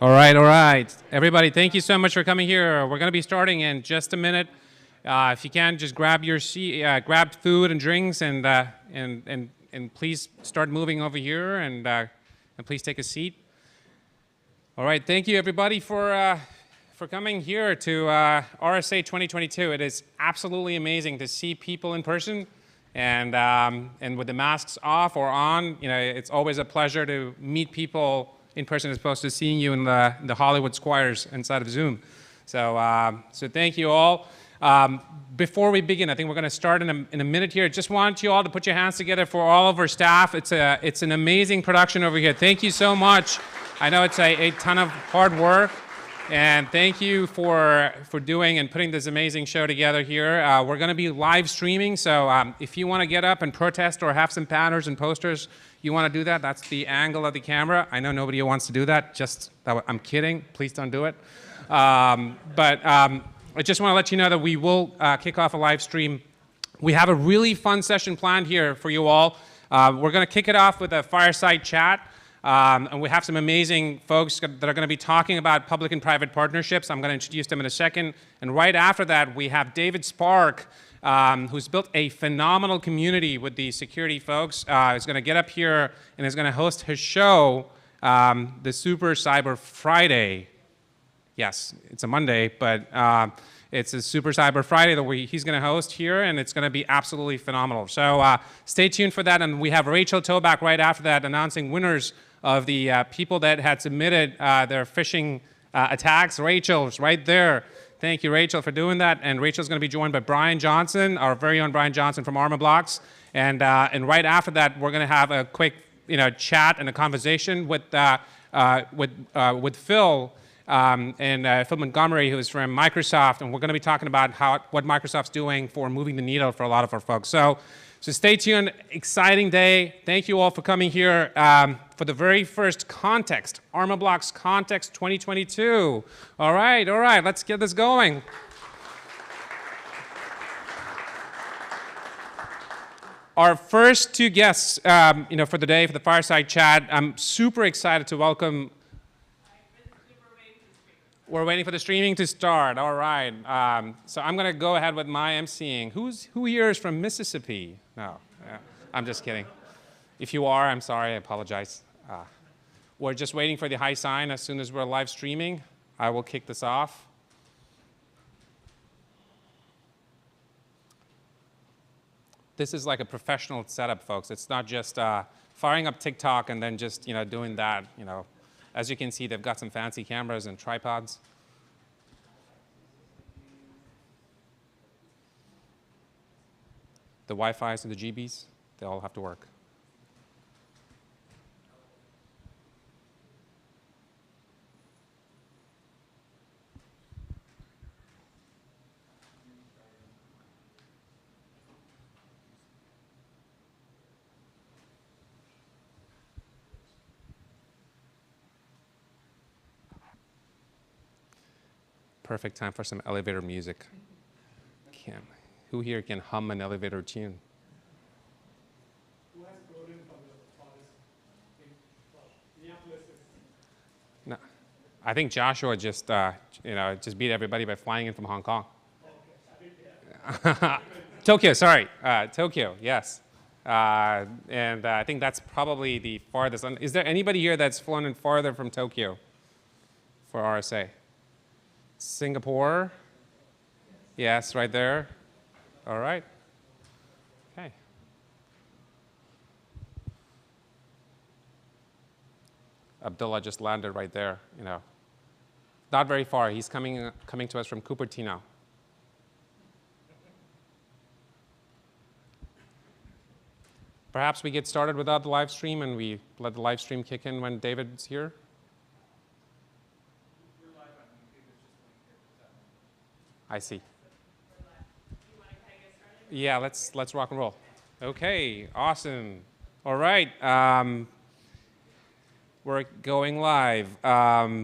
All right. Everybody, thank you so much for coming here. We're going to be starting in just a minute. If you can, just grab your seat, grab food and drinks, and please start moving over here, and please take a seat. All right, thank you everybody for coming here to RSA 2022. It is absolutely amazing to see people in person, and with the masks off or on. You know, it's always a pleasure to meet people in person as opposed to seeing you in the Hollywood squares inside of Zoom. So thank you all. Before we begin, I think we're going to start in a minute here. Just want you all to put your hands together for all of our staff. It's an amazing production over here. Thank you so much. I know it's a ton of hard work, and thank you for doing and putting this amazing show together here. We're going to be live streaming, so if you want to get up and protest or have some banners and posters, you want to do that. That's the angle of the camera. I know nobody wants to do that. I'm kidding. Please don't do it. I just want to let you know that we will kick off a live stream. We have a really fun session planned here for you all. We're going to kick it off with a fireside chat. And we have some amazing folks that are going to be talking about public and private partnerships. I'm going to introduce them in a second. And right after that, we have David Spark, who's built a phenomenal community with the security folks. He's going to get up here and is going to host his show, the Super Cyber Friday. Yes, it's a Monday, but it's a Super Cyber Friday that he's going to host here, and it's going to be absolutely phenomenal. So stay tuned for that. And we have Rachel Tobac right after that announcing winners of the people that had submitted their phishing attacks. Rachel's right there. Thank you, Rachel, for doing that. And Rachel's going to be joined by Brian Johnson, our very own Brian Johnson from Armorblox. And right after that, we're going to have a quick chat and a conversation with Phil. Phil Montgomery, who is from Microsoft, and we're going to be talking about what Microsoft's doing for moving the needle for a lot of our folks. So stay tuned. Exciting day. Thank you all for coming here for the very first Context, Armorblox Context 2022. All right. Let's get this going. Our first two guests, for the day, for the fireside chat, I'm super excited to welcome. We're waiting for the streaming to start. All right. So I'm going to go ahead with my emceeing. Who here is from Mississippi? No, I'm just kidding. If you are, I'm sorry. I apologize. We're just waiting for the high sign. As soon as we're live streaming, I will kick this off. This is like a professional setup, folks. It's not just firing up TikTok and then just doing that. As you can see, they've got some fancy cameras and tripods. The Wi-Fi's and the GBs, they all have to work. Perfect time for some elevator music. Who here can hum an elevator tune? Who has flown in from the farthest Minneapolis? No, I think Joshua just beat everybody by flying in from Hong Kong. Okay. Tokyo, sorry, Tokyo, yes. And I think that's probably the farthest. Is there anybody here that's flown in farther from Tokyo for RSA? Singapore? Yes, right there. All right. Okay. Abdullah just landed right there. Not very far. He's coming to us from Cupertino. Perhaps we get started without the live stream, and we let the live stream kick in when David's here. I see. Yeah, let's rock and roll. Okay, awesome. All right, we're going live. All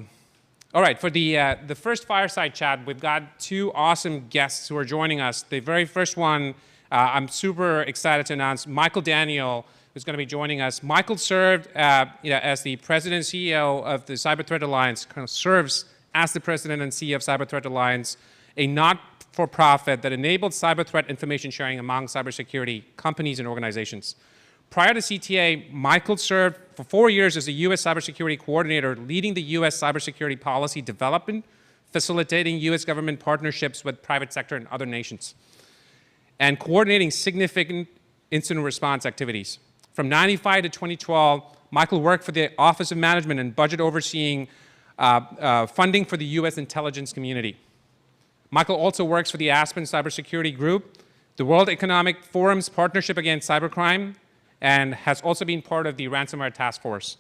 right, for the first fireside chat, we've got two awesome guests who are joining us. The very first one I'm super excited to announce Michael Daniel, who's going to be joining us. Michael served as the president and CEO of the Cyber Threat Alliance, kind of serves as the president and CEO of Cyber Threat Alliance, a not-for-profit that enabled cyber threat information sharing among cybersecurity companies and organizations. Prior to CTA, Michael served for 4 years as the U.S. cybersecurity coordinator, leading the U.S. cybersecurity policy development, facilitating U.S. government partnerships with private sector and other nations, and coordinating significant incident response activities. From 1995 to 2012, Michael worked for the Office of Management and Budget overseeing funding for the U.S. intelligence community. Michael also works for the Aspen Cybersecurity Group, the World Economic Forum's Partnership Against Cybercrime, and has also been part of the Ransomware Task Force.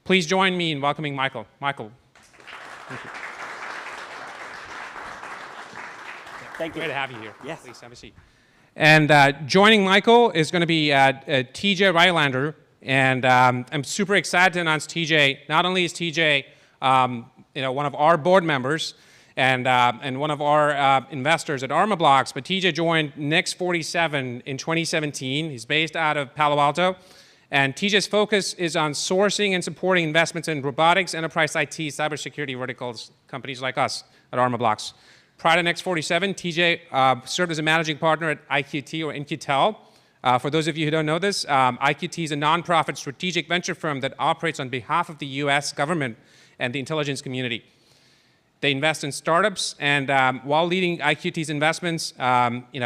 Please join me in welcoming Michael. Michael. Thank you. Thank you. Great to have you here. Yes. Please have a seat. And joining Michael is going to be TJ Rylander. And I'm super excited to announce TJ. Not only is TJ one of our board members and one of our investors at Armorblox, but TJ joined Next 47 in 2017. He's based out of Palo Alto. And TJ's focus is on sourcing and supporting investments in robotics, enterprise IT, cybersecurity verticals, companies like us at Armorblox. Prior to Next 47, TJ served as a managing partner at IQT or InQtel. For those of you who don't know this, IQT is a nonprofit strategic venture firm that operates on behalf of the US government and the intelligence community. They invest in startups, and while leading IQT's investments,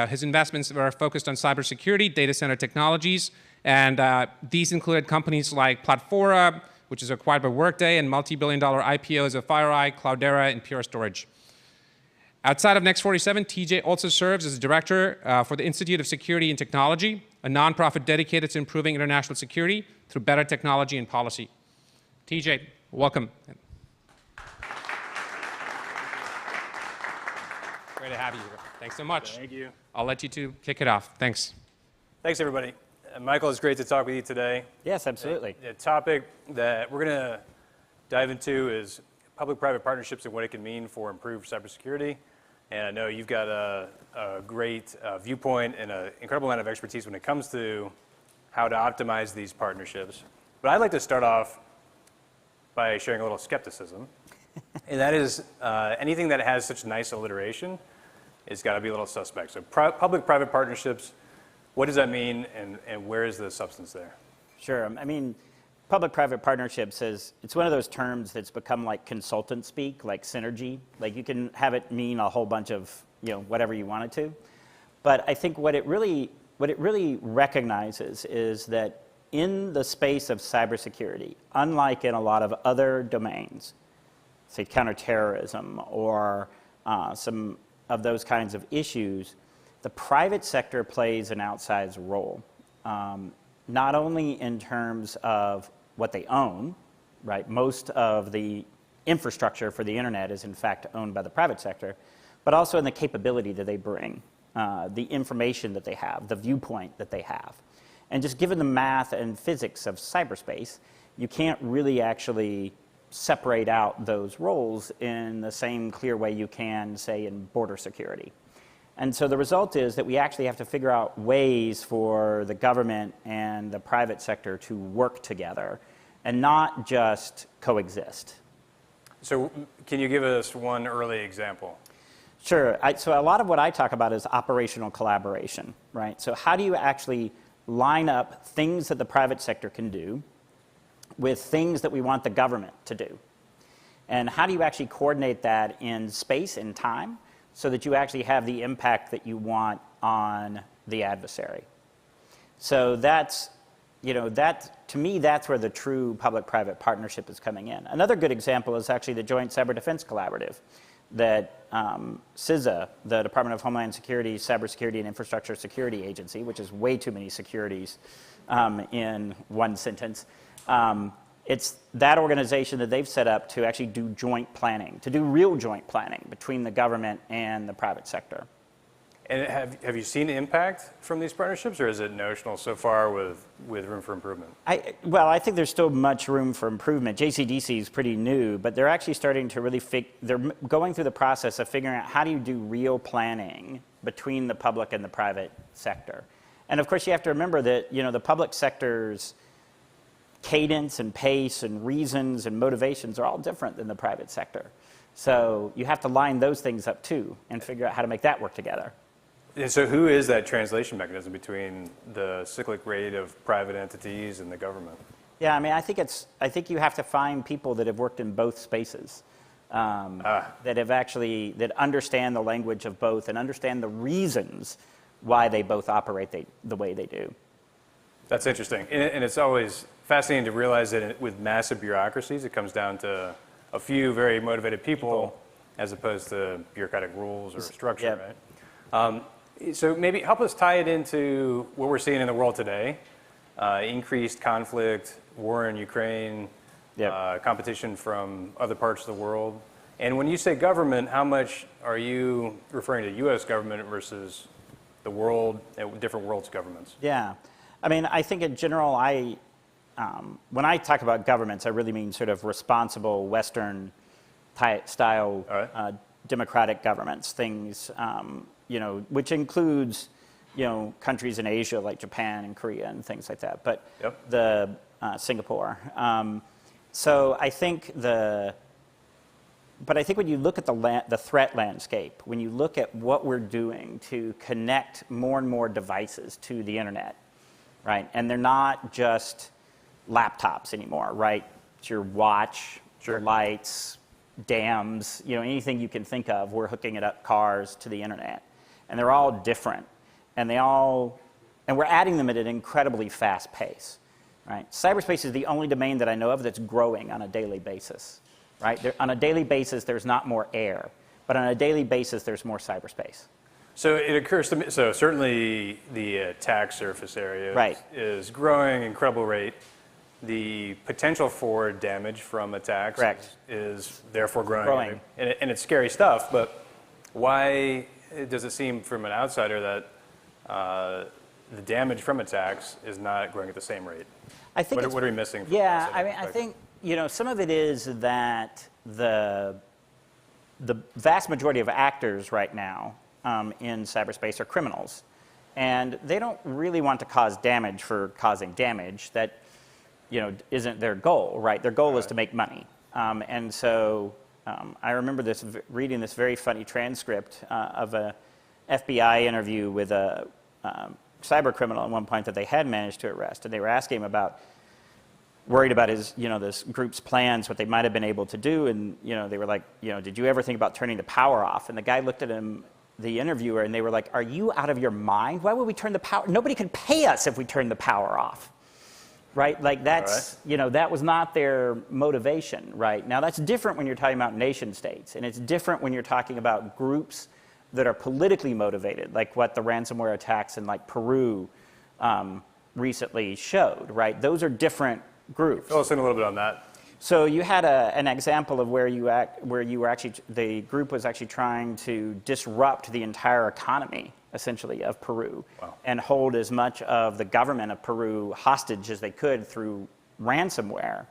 his investments were focused on cybersecurity, data center technologies, and these included companies like Platfora, which is acquired by Workday, and multi-billion-dollar IPOs of FireEye, Cloudera, and Pure Storage. Outside of Next 47, TJ also serves as a director for the Institute of Security and Technology, a nonprofit dedicated to improving international security through better technology and policy. TJ, welcome. Great to have you here. Thanks so much. Thank you. I'll let you two kick it off. Thanks. Thanks, everybody. Michael, it's great to talk with you today. Yes, absolutely. The topic that we're going to dive into is public-private partnerships and what it can mean for improved cybersecurity. And I know you've got a great viewpoint and an incredible amount of expertise when it comes to how to optimize these partnerships. But I'd like to start off by sharing a little skepticism. And that is anything that has such nice alliteration has got to be a little suspect. So public-private partnerships, what does that mean, and where is the substance there? Sure. I mean, public-private partnerships it's one of those terms that's become like consultant speak, like synergy. Like you can have it mean a whole bunch of whatever you want it to. But I think what it really recognizes is that in the space of cybersecurity, unlike in a lot of other domains, say counterterrorism or some of those kinds of issues, the private sector plays an outsized role, not only in terms of what they own, right? Most of the infrastructure for the internet is in fact owned by the private sector, but also in the capability that they bring, the information that they have, the viewpoint that they have. And just given the math and physics of cyberspace, you can't really actually separate out those roles in the same clear way you can, say, in border security. And so the result is that we actually have to figure out ways for the government and the private sector to work together and not just coexist. So can you give us one early example? Sure. So a lot of what I talk about is operational collaboration, right? So how do you actually line up things that the private sector can do with things that we want the government to do? And how do you actually coordinate that in space and time so that you actually have the impact that you want on the adversary? So that's, to me, that's where the true public-private partnership is coming in. Another good example is actually the Joint Cyber Defense Collaborative that CISA, the Department of Homeland Security, Cybersecurity and Infrastructure Security Agency, which is way too many securities in one sentence, it's that organization that they've set up to actually do joint planning, to do real joint planning between the government and the private sector. And have you seen impact from these partnerships, or is it notional so far with room for improvement? Well, I think there's still much room for improvement. JCDC is pretty new, but they're actually starting to really they're going through the process of figuring out how do you do real planning between the public and the private sector. And of course, you have to remember that the public sector's cadence and pace and reasons and motivations are all different than the private sector. So you have to line those things up too and figure out how to make that work together. And so who is that translation mechanism between the cyclic rate of private entities and the government? Yeah, I mean, I think you have to find people that have worked in both spaces, that understand the language of both and understand the reasons why they both operate the way they do. That's interesting. And it's always fascinating to realize that with massive bureaucracies, it comes down to a few very motivated people as opposed to bureaucratic rules or structure, right? So maybe help us tie it into what we're seeing in the world today. Increased conflict, war in Ukraine, competition from other parts of the world. And when you say government, how much are you referring to U.S. government versus the world, different world's governments? Yeah. I mean, I think in general, when I talk about governments, I really mean sort of responsible Western style democratic governments, things, which includes, countries in Asia like Japan and Korea and things like that, but Singapore. So I think but I think when you look at the threat landscape, when you look at what we're doing to connect more and more devices to the internet, right? And they're not just laptops anymore, right? It's your watch, your lights, dams, anything you can think of, we're hooking it up, cars to the internet. And they're all different. And we're adding them at an incredibly fast pace, right? Cyberspace is the only domain that I know of that's growing on a daily basis, right? On a daily basis, there's not more air, but on a daily basis, there's more cyberspace. So it occurs to me, so certainly the attack surface area is growing at an incredible rate. The potential for damage from attacks is therefore growing. And it's scary stuff, but why does it seem from an outsider that the damage from attacks is not growing at the same rate? I think what are we missing? Yeah, I mean, I think some of it is that the vast majority of actors right now in cyberspace are criminals, and they don't really want to cause damage for causing damage. That isn't their goal, right? Their goal is to make money, and so I remember reading this very funny transcript of a FBI interview with a cyber criminal at one point that they had managed to arrest, and they were asking him worried about his, this group's plans, what they might have been able to do, and they were like, did you ever think about turning the power off? And the guy looked at him, the interviewer, and they were like, are you out of your mind? Why would we turn the power? Nobody could pay us if we turned the power off, right? Like that's, that was not their motivation, right? Now that's different when you're talking about nation states, and it's different when you're talking about groups that are politically motivated, like what the ransomware attacks in like Peru recently showed, right? Those are different groups. Fill us in a little bit on that. So you had an example of where the group was actually trying to disrupt the entire economy, essentially, of Peru, and hold as much of the government of Peru hostage as they could through ransomware.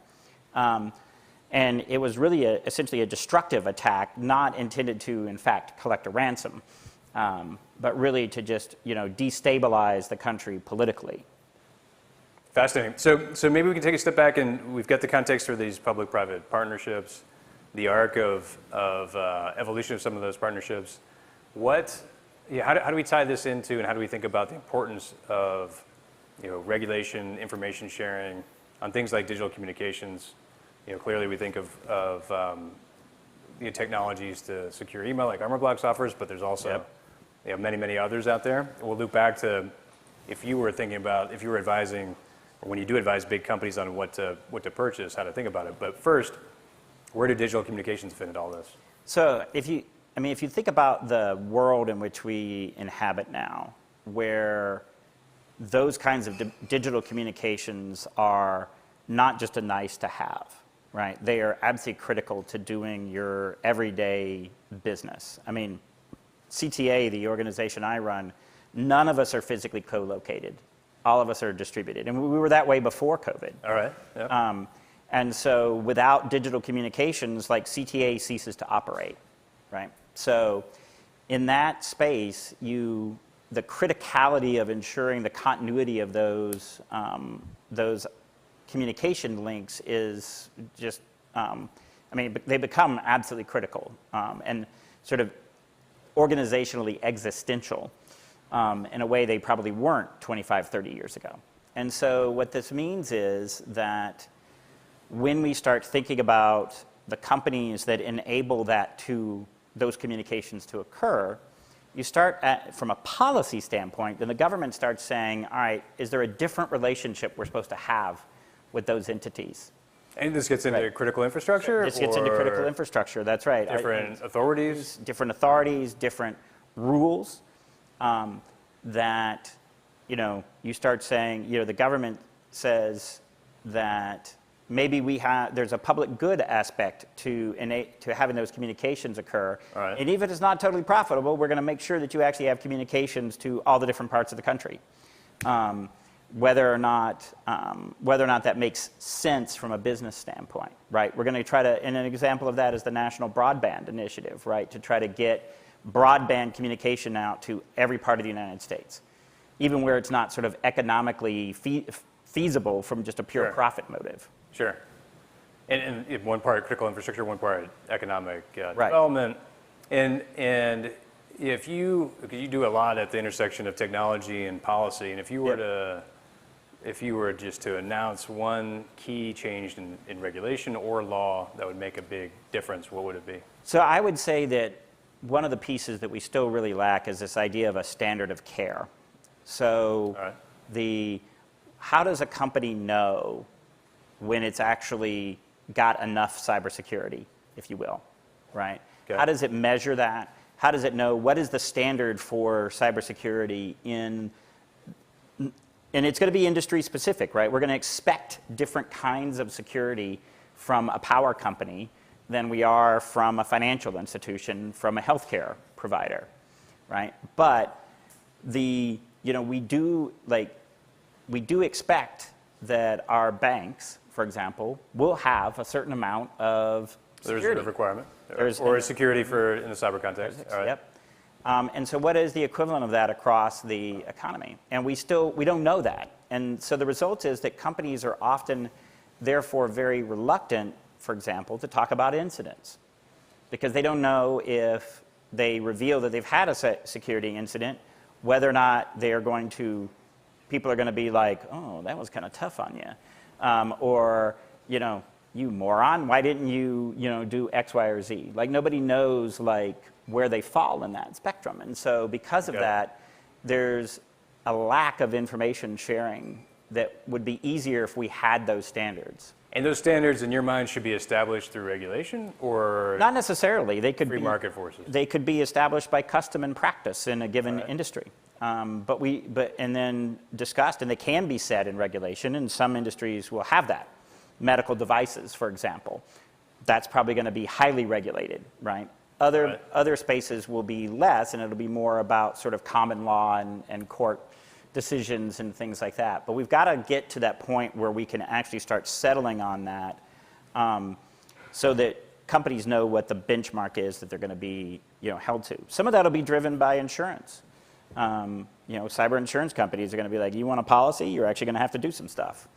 And it was really essentially a destructive attack, not intended to, in fact, collect a ransom, but really to just destabilize the country politically. Fascinating. So maybe we can take a step back, and we've got the context for these public-private partnerships, the arc of evolution of some of those partnerships. How do we tie this into, and how do we think about the importance of regulation, information sharing on things like digital communications? Clearly we think of technologies to secure email like Armorblox offers, but there's also many, many others out there. We'll loop back to if you were advising, or when you do advise big companies on what to purchase, how to think about it. But first, where do digital communications fit into all this? So if you think about the world in which we inhabit now, where those kinds of digital communications are not just a nice to have, right? They are absolutely critical to doing your everyday business. I mean, CTA, the organization I run, none of us are physically co-located. All of us are distributed. And we were that way before COVID. All right. Yep. And so without digital communications, like CTA ceases to operate, right? So in that space, the criticality of ensuring the continuity of those communication links is just, they become absolutely critical and sort of organizationally existential in a way they probably weren't 25, 30 years ago. And so what this means is that when we start thinking about the companies that enable those communications to occur, you start from a policy standpoint, then the government starts saying, all right, is there a different relationship we're supposed to have with those entities? And this gets into critical infrastructure? This gets into critical infrastructure, that's right. Different authorities? Different authorities, different rules that, you start saying, the government says that maybe there's a public good aspect to having those communications occur. Right. And even if it's not totally profitable, we're going to make sure that you actually have communications to all the different parts of the country. Whether or not that makes sense from a business standpoint, right? We're going to try to, and an example of that is the National Broadband Initiative, right? To try to get broadband communication out to every part of the United States, even where it's not sort of economically feasible from just a pure profit motive. Sure. And one part critical infrastructure, one part economic development. And if you do a lot at the intersection of technology and policy, and if you were just to announce one key change in regulation or law that would make a big difference, what would it be? So I would say that one of the pieces that we still really lack is this idea of a standard of care. So how does a company know when it's actually got enough cybersecurity, if you will, right? Okay. How does it measure that? How does it know what is the standard for cybersecurity and it's going to be industry specific, right? We're going to expect different kinds of security from a power company than we are from a financial institution, from a healthcare provider, right? But we do expect that our banks, for example, will have a certain amount of security. There's a requirement. Or security in the cyber context. All right. Yep. And so what is the equivalent of that across the economy? And we don't know that. And so the result is that companies are often, therefore, very reluctant, for example, to talk about incidents. Because they don't know if they reveal that they've had a security incident, whether or not people are going to be like, oh, that was kind of tough on you. Or, you moron, why didn't you, do X, Y, or Z? Like, nobody knows, where they fall in that spectrum. And so because of that, there's a lack of information sharing that would be easier if we had those standards. And those standards, in your mind, should be established through regulation or not necessarily? They could free be market forces. They could be established by custom and practice in a given industry. And then discussed, and they can be set in regulation, and some industries will have that. Medical devices, for example, that's probably going to be highly regulated, right? Other spaces will be less, and it'll be more about sort of common law and court decisions and things like that. But we've got to get to that point where we can actually start settling on that, so that companies know what the benchmark is that they're going to be, held to. Some of that will be driven by insurance. Cyber insurance companies are going to be like, you want a policy? You're actually going to have to do some stuff.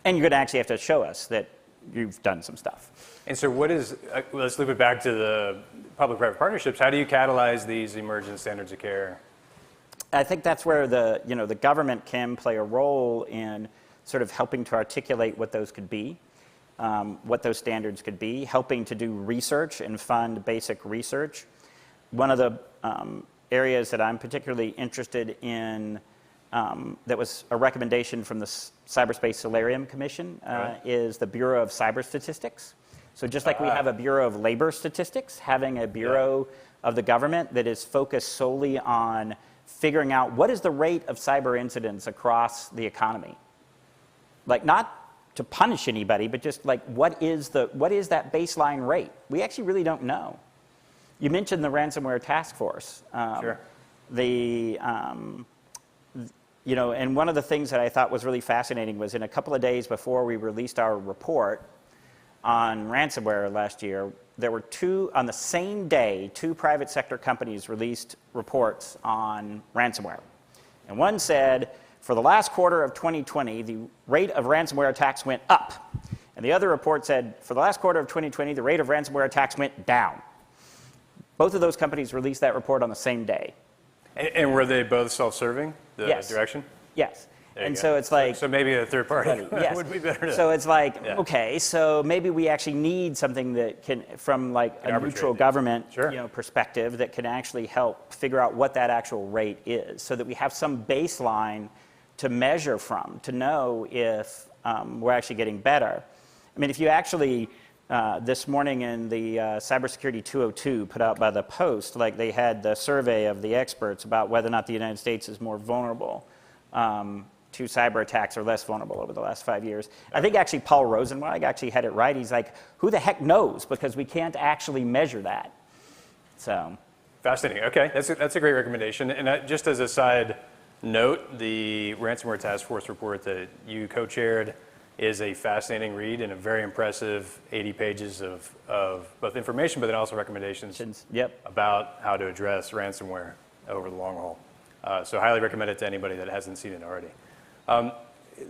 And you're going to actually have to show us that you've done some stuff. And so let's loop it back to the public-private partnerships. How do you catalyze these emergent standards of care? I think that's where the government can play a role in sort of helping to articulate what those could be, what those standards could be, helping to do research and fund basic research. One of the areas that I'm particularly interested in that was a recommendation from the Cyberspace Solarium Commission is the Bureau of Cyber Statistics. So just like we have a Bureau of Labor Statistics, having a Bureau of the government that is focused solely on figuring out what is the rate of cyber incidents across the economy. Like, not to punish anybody, but just like what is that baseline rate? We actually really don't know. You mentioned the ransomware task force. Sure. And one of the things that I thought was really fascinating was in a couple of days before we released our report, on ransomware last year, there were on the same day, two private sector companies released reports on ransomware. And one said, for the last quarter of 2020, the rate of ransomware attacks went up. And the other report said, for the last quarter of 2020, the rate of ransomware attacks went down. Both of those companies released that report on the same day. And were they both self-serving, the Yes. direction? Yes. There you And go. so it's like... So maybe a third party Yes. would be better. So it's like, Yeah. okay, so maybe we actually need something that can, from like a arbitrate neutral these. government Sure. perspective, that can actually help figure out what that actual rate is, so that we have some baseline to measure from, to know if we're actually getting better. I mean, if you actually, this morning in the Cybersecurity 202 put out by the Post, like they had the survey of the experts about whether or not the United States is more vulnerable to cyber attacks or less vulnerable over the last 5 years. I think actually Paul Rosenweig actually had it right. He's like, who the heck knows? Because we can't actually measure that. So. Fascinating. Okay, that's a great recommendation. And just as a side note, the Ransomware Task Force report that you co-chaired is a fascinating read and a very impressive 80 pages of both information, but then also recommendations about how to address ransomware over the long haul. So highly recommend it to anybody that hasn't seen it already.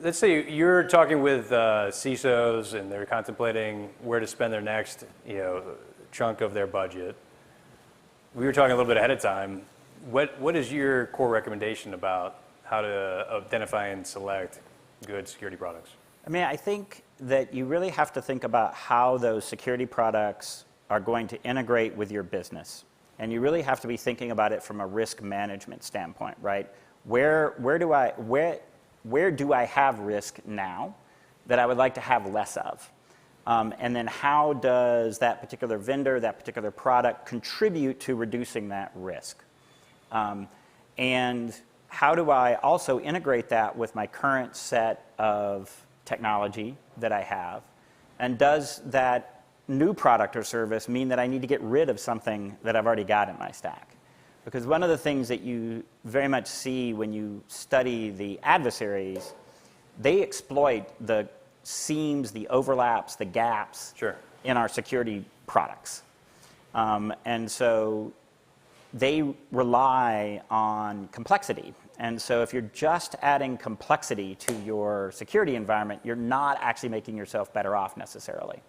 Let's say you're talking with CISOs and they're contemplating where to spend their next chunk of their budget. We were talking a little bit ahead of time. What is your core recommendation about how to identify and select good security products? I mean, I think that you really have to think about how those security products are going to integrate with your business. And you really have to be thinking about it from a risk management standpoint, right? Where do I have risk now that I would like to have less of? And then how does that particular vendor, that particular product contribute to reducing that risk? And how do I also integrate that with my current set of technology that I have? And does that new product or service mean that I need to get rid of something that I've already got in my stack? Because one of the things that you very much see when you study the adversaries, they exploit the seams, the overlaps, the gaps in our security products. And so they rely on complexity. And so if you're just adding complexity to your security environment, you're not actually making yourself better off necessarily.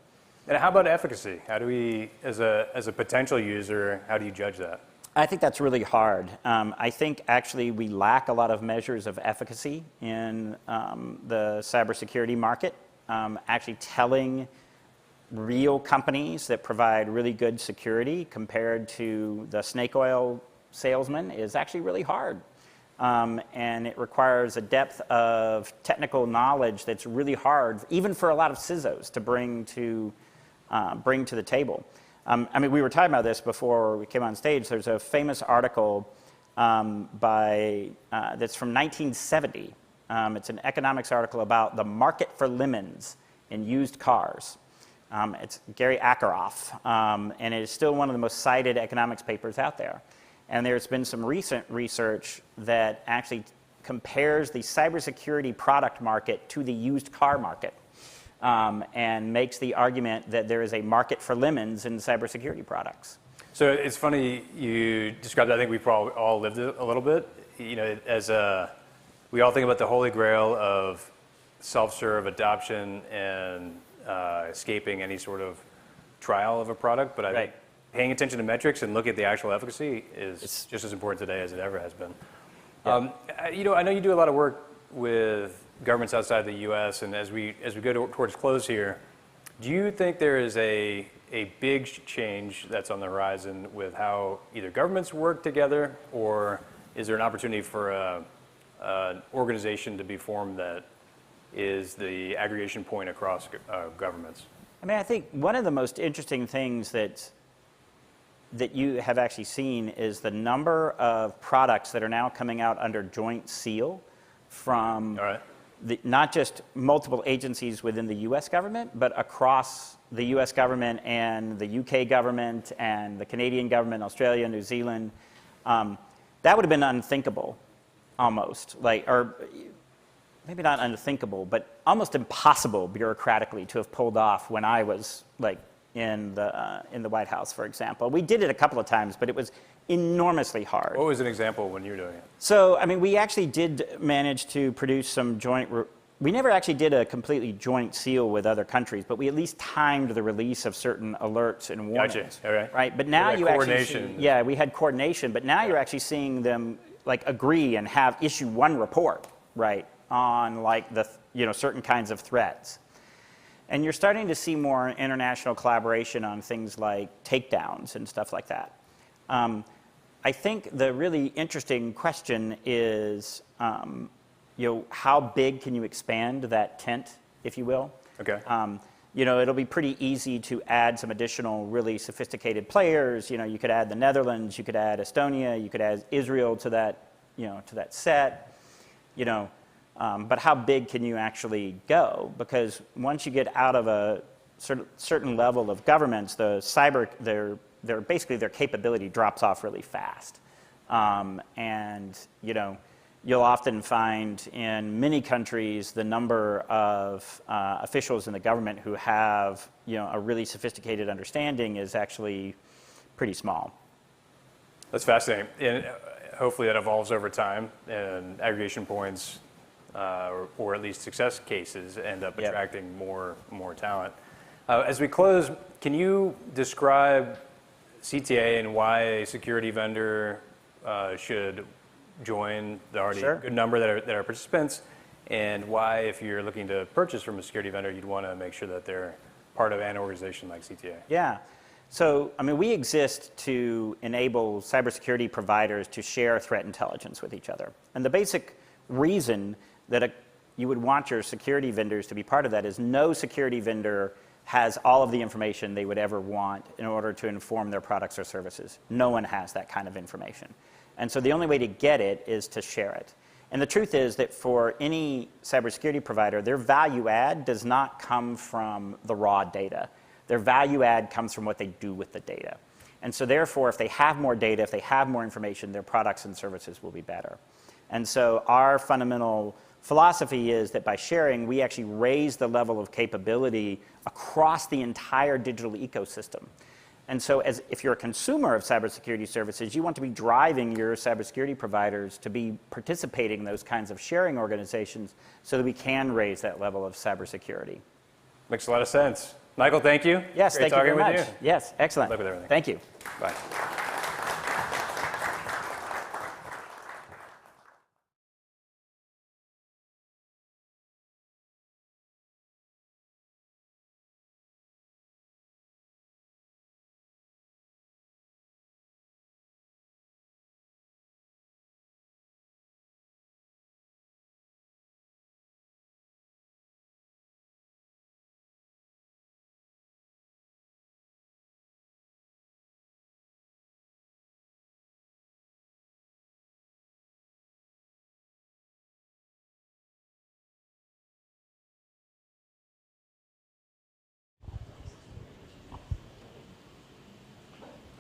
And how about efficacy? How do we, as a potential user, how do you judge that? I think that's really hard. I think actually we lack a lot of measures of efficacy in the cybersecurity market. Actually telling real companies that provide really good security compared to the snake oil salesman is actually really hard. And it requires a depth of technical knowledge that's really hard, even for a lot of CISOs, to bring to the table. I mean, we were talking about this before we came on stage. There's a famous article that's from 1970. It's an economics article about the market for lemons in used cars. It's Gary Akeroff, and it is still one of the most cited economics papers out there. And there's been some recent research that actually compares the cybersecurity product market to the used car market, and makes the argument that there is a market for lemons in cybersecurity products. So it's funny you described that. I think we've probably all lived it a little bit. We all think about the holy grail of self-serve adoption and escaping any sort of trial of a product, but I think paying attention to metrics and looking at the actual efficacy is just as important today as it ever has been. Yeah. I know you do a lot of work with governments outside the U.S., and as we go towards close here, do you think there is a big change that's on the horizon with how either governments work together, or is there an opportunity for an organization to be formed that is the aggregation point across governments? I mean, I think one of the most interesting things that you have actually seen is the number of products that are now coming out under joint seal from not just multiple agencies within the U.S. government, but across the U.S. government and the U.K. government and the Canadian government, Australia, New Zealand. That would have been unthinkable, almost. maybe not unthinkable, but almost impossible bureaucratically to have pulled off when I was like in the White House, for example. We did it a couple of times, but it was enormously hard. What was an example when you were doing it? So, I mean, we actually did manage to produce some joint. We never actually did a completely joint seal with other countries, but we at least timed the release of certain alerts and warnings. Gotcha. All right. Right, but now you actually see, coordination. we had coordination, but now you're actually seeing them like agree and have issue one report, right, on like the certain kinds of threats. And you're starting to see more international collaboration on things like takedowns and stuff like that. I think the really interesting question is, how big can you expand that tent, if you will? Okay. It'll be pretty easy to add some additional really sophisticated players. You could add the Netherlands, you could add Estonia, you could add Israel to that, to that set. But how big can you actually go? Because once you get out of a certain level of governments, basically their capability drops off really fast. You'll often find in many countries the number of officials in the government who have a really sophisticated understanding is actually pretty small. That's fascinating. And hopefully that evolves over time and aggregation points or at least success cases end up attracting more talent. As we close, can you describe CTA and why a security vendor should join the already good number that are participants, and why, if you're looking to purchase from a security vendor, you'd want to make sure that they're part of an organization like CTA? Yeah. So, I mean, we exist to enable cybersecurity providers to share threat intelligence with each other. And the basic reason that you would want your security vendors to be part of that is no security vendor has all of the information they would ever want in order to inform their products or services. No one has that kind of information. And so the only way to get it is to share it. And the truth is that for any cybersecurity provider, their value add does not come from the raw data. Their value add comes from what they do with the data. And so therefore, if they have more data, if they have more information, their products and services will be better. And so our fundamental philosophy is that by sharing, we actually raise the level of capability across the entire digital ecosystem. And so if you're a consumer of cybersecurity services, you want to be driving your cybersecurity providers to be participating in those kinds of sharing organizations so that we can raise that level of cybersecurity. Makes a lot of sense. Michael, thank you. Yes, Great thank you very much. you. Yes, excellent. Good luck with everything. Thank you. Bye.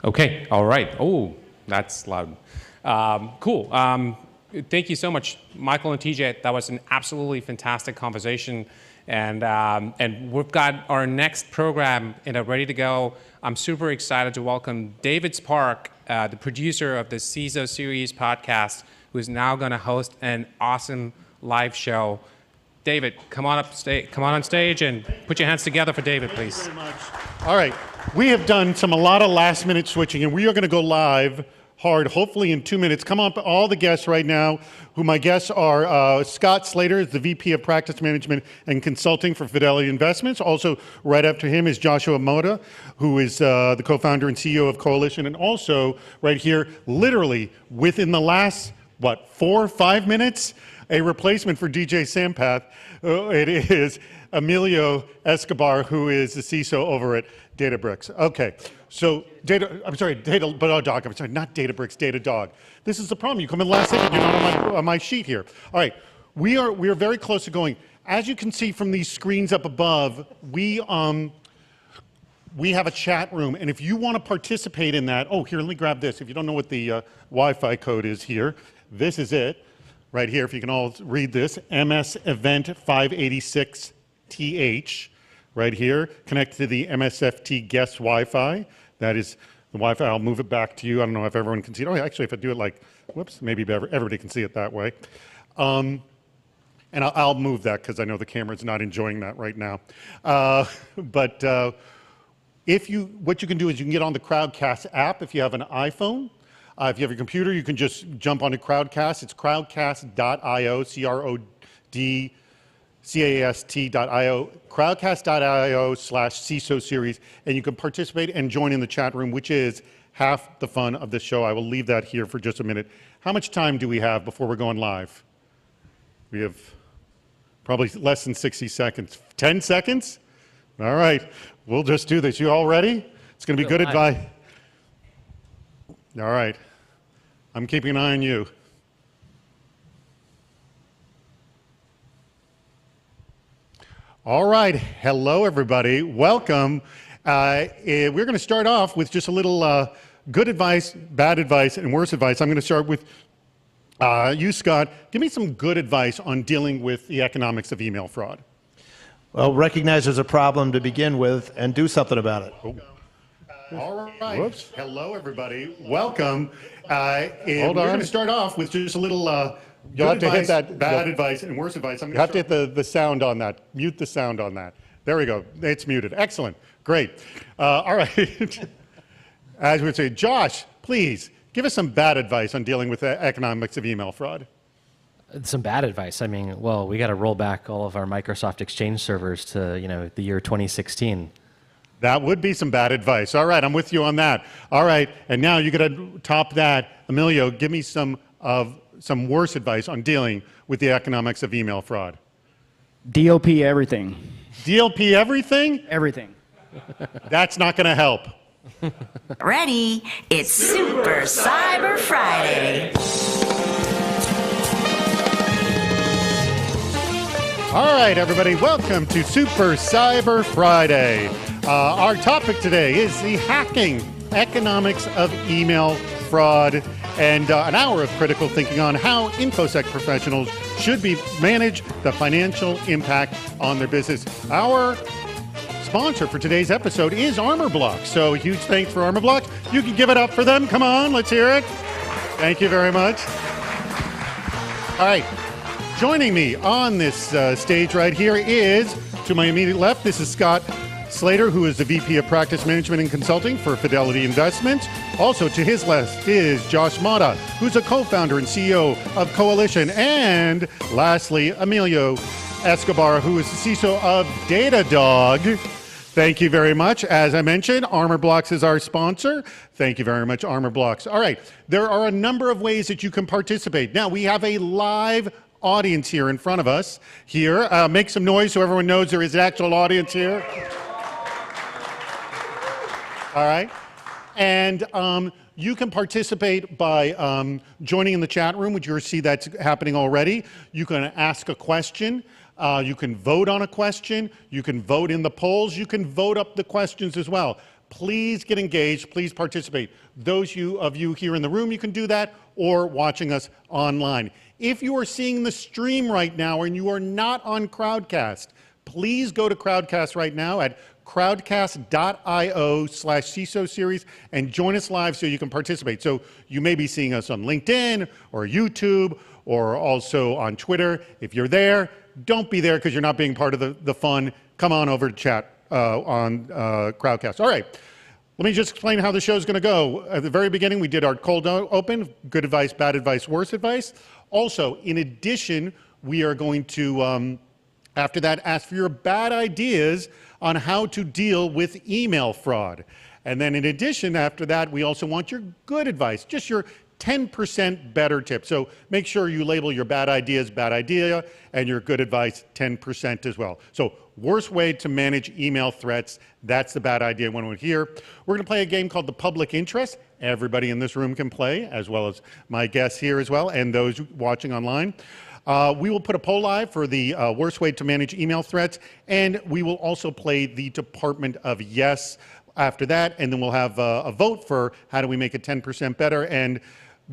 Okay, all right. Oh, that's loud. Cool. Thank you so much, Michael and TJ. That was an absolutely fantastic conversation. And we've got our next program ready to go. I'm super excited to welcome David Spark, the producer of the CISO series podcast, who's now going to host an awesome live show. David, come on on stage and put your hands together for David, please. Thank you very much. All right, we have done a lot of last-minute switching, and we are going to go live hard, hopefully in 2 minutes. Come up, all the guests right now, who my guests are Scott Slater, the VP of Practice Management and Consulting for Fidelity Investments. Also, right after him is Joshua Motta, who is the co-founder and CEO of Coalition, and also right here, literally within the last, 4 or 5 minutes, a replacement for DJ Sampath. It is Emilio Escobar, who is the CISO over at Databricks. Okay, so not Databricks, Datadog. This is the problem. You come in last second, you're not on my sheet here. All right, we are very close to going. As you can see from these screens up above, we have a chat room, and if you want to participate in that, here, let me grab this. If you don't know what the Wi-Fi code is here, this is it. right here, if you can all read this, MS Event 586TH, right here, connect to the MSFT guest Wi-Fi. That is the Wi-Fi. I'll move it back to you. I don't know if everyone can see it. Oh, actually, if I do it like, whoops, maybe everybody can see it that way. And I'll move that because I know the camera's not enjoying that right now. What you can do is you can get on the Crowdcast app if you have an iPhone. If you have a computer, you can just jump onto Crowdcast. It's crowdcast.io, CRODCAST.io, crowdcast.io/CISO series, and you can participate and join in the chat room, which is half the fun of the show. I will leave that here for just a minute. How much time do we have before we're going live? We have probably less than 60 seconds. 10 seconds? All right, we'll just do this. You all ready? It's going to be good advice. All right, I'm keeping an eye on you. All right, hello everybody, welcome. We're going to start off with just a little good advice, bad advice, and worse advice. I'm going to start with you, Scott. Give me some good advice on dealing with the economics of email fraud. Well, recognize there's a problem to begin with and do something about it. All right. Whoops. Hello, everybody. Welcome. We're going to start off with just a little You'll have to hit that bad advice and worse advice. You have to hit the sound on that. Mute the sound on that. There we go. It's muted. Excellent. Great. All right. As we would say, Josh, please give us some bad advice on dealing with the economics of email fraud. Some bad advice. I mean, well, we got to roll back all of our Microsoft Exchange servers to, the year 2016. That would be some bad advice. All right, I'm with you on that. All right, and now you got to top that. Emilio, give me some worse advice on dealing with the economics of email fraud. DOP everything. DLP everything? Everything. That's not going to help. Ready? It's Super Cyber Friday. All right, everybody, welcome to Super Cyber Friday. Our topic today is the hacking economics of email fraud and an hour of critical thinking on how InfoSec professionals should manage the financial impact on their business. Our sponsor for today's episode is Armorblox. So huge thanks for Armorblox. You can give it up for them. Come on, let's hear it. Thank you very much. All right. Joining me on this stage right here is, to my immediate left, this is Scott Slater, who is the VP of Practice Management and Consulting for Fidelity Investments. Also to his left is Josh Motta, who's a co-founder and CEO of Coalition. And lastly, Emilio Escobar, who is the CISO of Datadog. Thank you very much. As I mentioned, Armorblox is our sponsor. Thank you very much, Armorblox. All right, there are a number of ways that you can participate. Now, we have a live audience here in front of us here. Make some noise so everyone knows there is an actual audience here. All right. And you can participate by joining in the chat room, which you'll see that's happening already. You can ask a question. You can vote on a question. You can vote in the polls. You can vote up the questions as well. Please get engaged. Please participate. Those of you here in the room, you can do that, or watching us online. If you are seeing the stream right now and you are not on Crowdcast, please go to Crowdcast right now at crowdcast.io/CISO series and join us live so you can participate. So you may be seeing us on LinkedIn or YouTube or also on Twitter. If you're there, don't be there because you're not being part of the fun. Come on over to chat on Crowdcast. All right. Let me just explain how the show is going to go. At the very beginning, we did our cold open, good advice, bad advice, worse advice. Also, in addition, we are going to, after that, ask for your bad ideas on how to deal with email fraud. And then in addition, after that, we also want your good advice, just your 10% better tip. So make sure you label your bad ideas, bad idea, and your good advice, 10% as well. So worst way to manage email threats, that's the bad idea one would hear. We're going to play a game called the Public Interest. Everybody in this room can play, as well as my guests here as well, and those watching online. We will put a poll live for the worst way to manage email threats, and we will also play the Department of Yes after that, and then we'll have a vote for how do we make it 10% better. And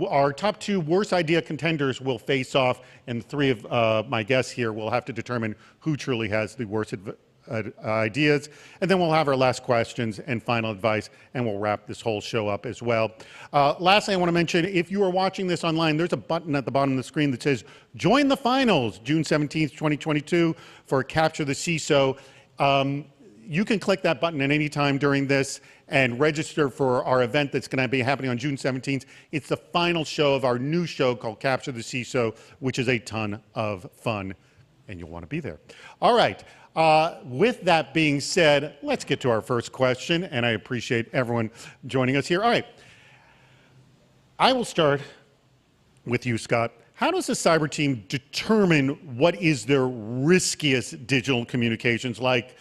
Our top 2 worst idea contenders will face off, and 3 of my guests here will have to determine who truly has the worst ideas. And then we'll have our last questions and final advice, and we'll wrap this whole show up as well. Lastly, I want to mention, if you are watching this online, there's a button at the bottom of the screen that says, Join the Finals, June 17th, 2022, for Capture the CISO. You can click that button at any time during this and register for our event that's going to be happening on June 17th. It's the final show of our new show called Capture the CISO, which is a ton of fun, and you'll want to be there. All right. With that being said, let's get to our first question, and I appreciate everyone joining us here. All right. I will start with you, Scott. How does the cyber team determine what is their riskiest digital communications, like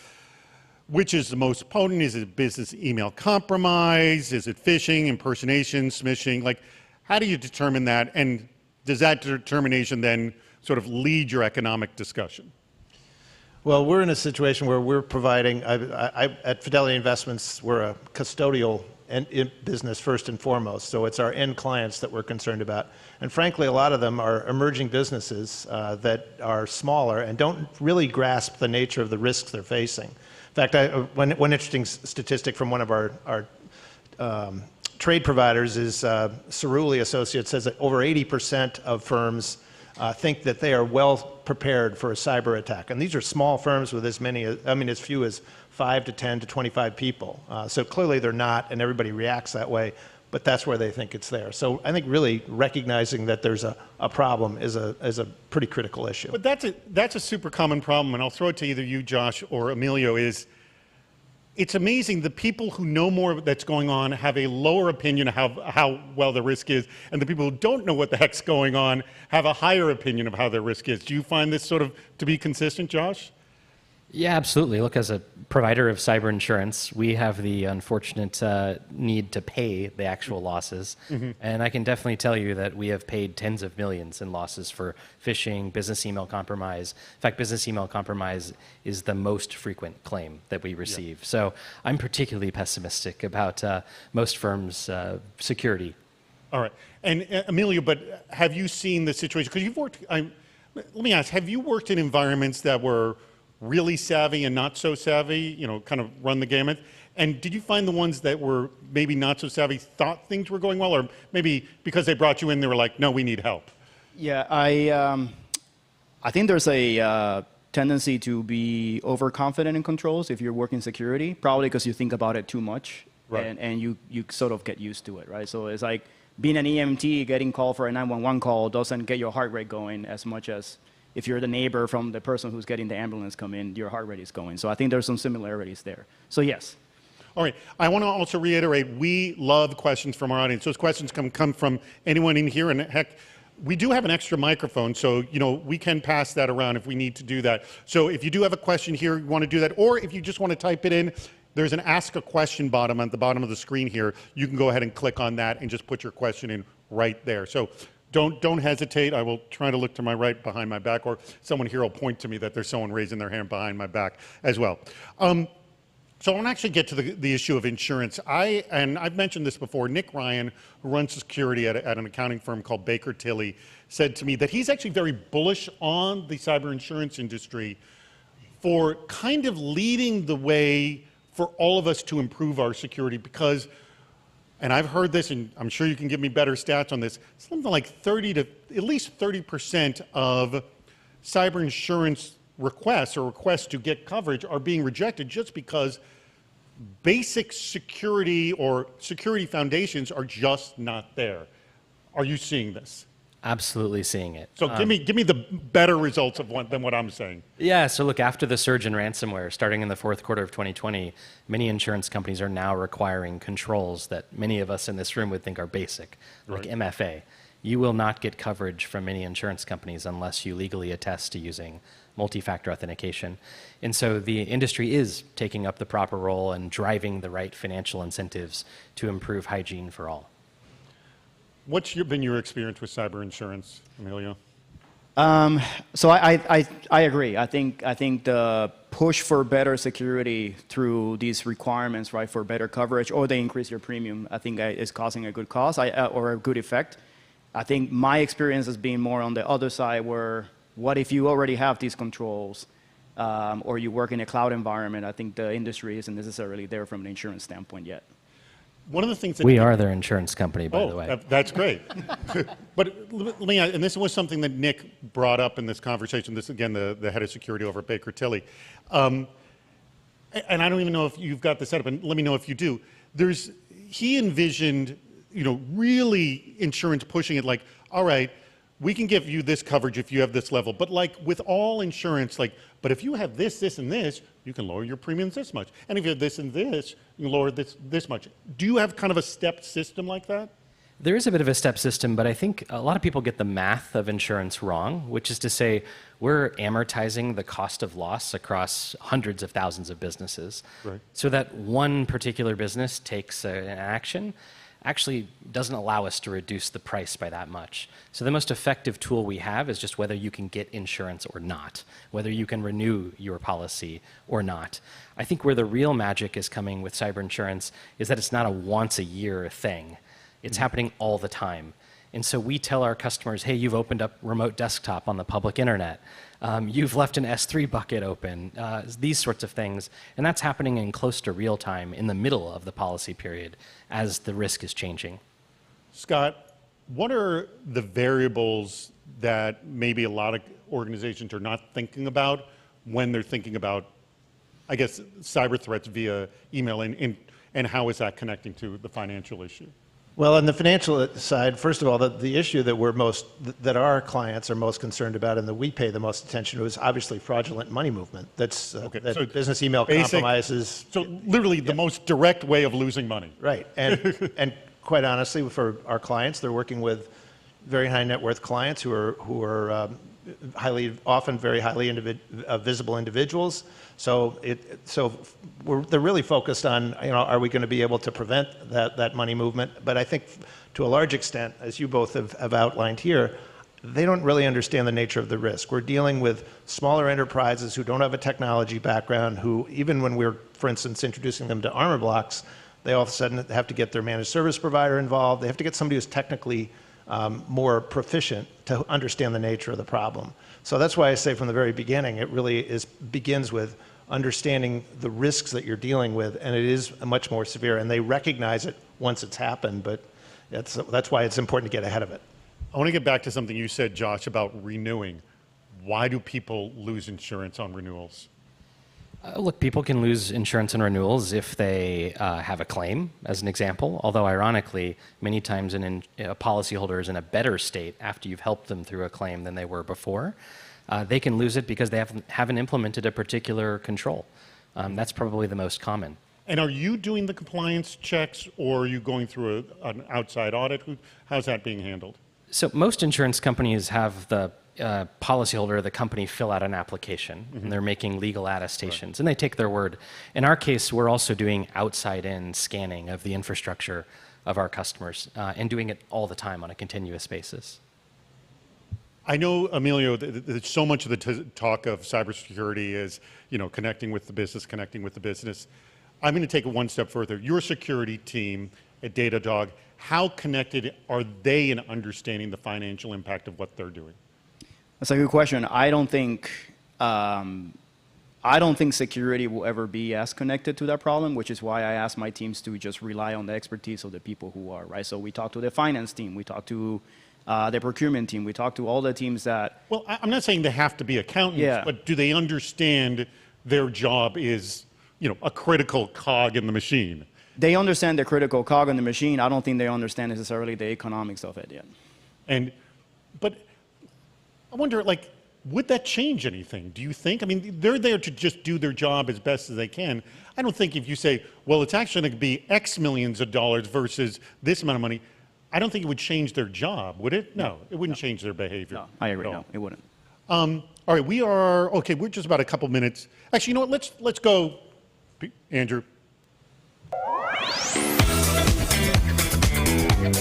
which is the most potent? Is it business email compromise? Is it phishing, impersonation, smishing? Like, how do you determine that? And does that determination then sort of lead your economic discussion? Well, we're in a situation where we're providing, at Fidelity Investments, we're a custodial business first and foremost. So it's our end clients that we're concerned about. And frankly, a lot of them are emerging businesses that are smaller and don't really grasp the nature of the risks they're facing. In fact, one interesting statistic from one of our trade providers is Cerulli Associates says that over 80% of firms think that they are well prepared for a cyber attack. And these are small firms with as few as 5 to 10 to 25 people. So clearly they're not, and everybody reacts that way, but that's where they think it's there. So I think really recognizing that there's a problem is a pretty critical issue. But that's a super common problem, and I'll throw it to either you, Josh, or Emilio, is it's amazing the people who know more that's going on have a lower opinion of how well the risk is, and the people who don't know what the heck's going on have a higher opinion of how their risk is. Do you find this sort of to be consistent, Josh? Yeah, absolutely. Look, as a provider of cyber insurance, we have the unfortunate need to pay the actual losses. Mm-hmm. And I can definitely tell you that we have paid tens of millions in losses for phishing, business email compromise. In fact, business email compromise is the most frequent claim that we receive. Yeah. So I'm particularly pessimistic about most firms' security. All right. And Emilio, but have you seen the situation? Because you've worked, let me ask, have you worked in environments that were really savvy and not so savvy, kind of run the gamut? And did you find the ones that were maybe not so savvy thought things were going well, or maybe because they brought you in, they were like, no, we need help? Yeah, I think there's a tendency to be overconfident in controls if you're working security, probably because you think about it too much, right. and you sort of get used to it, right? So it's like being an EMT, getting called for a 911 call doesn't get your heart rate going as much as if you're the neighbor from the person who's getting the ambulance come in, your heart rate is going. So I think there's some similarities there. So yes. All right. I want to also reiterate, we love questions from our audience. Those questions come from anyone in here. And heck, we do have an extra microphone, so we can pass that around if we need to do that. So if you do have a question here, you want to do that, or if you just want to type it in, there's an Ask a Question button at the bottom of the screen here. You can go ahead and click on that and just put your question in right there. So don't hesitate. I will try to look to my right behind my back, or someone here will point to me that there's someone raising their hand behind my back as well. So I want to actually get to the issue of insurance. I've mentioned this before. Nick Ryan, who runs security at an accounting firm called Baker Tilly, said to me that he's actually very bullish on the cyber insurance industry for kind of leading the way for all of us to improve our security, because, and I've heard this, and I'm sure you can give me better stats on this, something like at least 30% of cyber insurance requests or requests to get coverage are being rejected just because basic security or security foundations are just not there. Are you seeing this? Absolutely seeing it. So give me the better results than what I'm saying. Yeah, so look, after the surge in ransomware, starting in the fourth quarter of 2020, many insurance companies are now requiring controls that many of us in this room would think are basic, like right. MFA. You will not get coverage from many insurance companies unless you legally attest to using multi-factor authentication. And so the industry is taking up the proper role and driving the right financial incentives to improve hygiene for all. What's been your experience with cyber insurance, Emilio? So I agree. I think the push for better security through these requirements, right, for better coverage, or they increase your premium, I think is causing a good cause or a good effect. I think my experience has been more on the other side where what if you already have these controls or you work in a cloud environment? I think the industry isn't necessarily there from an insurance standpoint yet. One of the things that We are their insurance company, by the way. That's great. But let me add, and this was something that Nick brought up in this conversation, this again, the head of security over at Baker Tilly. And I don't even know if you've got this set up, and let me know if you do. He envisioned, really insurance pushing it like, all right, we can give you this coverage if you have this level, but like with all insurance, but if you have this, this, and this, you can lower your premiums this much. And if you have this and this, you can lower this much. Do you have kind of a stepped system like that? There is a bit of a step system, but I think a lot of people get the math of insurance wrong, which is to say we're amortizing the cost of loss across hundreds of thousands of businesses. Right. So that one particular business takes an action actually doesn't allow us to reduce the price by that much. So the most effective tool we have is just whether you can get insurance or not, whether you can renew your policy or not. I think where the real magic is coming with cyber insurance is that it's not a once a year thing. It's happening all the time. And so we tell our customers, hey, you've opened up remote desktop on the public internet. You've left an S3 bucket open, these sorts of things. And that's happening in close to real time in the middle of the policy period as the risk is changing. Scott, what are the variables that maybe a lot of organizations are not thinking about when they're thinking about, I guess, cyber threats via email, and how is that connecting to the financial issue? Well, on the financial side, first of all, the issue that our clients are most concerned about and that we pay the most attention to is obviously fraudulent money movement. That's Okay, that so business email compromises. So literally the most direct way of losing money. Right, and quite honestly, for our clients, they're working with very high net worth clients who are often very highly visible individuals. So they're really focused on, are we going to be able to prevent that money movement? But I think to a large extent, as you both have outlined here, they don't really understand the nature of the risk. We're dealing with smaller enterprises who don't have a technology background, who even when we're, for instance, introducing them to Armorblox, they all of a sudden have to get their managed service provider involved. They have to get somebody who's technically more proficient to understand the nature of the problem. So that's why I say from the very beginning, it really begins with understanding the risks that you're dealing with, and it is much more severe, and they recognize it once it's happened, but that's why it's important to get ahead of it. I want to get back to something you said, Josh, about renewing. Why do people lose insurance on renewals? Look, people can lose insurance and renewals if they have a claim, as an example, although ironically, many times a policyholder is in a better state after you've helped them through a claim than they were before. They can lose it because they haven't implemented a particular control. That's probably the most common. And are you doing the compliance checks, or are you going through an outside audit? How's that being handled? So most insurance companies have the policyholder, the company, fill out an application, and they're making legal attestations, and they take their word. In our case, we're also doing outside-in scanning of the infrastructure of our customers, and doing it all the time on a continuous basis. I know, Emilio, that so much of the talk of cybersecurity is, connecting with the business. I'm going to take it one step further. Your security team at Datadog, how connected are they in understanding the financial impact of what they're doing? That's a good question. I don't think security will ever be as connected to that problem, which is why I ask my teams to just rely on the expertise of the people who are, right? So we talk to the finance team, we talk to the procurement team, we talk to all the teams that... Well, I'm not saying they have to be accountants, but do they understand their job is, a critical cog in the machine? They understand the critical cog in the machine. I don't think they understand necessarily the economics of it yet. But I wonder, would that change anything, do you think? I mean, they're there to just do their job as best as they can. I don't think if you say, well, it's actually going to be X millions of dollars versus this amount of money, I don't think it would change their job, would it? No, it wouldn't change their behavior. No, I agree. No, it wouldn't. All right, we're just about a couple minutes. Actually, you know what, let's go, Andrew.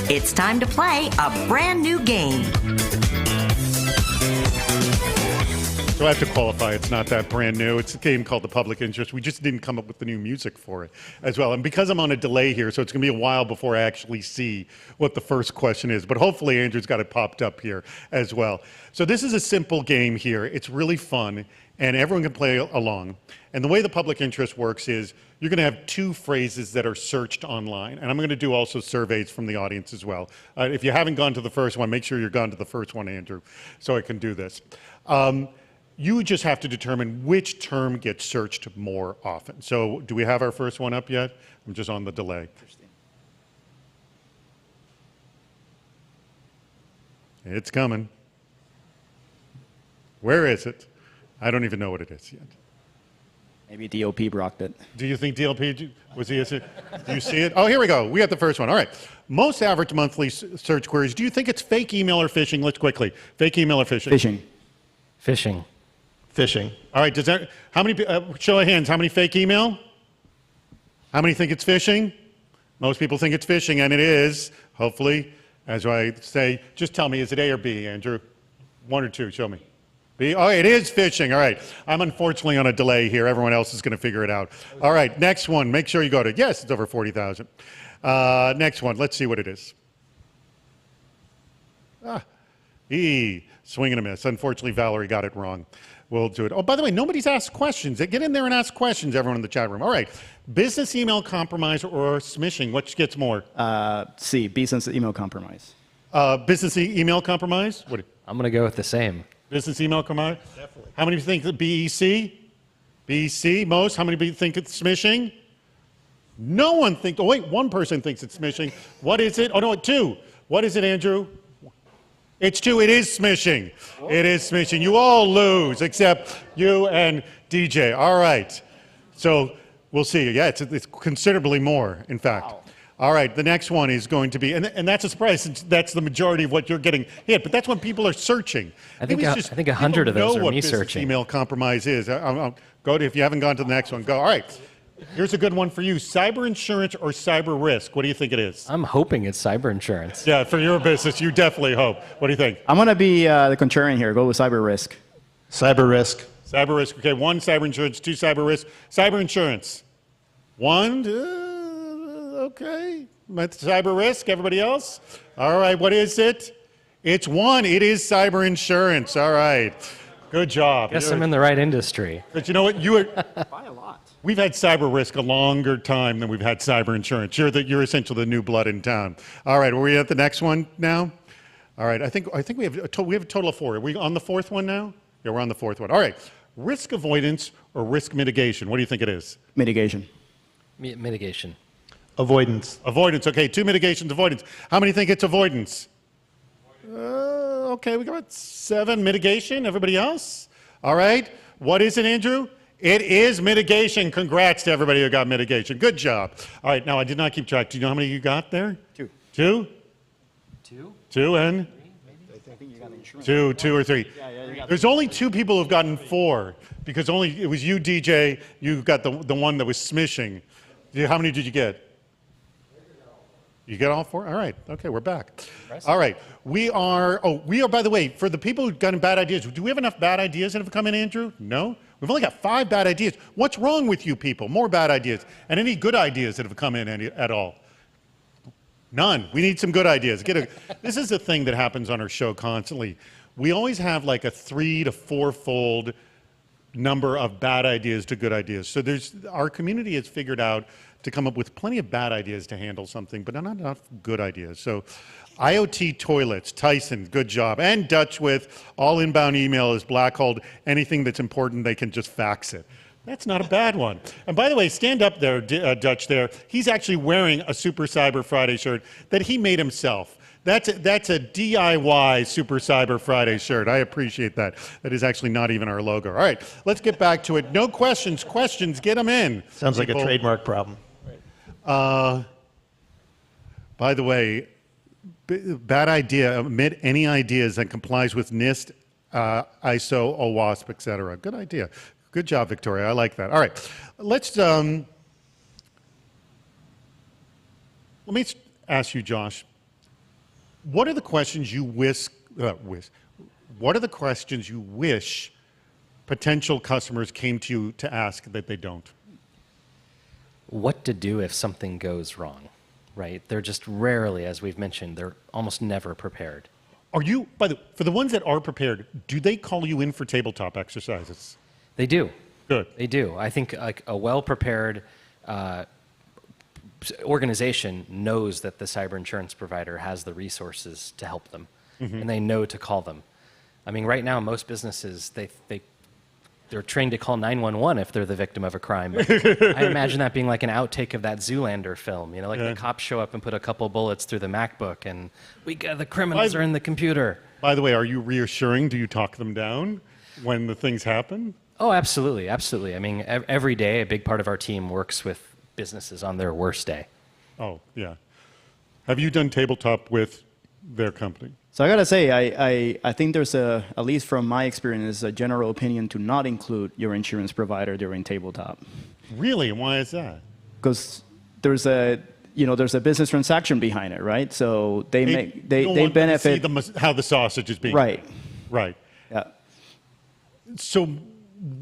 It's time to play a brand new game. So I have to qualify, it's not that brand new. It's a game called The Public Interest. We just didn't come up with the new music for it as well. And because I'm on a delay here, so it's going to be a while before I actually see what the first question is. But hopefully Andrew's got it popped up here as well. So this is a simple game here. It's really fun, and everyone can play along. And the way the public interest works is you're going to have two phrases that are searched online. And I'm going to do also surveys from the audience as well. If you haven't gone to the first one, make sure you're gone to the first one, Andrew, so I can do this. You just have to determine which term gets searched more often. So do we have our first one up yet? I'm just on the delay. It's coming. Where is it? I don't even know what it is yet. Maybe DLP blocked it. Do you think DLP was the answer? Do you see it? Oh, here we go. We got the first one. All right. Most average monthly search queries. Do you think it's fake email or phishing? Let's quickly. Fake email or phishing? Phishing. Phishing. Phishing. All right. Does that? How many? Show of hands. How many fake email? How many think it's phishing? Most people think it's phishing, and it is. Hopefully, as I say, just tell me, is it A or B, Andrew? One or two. Show me. B. Oh, it is phishing. All right. I'm unfortunately on a delay here. Everyone else is going to figure it out. All right. Next one. Make sure you go to. Yes, it's over 40,000. Next one. Let's see what it is. E. Swing and a miss. Unfortunately, Valerie got it wrong. We'll do it. Oh, by the way, nobody's asked questions. Get in there and ask questions, everyone in the chat room. All right. Business email compromise or smishing, which gets more? C, business email compromise. Business email compromise? What? I'm going to go with the same. Business email compromise? Definitely. How many think that BEC? BEC, most? How many think it's smishing? No one thinks, oh wait, one person thinks it's smishing. What is it? Oh no, two. What is it, Andrew? It's two. It is smishing. It is smishing. You all lose except you and DJ. All right. So we'll see. Yeah, it's considerably more, in fact. Wow. All right. The next one is going to be, and that's a surprise since that's the majority of what you're getting hit. But that's when people are searching. I think 100 of those are me searching. Email compromise is. I'll go to, if you haven't gone to the next one, go. All right. Here's a good one for you. Cyber insurance or cyber risk? What do you think it is? I'm hoping it's cyber insurance. Yeah, for your business, you definitely hope. What do you think? I'm going to be the contrarian here. Go with cyber risk. Cyber risk. Cyber risk. Okay, one, cyber insurance. Two, cyber risk. Cyber insurance. One, okay. Cyber risk. Everybody else? All right, what is it? It's one. It is cyber insurance. All right. Good job. Guess I'm in the right industry. But you know what? You were... By a lot. We've had cyber risk a longer time than we've had cyber insurance. You're essentially the new blood in town. All right, are we at the next one now? All right, I think we have a total of four. Are we on the fourth one now? Yeah, we're on the fourth one. All right, risk avoidance or risk mitigation? What do you think it is? Mitigation. Mitigation. Avoidance. Avoidance. Okay, two mitigations, avoidance. How many think it's avoidance? Okay, we got 7. Mitigation. Everybody else? All right. What is it, Andrew? It is mitigation. Congrats to everybody who got mitigation. Good job. All right, now I did not keep track. Do you know how many you got there? 2. 2? 2? 2 and? I think you got insurance. 2 or 3. Yeah, There's only 2 people who've gotten 4 because it was you, DJ. You got the one that was smishing. How many did you get? You get all 4? All right. Okay, we're back. Impressive. All right. We are, by the way, for the people who've gotten bad ideas, do we have enough bad ideas that have come in, Andrew? No? We've only got 5 bad ideas. What's wrong with you people? More bad ideas. And any good ideas that have come in at all? None. We need some good ideas. This is a thing that happens on our show constantly. We always have like a 3 to 4-fold number of bad ideas to good ideas. So our community has figured out to come up with plenty of bad ideas to handle something, but not enough good ideas. So IoT toilets, Tyson, good job. And Dutch with all inbound email is black holed. Anything that's important, they can just fax it. That's not a bad one. And by the way, stand up there, Dutch there. He's actually wearing a Super Cyber Friday shirt that he made himself. That's a DIY Super Cyber Friday shirt. I appreciate that. That is actually not even our logo. All right, let's get back to it. No questions. Questions, get them in. Sounds like a trademark problem. By the way, bad idea, omit any ideas that complies with NIST, ISO, OWASP, et cetera. Good idea. Good job, Victoria. I like that. All right. Let's, let me ask you, Josh, what are the questions you what are the questions you wish potential customers came to you to ask that they don't? What to do if something goes wrong, right? They're just rarely, as we've mentioned, they're almost never prepared. Are you, for the ones that are prepared, do they call you in for tabletop exercises? They do. Good. They do. I think like a well-prepared organization knows that the cyber insurance provider has the resources to help them, and they know to call them. I mean, right now, most businesses, they're trained to call 911 if they're the victim of a crime. I imagine that being like an outtake of that Zoolander film. You know, like the cops show up and put a couple bullets through the MacBook, and the criminals are in the computer. By the way, are you reassuring? Do you talk them down when the things happen? Oh, absolutely, absolutely. I mean, every day, a big part of our team works with businesses on their worst day. Oh, yeah. Have you done tabletop with their company? So I gotta say, I think there's at least from my experience, a general opinion to not include your insurance provider during tabletop. Really? Why is that? Because there's a business transaction behind it, right? So they benefit. You don't want to see how the sausage is being right. made. Right. Yeah. So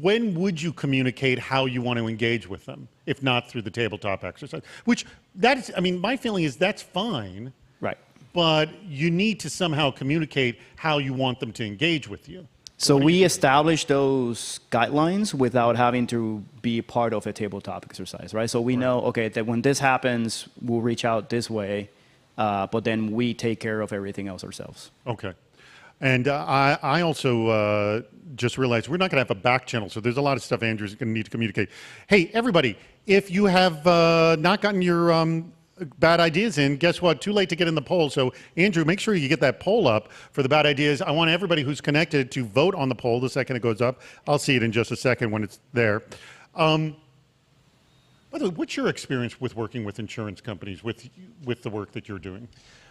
when would you communicate how you want to engage with them, if not through the tabletop exercise? Which my feeling is that's fine. Right. But you need to somehow communicate how you want them to engage with you. So we establish those guidelines without having to be part of a tabletop exercise, right? So we know, okay, that when this happens, we'll reach out this way, but then we take care of everything else ourselves. Okay. And I also just realized we're not going to have a back channel, so there's a lot of stuff Andrew's going to need to communicate. Hey, everybody, if you have not gotten your bad ideas in, guess what? Too late to get in the poll. So, Andrew, make sure you get that poll up for the bad ideas. I want everybody who's connected to vote on the poll the second it goes up. I'll see it in just a second when it's there. By the way, what's your experience with working with insurance companies with the work that you're doing?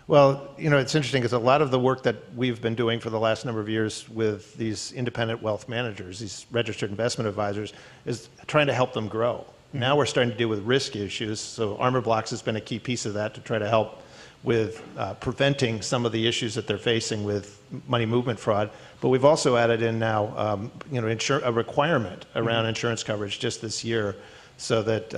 Well, it's interesting because a lot of the work that we've been doing for the last number of years with these independent wealth managers, these registered investment advisors, is trying to help them grow. Now we're starting to deal with risk issues, so Armorblox has been a key piece of that to try to help with preventing some of the issues that they're facing with money movement fraud. But we've also added in now, a requirement around insurance coverage just this year, so that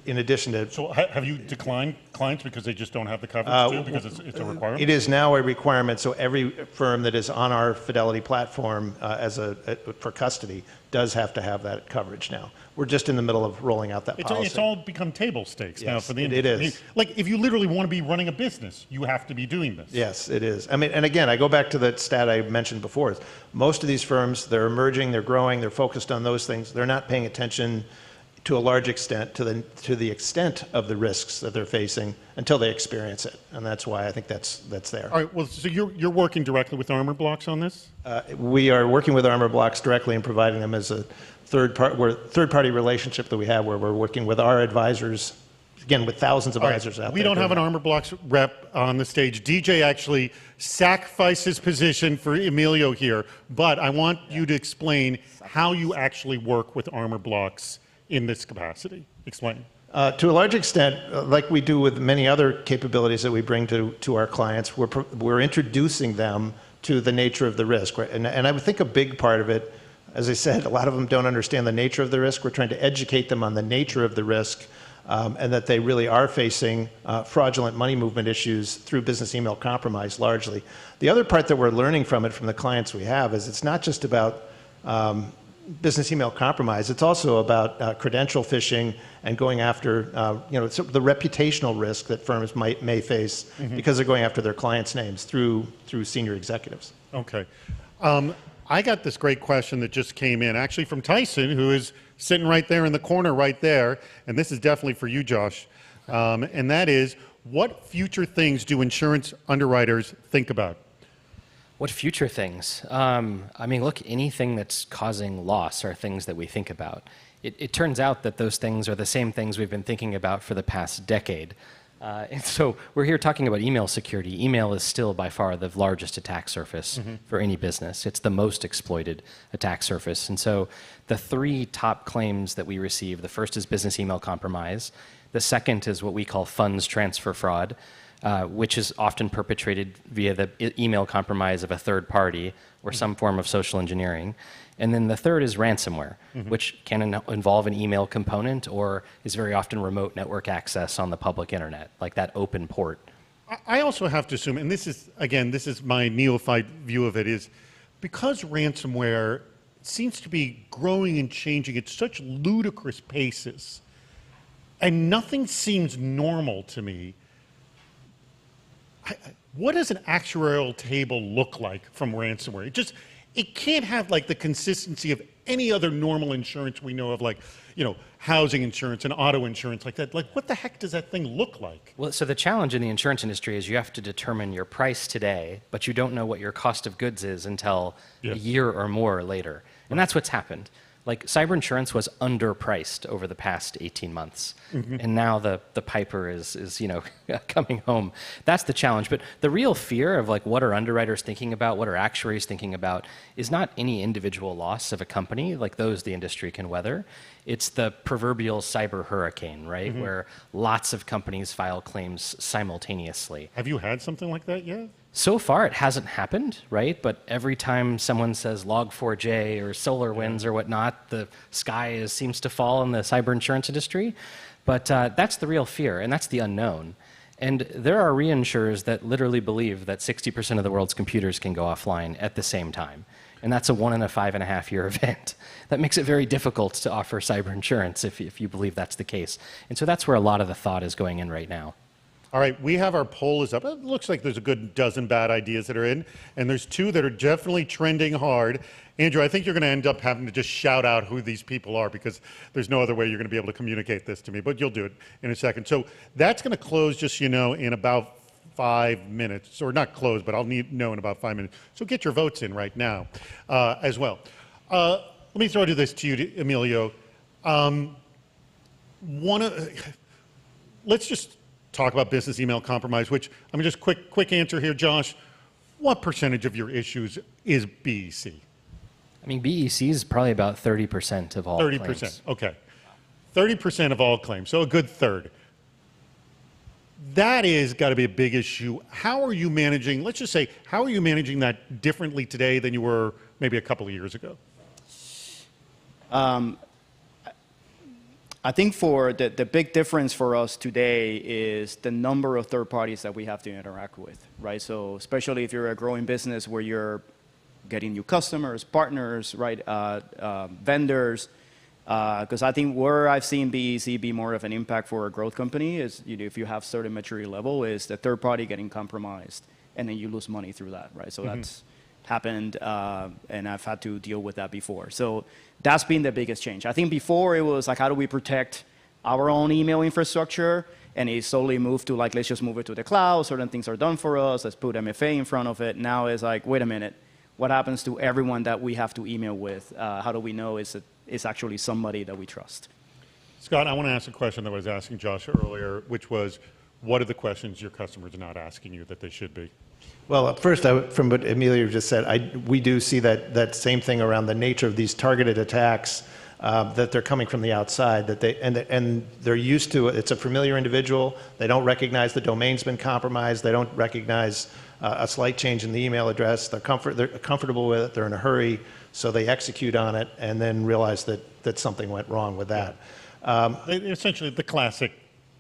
in addition to... So have you declined clients because they just don't have the coverage too, because it's a requirement? It is now a requirement, so every firm that is on our Fidelity platform for custody does have to have that coverage now. We're just in the middle of rolling out that policy. It's all become table stakes now for the industry. It is. I mean, like, if you literally want to be running a business, you have to be doing this. Yes, it is. I mean, and again, I go back to the stat I mentioned before. Most of these firms, they're emerging, they're growing, they're focused on those things. They're not paying attention to a large extent to the extent of the risks that they're facing until they experience it, and that's why I think that's there. All right. Well, so you're working directly with Armorblox on this? We are working with Armorblox directly and providing them as a third-party relationship that we have, where we're working with our advisors, again with thousands of advisors out there. We don't have an Armorblox rep on the stage. DJ actually sacrificed his position for Emilio here, but I want you to explain how you actually work with Armorblox in this capacity. Explain. To a large extent, like we do with many other capabilities that we bring to our clients, we're introducing them to the nature of the risk. Right? And I would think a big part of it, as I said, a lot of them don't understand the nature of the risk. We're trying to educate them on the nature of the risk, and that they really are facing fraudulent money movement issues through business email compromise largely. The other part that we're learning from it from the clients we have is it's not just about business email compromise. It's also about credential phishing and going after the reputational risk that firms may face because they're going after their clients' names through senior executives. Okay. I got this great question that just came in, actually from Tyson, who is sitting right there in the corner right there, and this is definitely for you, Josh, and that is, what future things do insurance underwriters think about? What future things? I mean, look, anything that's causing loss are things that we think about. It turns out that those things are the same things we've been thinking about for the past decade. And so we're here talking about email security. Email is still by far the largest attack surface for any business. It's the most exploited attack surface. And so the three top claims that we receive, the first is business email compromise. The second is what we call funds transfer fraud, which is often perpetrated via the email compromise of a third party or some form of social engineering. And then the third is ransomware, which can involve an email component or is very often remote network access on the public internet, like that open port. I also have to assume, and this is my neophyte view of it, is because ransomware seems to be growing and changing at such ludicrous paces, and nothing seems normal to me. What does an actuarial table look like from ransomware? It can't have like the consistency of any other normal insurance we know of, like, housing insurance and auto insurance like that. Like, what the heck does that thing look like? Well, so the challenge in the insurance industry is you have to determine your price today, but you don't know what your cost of goods is until a year or more later. And that's what's happened. Like, cyber insurance was underpriced over the past 18 months. And now the piper is coming home. That's the challenge. But the real fear of like what are underwriters thinking about, what are actuaries thinking about, is not any individual loss of a company, like those the industry can weather. It's the proverbial cyber hurricane, right? Where lots of companies file claims simultaneously. Have you had something like that yet? So far, it hasn't happened, right? But every time someone says Log4j or SolarWinds or whatnot, the sky seems to fall in the cyber insurance industry. But that's the real fear, and that's the unknown. And there are reinsurers that literally believe that 60% of the world's computers can go offline at the same time. And that's a 1 in a 5.5 year event. That makes it very difficult to offer cyber insurance if you believe that's the case. And so that's where a lot of the thought is going in right now. All right, we have our poll is up. It looks like there's a good dozen bad ideas that are in, and there's 2 that are definitely trending hard. Andrew, I think you're going to end up having to just shout out who these people are, because there's no other way you're going to be able to communicate this to me, but you'll do it in a second. So that's going to close, just in about 5 minutes, or not close, but I'll know in about 5 minutes. So get your votes in right now as well. Let me throw this to you, Emilio. Let's just talk about business email compromise, which, I mean, just quick answer here, Josh. What percentage of your issues is BEC? I mean, BEC is probably about 30% of all 30%, claims. okay. 30% of all claims, so a good third. That is got to be a big issue. How are you managing, let's just say, how are you managing that differently today than you were maybe a couple of years ago? I think for the big difference for us today is the number of third parties that we have to interact with, right? So especially if you're a growing business where you're getting new customers, partners, right, vendors, because I think where I've seen BEC be more of an impact for a growth company is, if you have certain maturity level, is the third party getting compromised, and then you lose money through that, right? So that's happened, and I've had to deal with that before. So that's been the biggest change. I think before it was like, how do we protect our own email infrastructure? And it slowly moved to like, let's just move it to the cloud. Certain things are done for us. Let's put MFA in front of it. Now it's like, wait a minute. What happens to everyone that we have to email with? How do we know it's actually somebody that we trust? Scott, I want to ask a question that I was asking Josh earlier, which was, what are the questions your customers are not asking you that they should be? Well, first, from what Emilio just said, we do see that same thing around the nature of these targeted attacks, that they're coming from the outside, that and they're used to it. It's a familiar individual. They don't recognize the domain's been compromised. They don't recognize a slight change in the email address. They're comfortable with it. They're in a hurry, so they execute on it and then realize that something went wrong with that. Essentially, the classic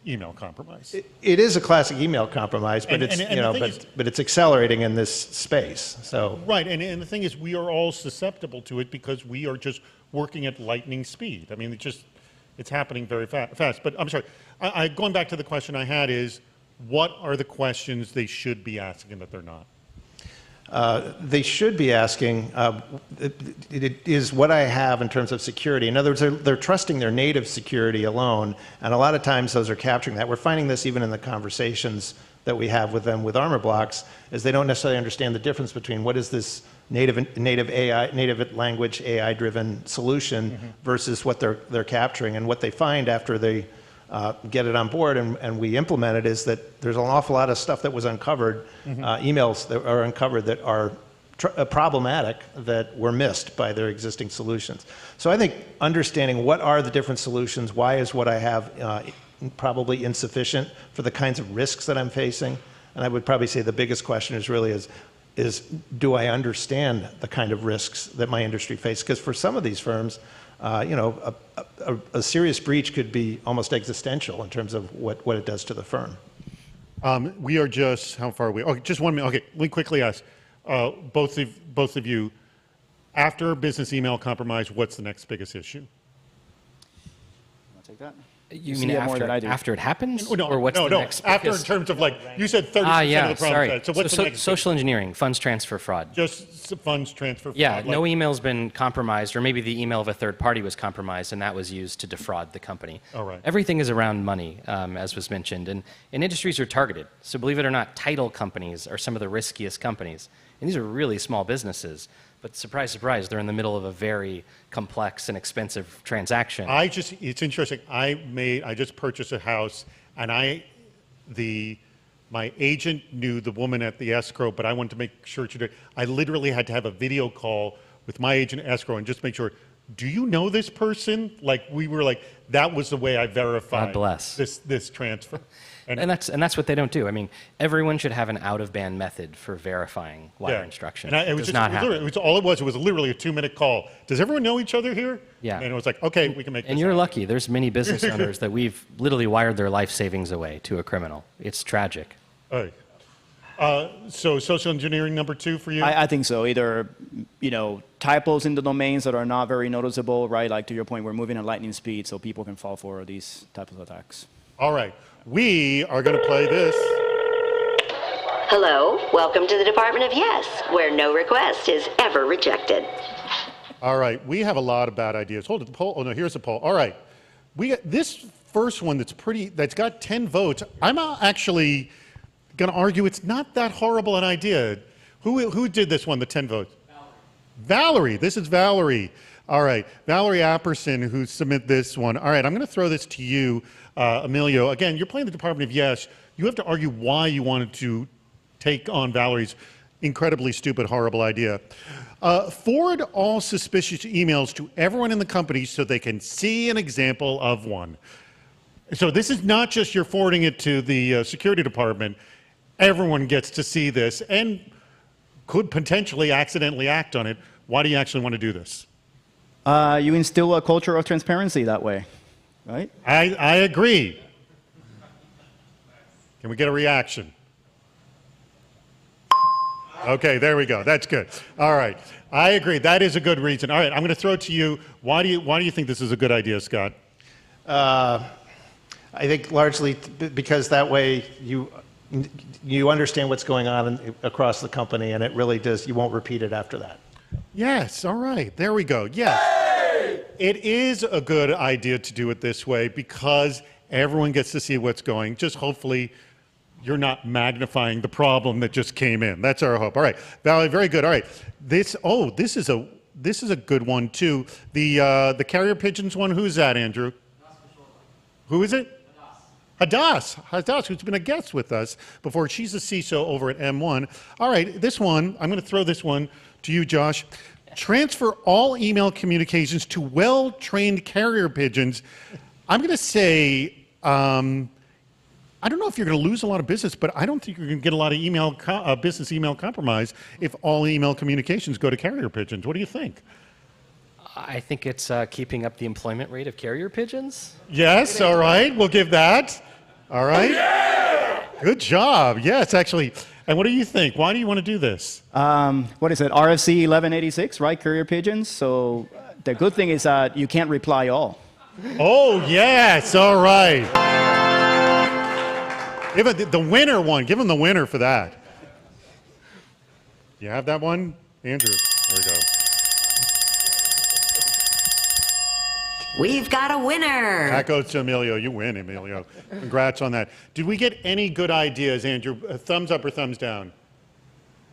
email compromise. It is a classic email compromise, but but it's accelerating in this space. So right, and the thing is, we are all susceptible to it because we are just working at lightning speed. I mean, it's happening very fast. But I'm sorry, going back to the question I had is, what are the questions they should be asking that they're not? They should be asking, it is what I have in terms of security. In other words, they're trusting their native security alone, and a lot of times those are capturing that. We're finding this even in the conversations that we have with them with Armorblox, is they don't necessarily understand the difference between what is this native language AI-driven solution versus what they're capturing. And what they find after they get it on board and we implement it is that there's an awful lot of stuff that was uncovered, emails that are uncovered that are problematic, that were missed by their existing solutions. So I think understanding what are the different solutions, why is what I have probably insufficient for the kinds of risks that I'm facing, and I would probably say the biggest question is really is, do I understand the kind of risks that my industry faces? Because for some of these firms, you know, a serious breach could be almost existential in terms of what it does to the firm. We are just, how far are we? Okay, just 1 minute. Okay, let me quickly ask both of you, after business email compromise, what's the next biggest issue? I'll take that. You see mean it more than I do. after it happens? Oh, no, or what's no, the no. next After, in biggest? terms of like, you said 30% Yeah, of the problem. sorry. So what's the next? Social engineering, funds transfer fraud. Just funds transfer. Yeah, fraud, no like- email's been compromised, or maybe the email of a third party was compromised, and that was used to defraud the company. All right. Everything is around money, as was mentioned, and industries are targeted. So believe it or not, title companies are some of the riskiest companies, and these are really small businesses. But surprise, surprise, they're in the middle of a very complex and expensive transaction. It's interesting. I just purchased a house, and my agent knew the woman at the escrow, but I wanted to make sure she did. I literally had to have a video call with my agent escrow and just make sure, do you know this person? Like, we were like, that was the way I verified God bless. this transfer. And that's what they don't do. I mean, everyone should have an out-of-band method for verifying wire instructions. And it was does not happen. it was literally a 2-minute call. Does everyone know each other here? Yeah. And it was like, okay, we can make this And you're happen. lucky. There's many business owners that we've literally wired their life savings away to a criminal. It's tragic. All right. So social engineering number 2 for you? I think so. Either, you know, typos in the domains that are not very noticeable, right? Like to your point, we're moving at lightning speed, so people can fall for these types of attacks. All right. We are going to play this. Hello, welcome to the Department of Yes, where no request is ever rejected. All right. We have a lot of bad ideas. Hold it. The poll. Oh, no, here's the poll. All right. We got this first one that's got 10 votes. I'm actually going to argue it's not that horrible an idea. Who did this one, the 10 votes? Valerie. This is Valerie. All right. Valerie Apperson, who submit this one. All right. I'm going to throw this to you, Emilio. Again, you're playing the Department of Yes. You have to argue why you wanted to take on Valerie's incredibly stupid, horrible idea. Forward all suspicious emails to everyone in the company so they can see an example of one. So this is not just you're forwarding it to the security department. Everyone gets to see this and could potentially accidentally act on it. Why do you actually want to do this? You instill a culture of transparency that way, right? I agree. Can we get a reaction? Okay, there we go. That's good. All right. I agree. That is a good reason. All right, I'm going to throw it to you. Why do you think this is a good idea, Scott? I think largely because that way you understand what's going on across the company, and it really does. You won't repeat it after that. Yes. All right. There we go. Yes. Hey! It is a good idea to do it this way because everyone gets to see what's going. Just hopefully you're not magnifying the problem that just came in. That's our hope. All right, Valerie, very good. All right, this is a good one too. The carrier pigeons one. Who's that, Andrew? Who is it? Hadass, who's been a guest with us before. She's a CISO over at M1. All right, this one, I'm going to throw this one to you, Josh. Transfer all email communications to well-trained carrier pigeons. I'm going to say, I don't know if you're going to lose a lot of business, but I don't think you're going to get a lot of business email compromise if all email communications go to carrier pigeons. What do you think? I think it's keeping up the employment rate of carrier pigeons. Yes, all right, we'll give that. All right. Yeah! Good job. Yes, actually. And what do you think? Why do you want to do this? What is it? RFC 1186, right? Carrier pigeons. So the good thing is that you can't reply all. Oh, yes. All right. Give it the winner one. Give him the winner for that. You have that one? Andrew. There we go. We've got a winner. That goes to Emilio. You win, Emilio. Congrats on that. Did we get any good ideas, Andrew? Thumbs up or thumbs down?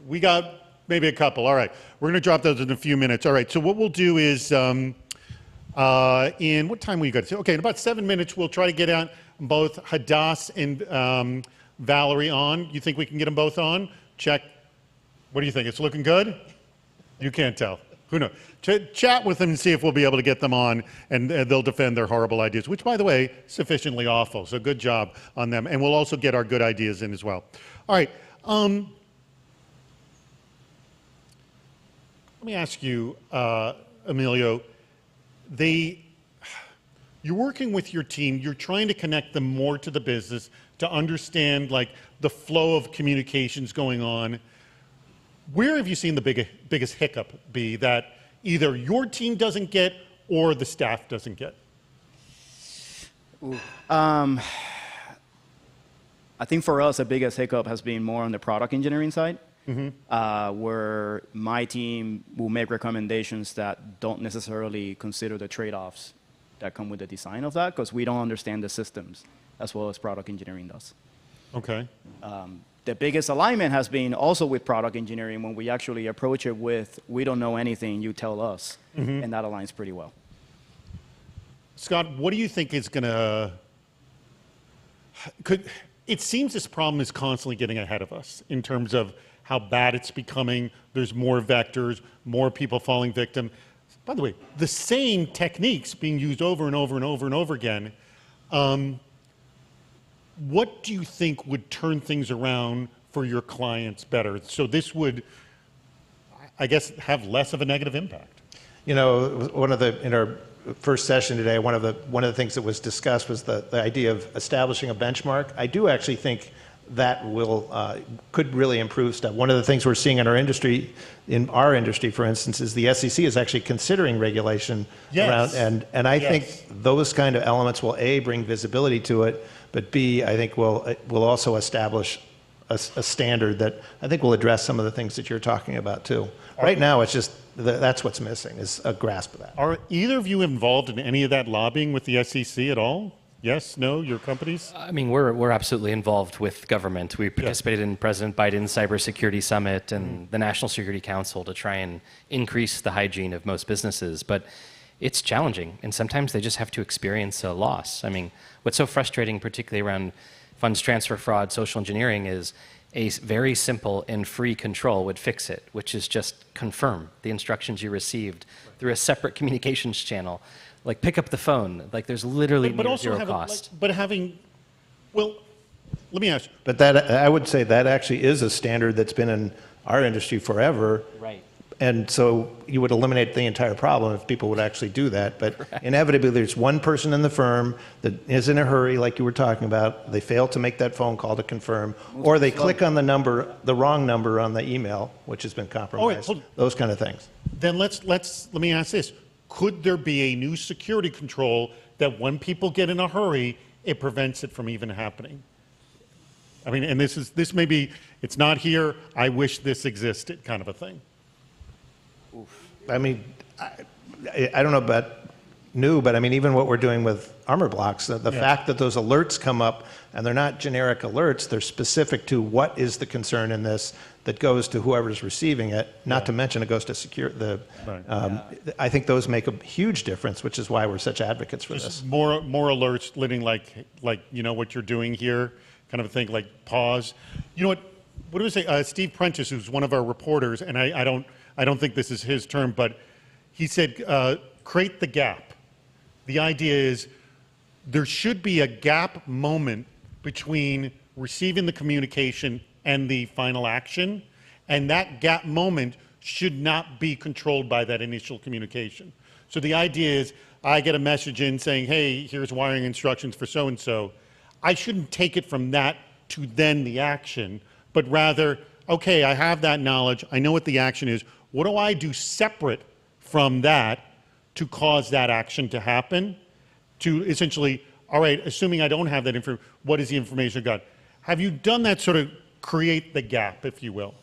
We got maybe a couple. All right. We're going to drop those in a few minutes. All right. So what we'll do is, in what time we got? Okay, in about 7 minutes, we'll try to get out both Hadass and Valerie on. You think we can get them both on? Check. What do you think? It's looking good? You can't tell. Who knows? Chat with them and see if we'll be able to get them on, and they'll defend their horrible ideas, which, by the way, sufficiently awful. So good job on them. And we'll also get our good ideas in as well. All right. Let me ask you, Emilio, you're working with your team, you're trying to connect them more to the business to understand like the flow of communications going on. Where have you seen the biggest hiccup be that either your team doesn't get or the staff doesn't get? I think for us, the biggest hiccup has been more on the product engineering side, where my team will make recommendations that don't necessarily consider the trade-offs that come with the design of that, because we don't understand the systems as well as product engineering does. Okay. The biggest alignment has been also with product engineering when we actually approach it with, we don't know anything, you tell us, and that aligns pretty well. Scott, what do you think is going to, it seems this problem is constantly getting ahead of us in terms of how bad it's becoming. There's more vectors, more people falling victim. By the way, the same techniques being used over and over and over and over again. What do you think would turn things around for your clients better? So this would, I guess, have less of a negative impact. You know, in our first session today, one of the things that was discussed was the idea of establishing a benchmark. I do actually think that could really improve stuff. One of the things we're seeing in our industry, for instance, is the SEC is actually considering regulation around, and I think those kind of elements will A, bring visibility to it, but B, I think will also establish a standard that I think will address some of the things that you're talking about too. Right now, it's just that's what's missing is a grasp of that. Are either of you involved in any of that lobbying with the SEC at all? Yes, no, your companies? I mean, we're absolutely involved with government. We participated in President Biden's Cybersecurity Summit and the National Security Council to try and increase the hygiene of most businesses. But it's challenging, and sometimes they just have to experience a loss. I mean, what's so frustrating, particularly around funds transfer fraud, social engineering, is a very simple and free control would fix it, which is just confirm the instructions you received through a separate communications channel. Like pick up the phone. Like there's literally zero cost. Let me ask you. But that, I would say that actually is a standard that's been in our industry forever. Right. And so you would eliminate the entire problem if people would actually do that. But inevitably, there's one person in the firm that is in a hurry, like you were talking about. They fail to make that phone call to confirm, or they click on the wrong number on the email, which has been compromised. Those kind of things. Then let me ask this. Could there be a new security control that when people get in a hurry, it prevents it from even happening? I mean, and this may be, it's not here, I wish this existed kind of a thing. I mean, I don't know about new, but I mean, even what we're doing with Armorblox, the fact that those alerts come up and they're not generic alerts, they're specific to what is the concern in this that goes to whoever's receiving it, not to mention it goes to secure the, I think those make a huge difference, which is why we're such advocates for this. More alerts, letting like, you know, what you're doing here, kind of a thing, like pause. You know what do we say? Steve Prentice, who's one of our reporters, and I don't think this is his term, but he said, create the gap. The idea is there should be a gap moment between receiving the communication and the final action, and that gap moment should not be controlled by that initial communication. So the idea is I get a message in saying, hey, here's wiring instructions for so-and-so. I shouldn't take it from that to then the action, but rather, okay, I have that knowledge, I know what the action is, what do I do separate from that to cause that action to happen? To essentially, all right, assuming I don't have that information, what is the information I got? Have you done that sort of create the gap, if you will?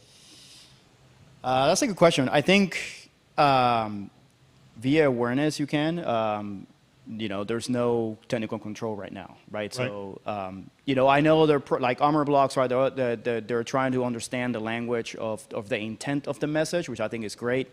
That's a good question. I think via awareness you can. You know, there's no technical control right now, right? So, you know, I know they're like Armorblox, right? They're trying to understand the language of the intent of the message, which I think is great.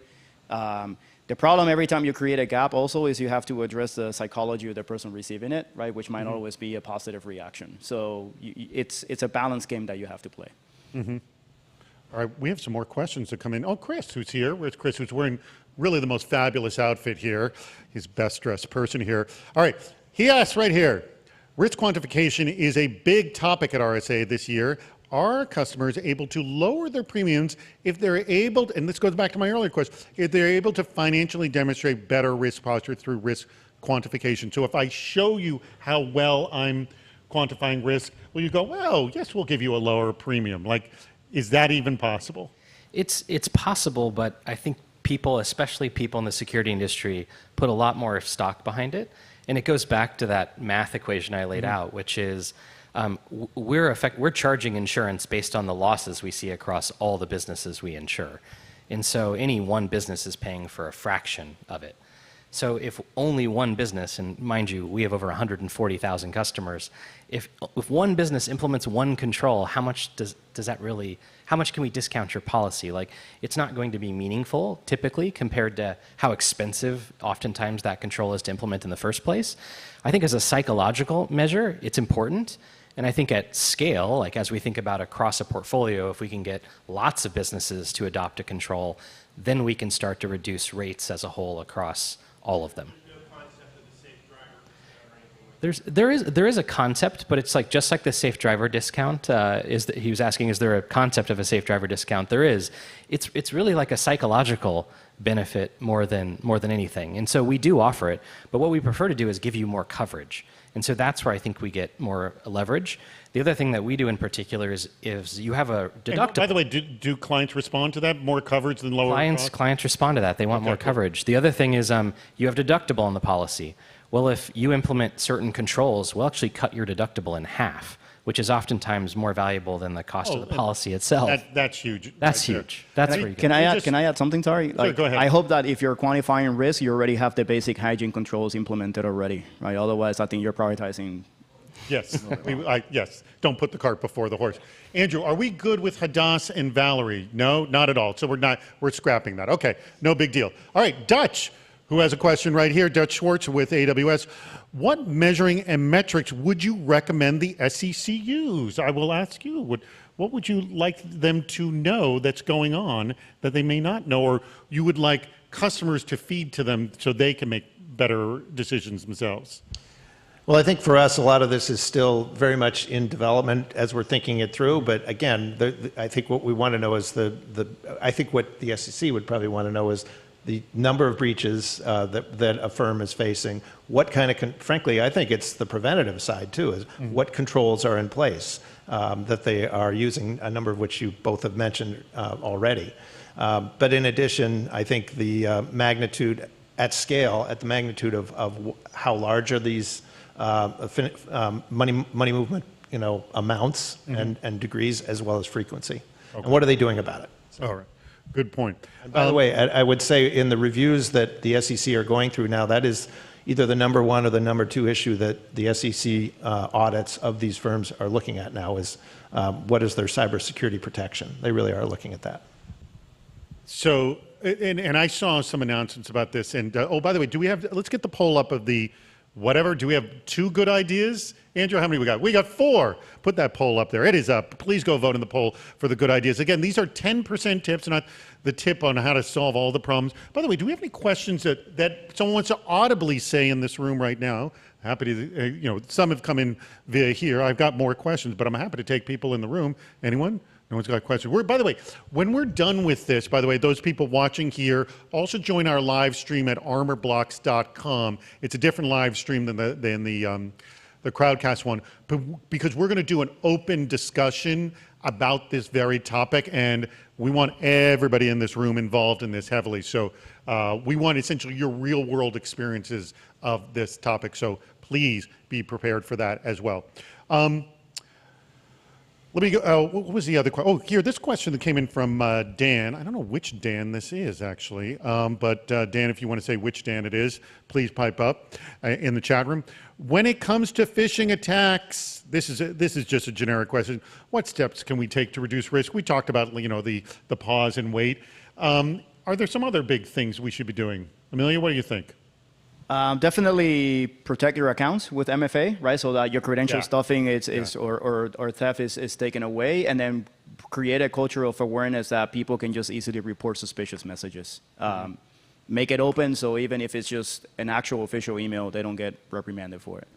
The problem every time you create a gap also is you have to address the psychology of the person receiving it, right? Which might not always be a positive reaction. So it's a balance game that you have to play. All right, we have some more questions that come in. Oh, Chris, who's here? Where's Chris, who's wearing really the most fabulous outfit here. He's best dressed person here. All right, he asks right here, risk quantification is a big topic at RSA this year. are customers able to lower their premiums if they're able to, and this goes back to my earlier question, if they're able to financially demonstrate better risk posture through risk quantification? So if I show you how well I'm quantifying risk, will you go, well, yes, we'll give you a lower premium? Like, is that even possible? It's possible, but I think people, especially people in the security industry, put a lot more stock behind it. And it goes back to that math equation I laid out, which is we're charging insurance based on the losses we see across all the businesses we insure. And so any one business is paying for a fraction of it. So if only one business, and mind you, we have over 140,000 customers, if one business implements one control, how much does that really, how much can we discount your policy? Like, it's not going to be meaningful, typically, compared to how expensive oftentimes that control is to implement in the first place. I think as a psychological measure, it's important. And I think at scale, like as we think about across a portfolio, if we can get lots of businesses to adopt a control, then we can start to reduce rates as a whole across all of them. There is a concept, but it's like just like the safe driver discount. He was asking, is there a concept of a safe driver discount? There is. It's really like a psychological benefit more than anything, and so we do offer it. But what we prefer to do is give you more coverage, and so that's where I think we get more leverage. The other thing that we do in particular is you have a deductible. And by the way, do clients respond to that? More coverage than lower cost? Clients respond to that. They want more coverage. The other thing is you have deductible in the policy. Well, if you implement certain controls, we'll actually cut your deductible in half, which is oftentimes more valuable than the cost of the policy itself. That's huge. That's huge. That's where you Can I add something, Tari? Sure, go ahead. I hope that if you're quantifying risk, you already have the basic hygiene controls implemented already, right? Otherwise, I think you're prioritizing. Yes, yes. Don't put the cart before the horse. Andrew, are we good with Hadass and Valerie? No, not at all. So we're scrapping that. Okay, no big deal. All right, Dutch, who has a question right here, Dutch Schwartz with AWS. What measuring and metrics would you recommend the SEC use? I will ask you, what would you like them to know that's going on that they may not know, or you would like customers to feed to them so they can make better decisions themselves? Well, I think for us, a lot of this is still very much in development as we're thinking it through. But again, I think what we want to know is I think what the SEC would probably want to know is the number of breaches that a firm is facing. What kind of, frankly, I think it's the preventative side too, is what controls are in place that they are using, a number of which you both have mentioned already. But in addition, I think the magnitude at scale, at the magnitude of how large are these money movement, amounts and degrees, as well as frequency, and what are they doing about it? So. All right, good point. And by the way, I would say in the reviews that the SEC are going through now, that is either the number one or the number two issue that the SEC audits of these firms are looking at now is what is their cybersecurity protection? They really are looking at that. So, and I saw some announcements about this. And oh, by the way, let's get the poll up of the whatever. Do we have 2 good ideas? Andrew, how many we got? We got 4. Put that poll up there. It is up. Please go vote in the poll for the good ideas. Again, these are 10% tips, not the tip on how to solve all the problems. By the way, do we have any questions that someone wants to audibly say in this room right now? Happy to, some have come in via here. I've got more questions, but I'm happy to take people in the room. Anyone? No one's got a question. By the way, when we're done with this, by the way, those people watching here, also join our live stream at armorblox.com. It's a different live stream than the Crowdcast one, but because we're going to do an open discussion about this very topic, and we want everybody in this room involved in this heavily. So we want essentially your real world experiences of this topic. So please be prepared for that as well. Let me go, what was the other question? Oh, here, this question that came in from Dan. I don't know which Dan this is, actually. But Dan, if you want to say which Dan it is, please pipe up in the chat room. When it comes to phishing attacks, this is just a generic question. What steps can we take to reduce risk? We talked about, the pause and wait. Are there some other big things we should be doing? Amelia, what do you think? Definitely protect your accounts with MFA, right? So that your credential stuffing or theft is taken away, and then create a culture of awareness that people can just easily report suspicious messages. Make it open, so even if it's just an actual official email, they don't get reprimanded for it.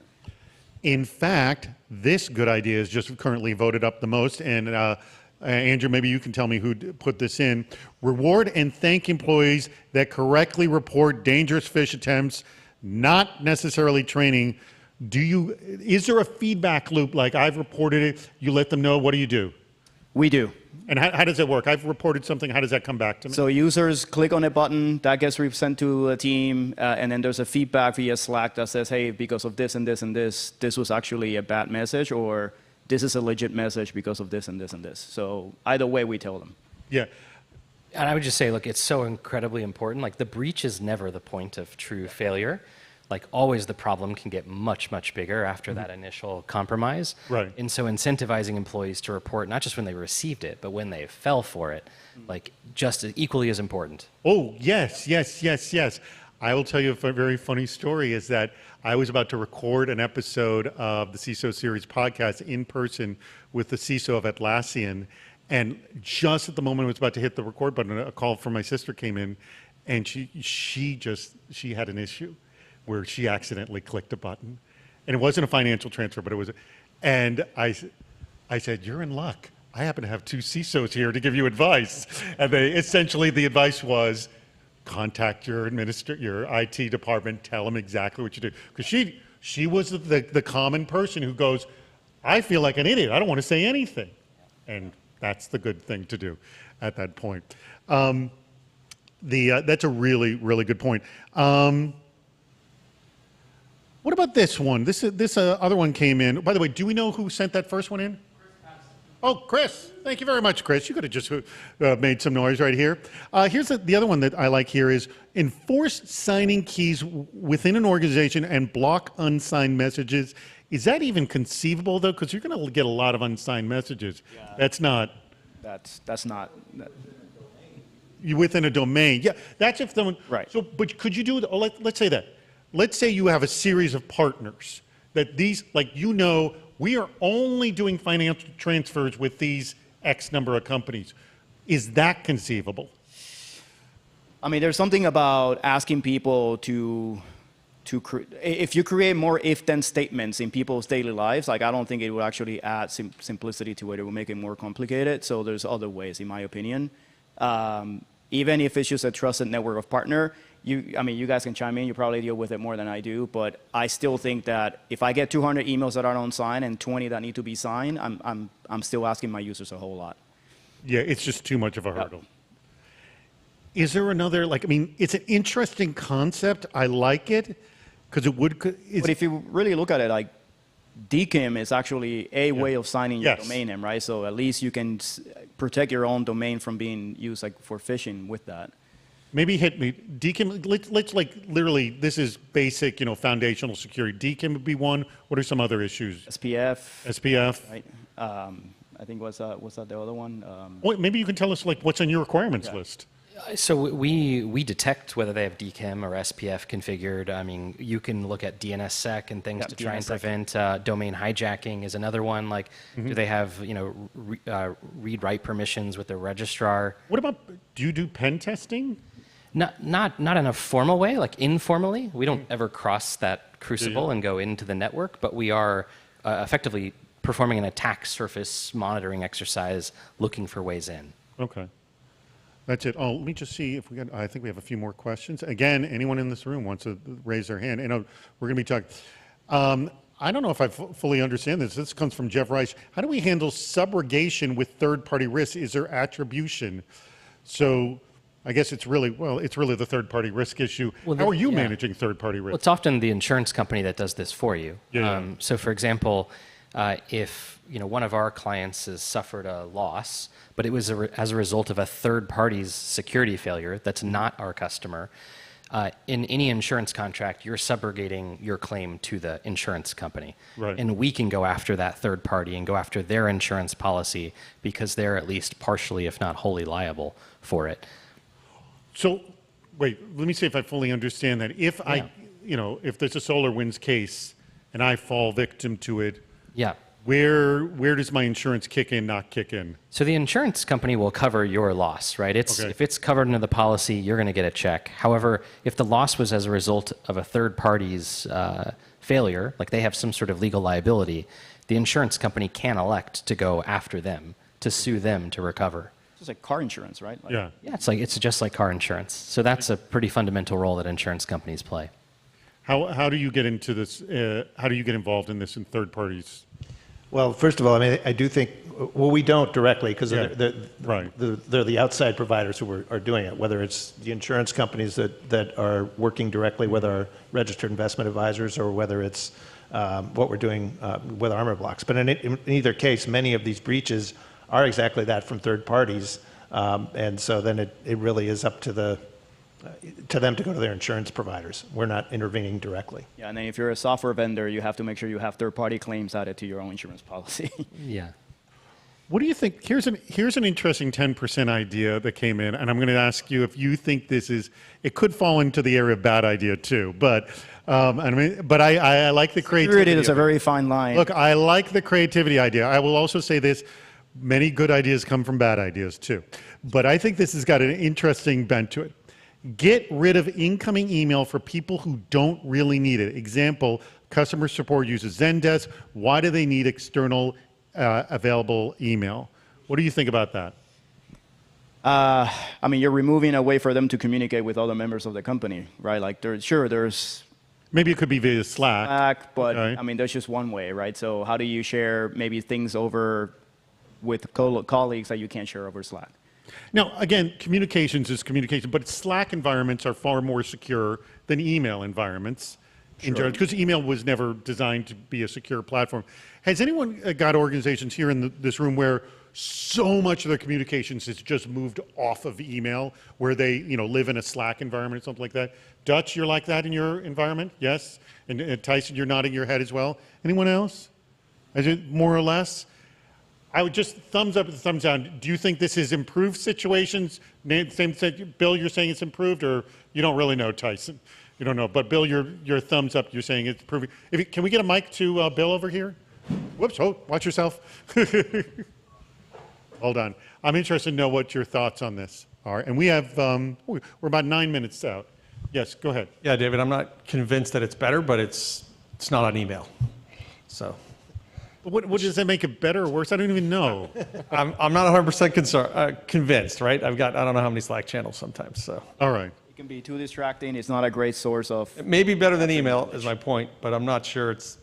In fact, this good idea is just currently voted up the most, and Andrew, maybe you can tell me who put this in. Reward and thank employees that correctly report dangerous phish attempts, not necessarily training. Is there a feedback loop, like I've reported it, you let them know, what do you do? We do. And how does it work? I've reported something, how does that come back to me? So users click on a button, that gets sent to a team, and then there's a feedback via Slack that says, hey, because of this and this and this was actually a bad message, or this is a legit message because of this and this and this. So either way, we tell them. Yeah. And I would just say, look, it's so incredibly important. Like, the breach is never the point of true failure. Like, always the problem can get much, much bigger after that initial compromise. Right. And so incentivizing employees to report, not just when they received it, but when they fell for it, like, just equally as important. Oh, yes. I will tell you a very funny story is that I was about to record an episode of the CISO series podcast in person with the CISO of Atlassian. And just at the moment I was about to hit the record button, a call from my sister came in, and she had an issue where she accidentally clicked a button. And it wasn't a financial transfer, but it was. And I said, you're in luck. I happen to have two CISOs here to give you advice. And essentially the advice was, contact your IT department, tell them exactly what you do. Because she was the common person who goes, I feel like an idiot. I don't want to say anything. And that's the good thing to do at that point. That's a really, really good point. What about this one? This other one came in. By the way, do we know who sent that first one in? Oh, Chris. Thank you very much, Chris. You could have just made some noise right here. Here's the other one that I like here is enforce signing keys within an organization and block unsigned messages. Is that even conceivable, though? Because you're going to get a lot of unsigned messages. Yeah. That's not. Within a domain. Yeah, that's if someone. Right. So, but could you do it? Let's say that. Let's say you have a series of partners that we are only doing financial transfers with these X number of companies. Is that conceivable? I mean, there's something about asking people if you create more if-then statements in people's daily lives, like, I don't think it would actually add simplicity to it. It will make it more complicated. So there's other ways, in my opinion. Even if it's just a trusted network of partner, you guys can chime in. You probably deal with it more than I do, but I still think that if I get 200 emails that are unsigned and 20 that need to be signed, I'm still asking my users a whole lot. Yeah, it's just too much of a hurdle. Is there another, it's an interesting concept. I like it because it would. But if you really look at it, like, DKIM is actually a way of signing your domain name, right? So at least you can protect your own domain from being used for phishing with that. Maybe hit me. DKIM, let's literally, this is basic, foundational security. DKIM would be one. What are some other issues? SPF. Right. I think what's that the other one? Maybe you can tell us what's on your requirements list. So we detect whether they have DKIM or SPF configured. I mean, you can look at DNSSEC and things to try and prevent domain hijacking is another one. Do they have read-write permissions with their registrar? What about, do you do pen testing? Not in a formal way, informally. We don't ever cross that crucible and go into the network, but we are effectively performing an attack surface monitoring exercise, looking for ways in. Okay. That's it. Oh, let me just see if I think we have a few more questions. Again, anyone in this room wants to raise their hand. We're going to be talking. I don't know if I fully understand this. This comes from Jeff Rice. How do we handle subrogation with third-party risk? Is there attribution? So I guess it's really the third-party risk issue. Well, how are you managing third-party risk? Well, it's often the insurance company that does this for you. So, for example, if one of our clients has suffered a loss, but it was as a result of a third party's security failure that's not our customer, in any insurance contract, you're subrogating your claim to the insurance company. Right. And we can go after that third party and go after their insurance policy because they're at least partially, if not wholly, liable for it. So, wait, let me see if I fully understand that. If if there's a SolarWinds case and I fall victim to it, where does my insurance kick in, not kick in? So the insurance company will cover your loss, right? If it's covered under the policy, you're going to get a check. However, if the loss was as a result of a third party's failure, like they have some sort of legal liability, the insurance company can elect to go after them, to sue them to recover. It's like car insurance, right? Like, Yeah. Yeah, it's just like car insurance. So that's a pretty fundamental role that insurance companies play. How do you get into this? How do you get involved in this in third parties? Well, first of all, I mean, I do think, well, we don't directly because Right. they're the outside providers who are doing it, whether it's the insurance companies that are working directly with our registered investment advisors or whether it's what we're doing with Armorblox. But in either case, many of these breaches are exactly that from third parties. And so then it really is up to them to go to their insurance providers. We're not intervening directly. Yeah, and then if you're a software vendor, you have to make sure you have third-party claims added to your own insurance policy. Yeah. What do you think? Here's an interesting 10% idea that came in, and I'm going to ask you if you think this is. It could fall into the area of bad idea too, but I like the creativity. Security is a very fine line. Look, I like the creativity idea. I will also say this: many good ideas come from bad ideas too. But I think this has got an interesting bent to it. Get rid of incoming email for people who don't really need it. Example: customer support uses Zendesk. Why do they need external available email? What do you think about that? I mean, you're removing a way for them to communicate with other members of the company, right? Like, there's Maybe it could be via Slack. but Okay. I mean, there's just one way, right? So how do you share maybe things over with colleagues that you can't share over Slack? Now, again, communications is communication, but Slack environments are far more secure than email environments. Because email was never designed to be a secure platform. Has anyone got organizations here in this room where so much of their communications has just moved off of email, where they live in a Slack environment or something like that? Dutch, you're like that in your environment? Yes? And Tyson, you're nodding your head as well. Anyone else? Is it more or less? I would just thumbs up and thumbs down. Do you think this has improved situations? Bill, you're saying it's improved, or you don't really know, Tyson? You don't know. But Bill, your thumbs up, you're saying it's improving. Can we get a mic to Bill over here? Whoops, watch yourself. Hold on. I'm interested to know what your thoughts on this are. And we have, we're about 9 minutes out. Yes, go ahead. Yeah, David, I'm not convinced that it's better, but it's not on email. So What does that make it better or worse? I don't even know. I'm not 100% convinced, right? I don't know how many Slack channels sometimes. So All right. It can be too distracting. It's not a great source of. it may be better than email, is my point, but I'm not sure it's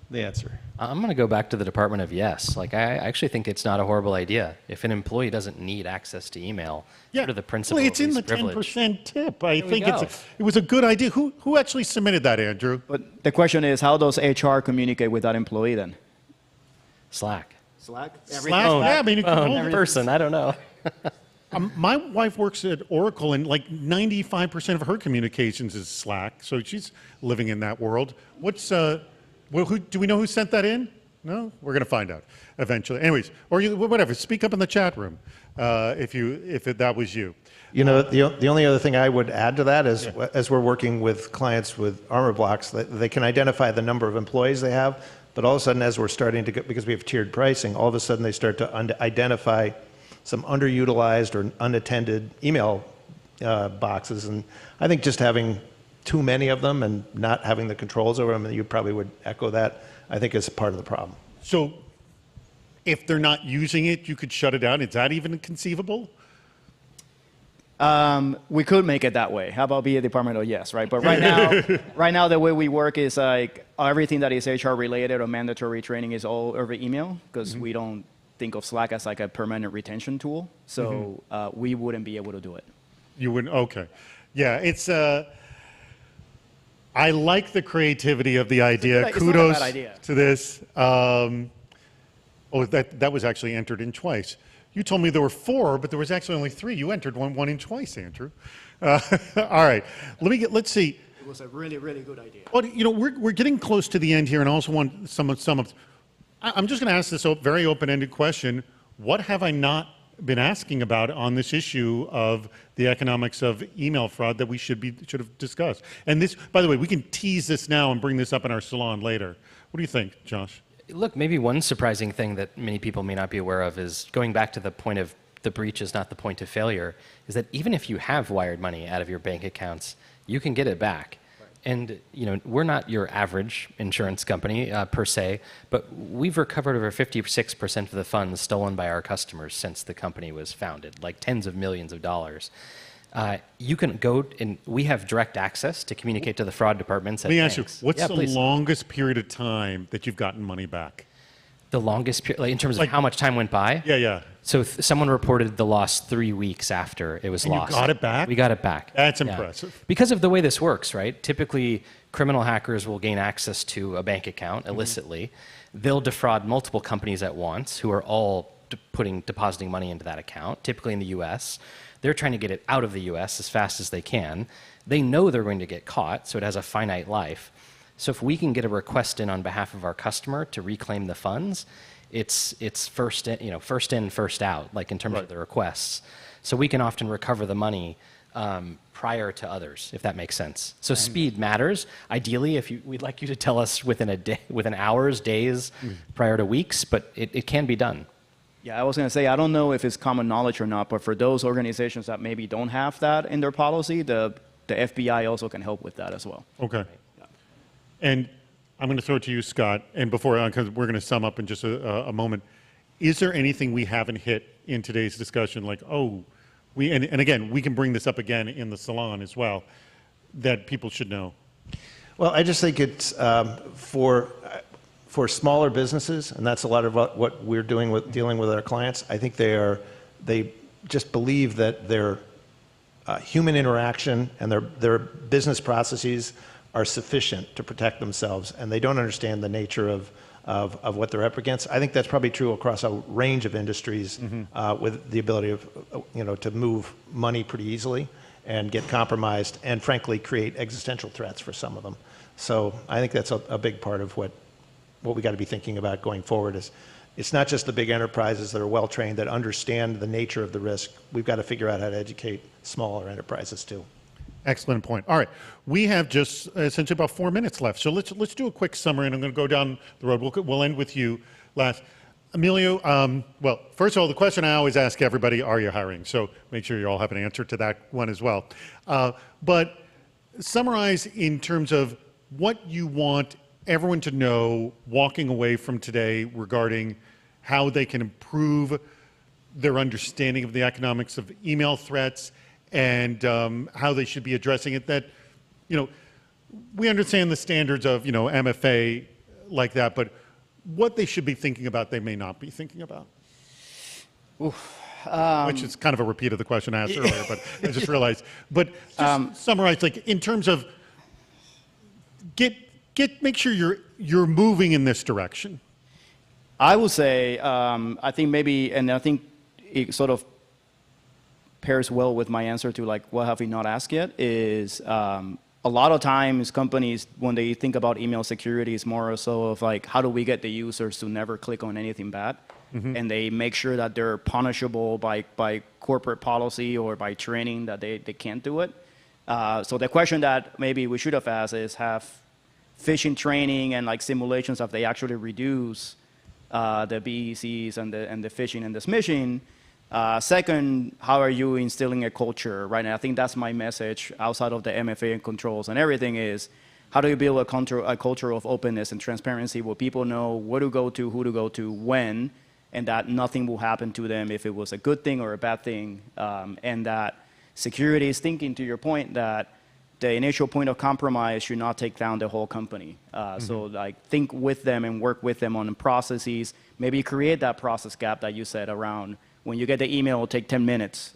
the answer. I'm going to go back to the Department of Yes. Like, I actually think it's not a horrible idea. If an employee doesn't need access to email, Yeah, to the principle well, it's of in the least privilege. 10% tip. I we think go. it was a good idea. Who actually submitted that, Andrew? But the question is, how does HR communicate with that employee then? Slack. Slack? Slack? Yeah, I mean, you can Phone, hold it. person, I don't know. My wife works at Oracle, and like 95% of her communications is Slack, so she's living in that world. Do we know who sent that in? No? We're going to find out eventually. Anyways, or whatever, speak up in the chat room if that was you. The only other thing I would add to that is, as we're working with clients with Armorblox, they can identify the number of employees they have, but all of a sudden, as we're starting to get, because we have tiered pricing, all of a sudden they start to identify some underutilized or unattended email boxes. And I think just having too many of them and not having the controls over them, and you probably would echo that, I think is part of the problem. So if they're not using it, you could shut it down. Is that even conceivable? We could make it that way. How about be a department of yes, right? But right now the way we work is like everything that is HR related or mandatory training is all over email because we don't think of Slack as like a permanent retention tool. So we wouldn't be able to do it. You wouldn't? Okay. Yeah, it's I like the creativity of the idea. It's not a Kudos bad idea. to this. That was actually entered in twice. You told me there were 4, but there was actually only 3. You entered one in twice, Andrew. All right. Let's see. It was a really, really good idea. Well, we're getting close to the end here, and I also want some of. I'm just going to ask this very open-ended question. What have I not been asking about on this issue of the economics of email fraud that we should have discussed? And this, by the way, we can tease this now and bring this up in our salon later. What do you think, Josh? Look, maybe one surprising thing that many people may not be aware of is going back to the point of the breach is not the point of failure, is that even if you have wired money out of your bank accounts, you can get it back. And we're not your average insurance company per se, but we've recovered over 56% of the funds stolen by our customers since the company was founded, like tens of millions of dollars. You can go and we have direct access to communicate to the fraud departments at Let me banks. ask you, what's the please. longest period of time that you've gotten money back? The longest period, like in terms of how much time went by? Yeah. So someone reported the loss 3 weeks after it was And lost. you got it back? We got it back. That's Yeah. impressive. Because of the way this works, right? Typically, criminal hackers will gain access to a bank account illicitly. They'll defraud multiple companies at once who are all depositing money into that account, typically in the US. They're trying to get it out of the US as fast as they can. They know they're going to get caught, so it has a finite life. So if we can get a request in on behalf of our customer to reclaim the funds, it's first in, first out, like in terms of the requests. So we can often recover the money prior to others, if that makes sense. So speed matters. Ideally, we'd like you to tell us within a day, within hours, days, prior to weeks, but it can be done. Yeah, I was going to say, I don't know if it's common knowledge or not, but for those organizations that maybe don't have that in their policy, the FBI also can help with that as well. Okay. And I'm going to throw it to you, Scott, and because we're going to sum up in just a moment. Is there anything we haven't hit in today's discussion, like, and again, we can bring this up again in the Salon as well, that people should know? Well, I just think it's for smaller businesses, and that's a lot of what we're dealing with our clients. I think they just believe that their human interaction and their business processes are sufficient to protect themselves, and they don't understand the nature of what they're up against. I think that's probably true across a range of industries, with the ability of to move money pretty easily and get compromised, and frankly create existential threats for some of them. So I think that's a big part of what we got to be thinking about going forward. Is it's not just the big enterprises that are well trained that understand the nature of the risk. We've got to figure out how to educate smaller enterprises too. Excellent point. All right, we have just essentially about 4 minutes left, so let's do a quick summary, and I'm going to go down the road. We'll end with you last. Emilio, well, first of all, the question I always ask everybody, are you hiring? So make sure you all have an answer to that one as well. But summarize in terms of what you want everyone to know walking away from today regarding how they can improve their understanding of the economics of email threats and how they should be addressing it. That, we understand the standards of, MFA like that, but what they should be thinking about, they may not be thinking about. Which is kind of a repeat of the question I asked earlier, but I just realized. But just summarize, like in terms of make sure you're moving in this direction. I would say, I think maybe, and I think it sort of pairs well with my answer to like, what have we not asked yet, is a lot of times companies, when they think about email security, is more so of like, how do we get the users to never click on anything bad? And they make sure that they're punishable by corporate policy or by training that they can't do it. So the question that maybe we should have asked is, have phishing training and like simulations of they actually reduce the BECs and the phishing and the smishing. Second, how are you instilling a culture, right? And I think that's my message outside of the MFA and controls and everything is, how do you build a culture of openness and transparency where people know where to go to, who to go to, when, and that nothing will happen to them if it was a good thing or a bad thing, and that security is thinking, to your point, that the initial point of compromise should not take down the whole company. So like think with them and work with them on the processes, maybe create that process gap that you said around when you get the email, it'll take 10 minutes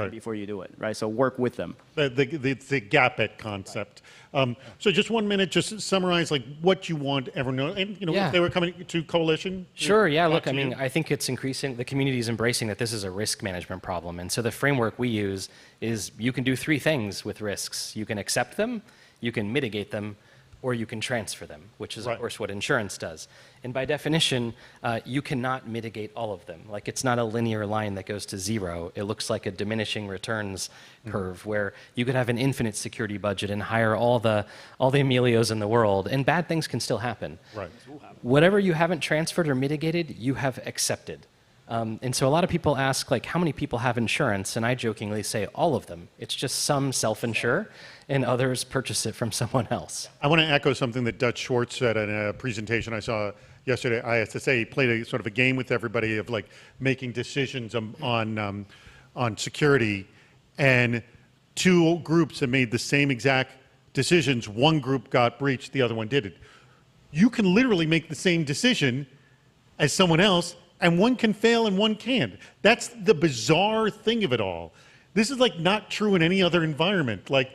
before you do it, right? So work with them. The gap it concept. So just 1 minute, just summarize like what you want everyone to know. And if they were coming to Coalition. Sure, yeah, look, I mean, I think it's increasing, the community is embracing that this is a risk management problem. And so the framework we use is you can do 3 things with risks. You can accept them, you can mitigate them, or you can transfer them, which is, of course, what insurance does. And by definition, you cannot mitigate all of them. Like, it's not a linear line that goes to 0. It looks like a diminishing returns curve where you could have an infinite security budget and hire all the Emilios in the world, and bad things can still happen. Right. Whatever you haven't transferred or mitigated, you have accepted. And so a lot of people ask, like, how many people have insurance? And I jokingly say all of them. It's just some self-insure and others purchase it from someone else. I want to echo something that Dutch Schwartz said in a presentation I saw yesterday at ISSA. He played a sort of a game with everybody of like making decisions on security, and two groups that made the same exact decisions. One group got breached, the other one didn't. You can literally make the same decision as someone else, and one can fail and one can't. That's the bizarre thing of it all. This is like not true in any other environment. Like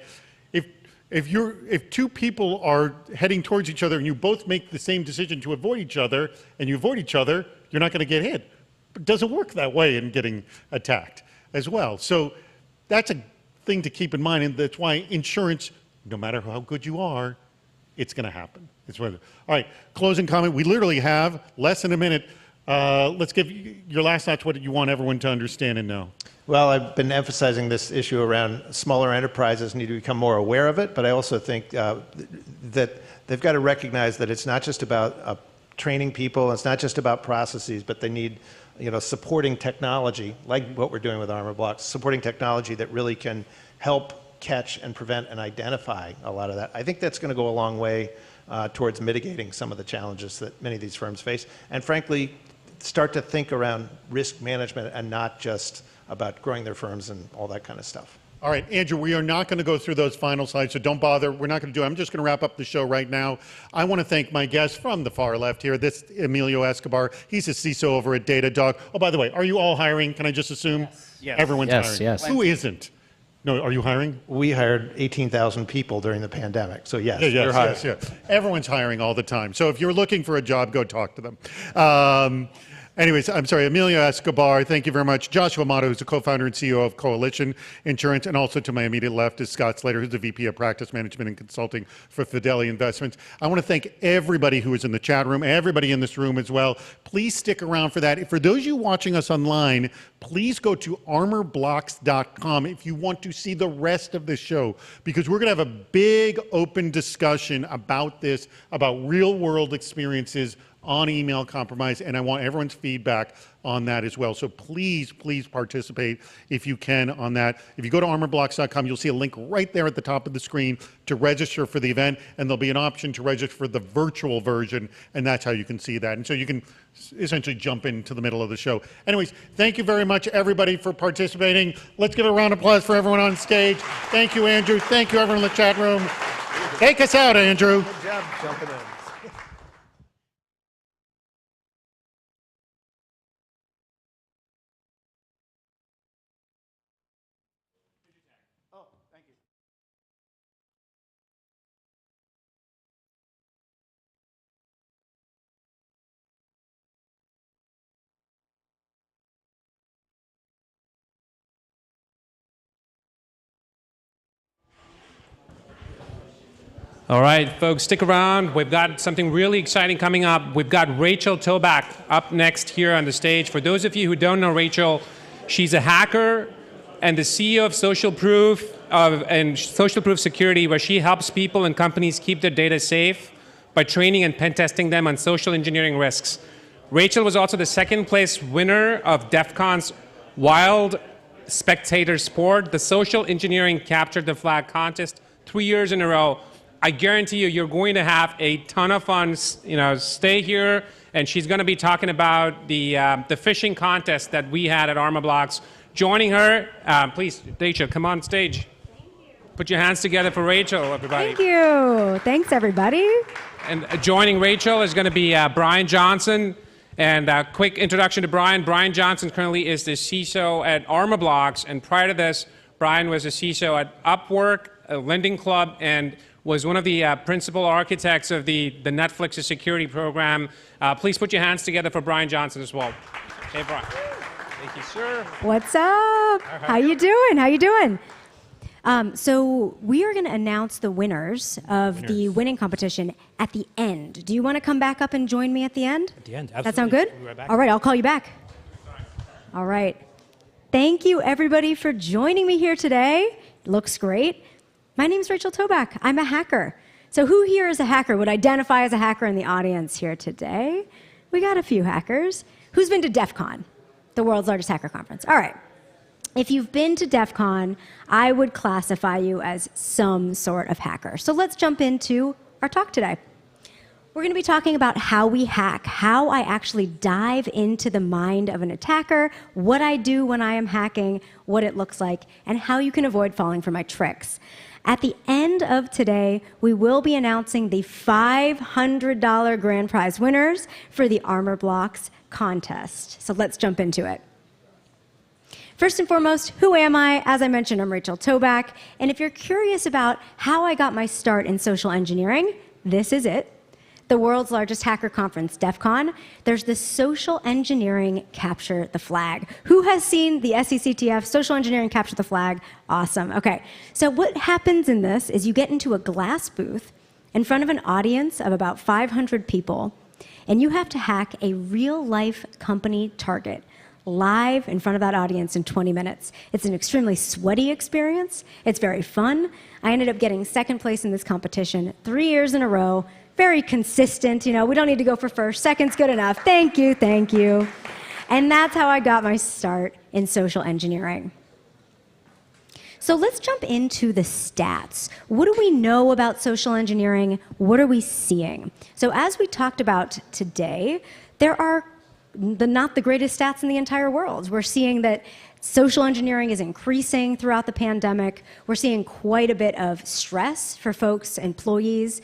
if two people are heading towards each other and you both make the same decision to avoid each other and you avoid each other, you're not going to get hit. It doesn't work that way in getting attacked as well. So that's a thing to keep in mind, and that's why insurance, no matter how good you are, it's going to happen. It's all right, closing comment. We literally have less than a minute. Let's give your last thoughts, what you want everyone to understand and know. Well, I've been emphasizing this issue around smaller enterprises need to become more aware of it, but I also think that they've got to recognize that it's not just about training people, it's not just about processes, but they need supporting technology, like what we're doing with Armorblox, supporting technology that really can help catch and prevent and identify a lot of that. I think that's going to go a long way towards mitigating some of the challenges that many of these firms face, and frankly, start to think around risk management and not just about growing their firms and all that kind of stuff. All right, Andrew, we are not going to go through those final slides, so don't bother. We're not going to do it. I'm just going to wrap up the show right now. I want to thank my guest from the far left here, this Emilio Escobar. He's a CISO over at Datadog. Oh, by the way, are you all hiring? Can I just assume? Yes. Everyone's hiring. Yes. Who isn't? No, are you hiring? We hired 18,000 people during the pandemic, so yes, they're hiring. Yes. Everyone's hiring all the time. So if you're looking for a job, go talk to them. Anyways, I'm sorry, Emilio Escobar, thank you very much. Joshua Motta, who's the co-founder and CEO of Coalition Insurance, and also to my immediate left is Scott Slater, who's the VP of Practice Management and Consulting for Fidelity Investments. I want to thank everybody who is in the chat room, everybody in this room as well. Please stick around for that. For those of you watching us online, please go to armorblox.com if you want to see the rest of this show, because we're going to have a big open discussion about this, about real-world experiences on email compromise, and I want everyone's feedback on that as well. So please, please participate if you can on that. If you go to armorblox.com, you'll see a link right there at the top of the screen to register for the event, and there'll be an option to register for the virtual version, and that's how you can see that. And so you can essentially jump into the middle of the show. Anyways, thank you very much, everybody, for participating. Let's give a round of applause for everyone on stage. Thank you, Andrew. Thank you, everyone in the chat room. Take us out, Andrew. Good job jumping in. All right, folks, stick around. We've got something really exciting coming up. We've got Rachel Tobac up next here on the stage. For those of you who don't know Rachel, she's a hacker and the CEO of SocialProof and SocialProof Security, where she helps people and companies keep their data safe by training and pen testing them on social engineering risks. Rachel was also the second place winner of DEF CON's Wild Spectator Sport. The social engineering captured the flag contest 3 years in a row. I guarantee you, you're going to have a ton of fun. Stay here, and she's going to be talking about the phishing contest that we had at Armorblox. Joining her, please, Rachel, come on stage. Put your hands together for Rachel, everybody. Thank you. Thanks, everybody. And joining Rachel is going to be Brian Johnson. And a quick introduction to Brian. Brian Johnson currently is the CISO at Armorblox, and prior to this, Brian was a CISO at Upwork, a lending club, and was one of the principal architects of the Netflix security program. Please put your hands together for Brian Johnson as well. Hey, Brian. Thank you, sir. What's up? How you doing? How you doing? So we are going to announce the winners of the winning competition at the end. Do you want to come back up and join me at the end? At the end, absolutely. That sound good? We'll be right back. All right, I'll call you back. All right. Thank you, everybody, for joining me here today. Looks great. My name is Rachel Tobac. I'm a hacker. So who here is a hacker, would identify as a hacker in the audience here today? We got a few hackers. Who's been to DEF CON? the world's largest hacker conference. All right. If you've been to DEF CON, I would classify you as some sort of hacker. So let's jump into our talk today. We're going to be talking about how we hack, how I actually dive into the mind of an attacker, what I do when I am hacking, what it looks like, and how you can avoid falling for my tricks. At the end of today, we will be announcing the $500 grand prize winners for the Armorblox Contest. So let's jump into it. First and foremost, who am I? As I mentioned, I'm Rachel Tobac. And if you're curious about how I got my start in social engineering, this is it. The world's largest hacker conference, DEF CON. There's the social engineering capture the flag. Who has seen the SECTF, social engineering capture the flag? Awesome. Okay. So what happens in this is you get into a glass booth in front of an audience of about 500 people, and you have to hack a real-life company target live in front of that audience in 20 minutes. It's an extremely sweaty experience. It's very fun. I ended up getting second place in this competition 3 years in a row. Very consistent. You know, we don't need to go for first. Second's good enough. Thank you, thank you. And that's how I got my start in social engineering. So let's jump into the stats. What do we know about social engineering? What are we seeing? So as we talked about today, there are not the greatest stats in the entire world. We're seeing that social engineering is increasing throughout the pandemic. We're seeing quite a bit of stress for folks, employees,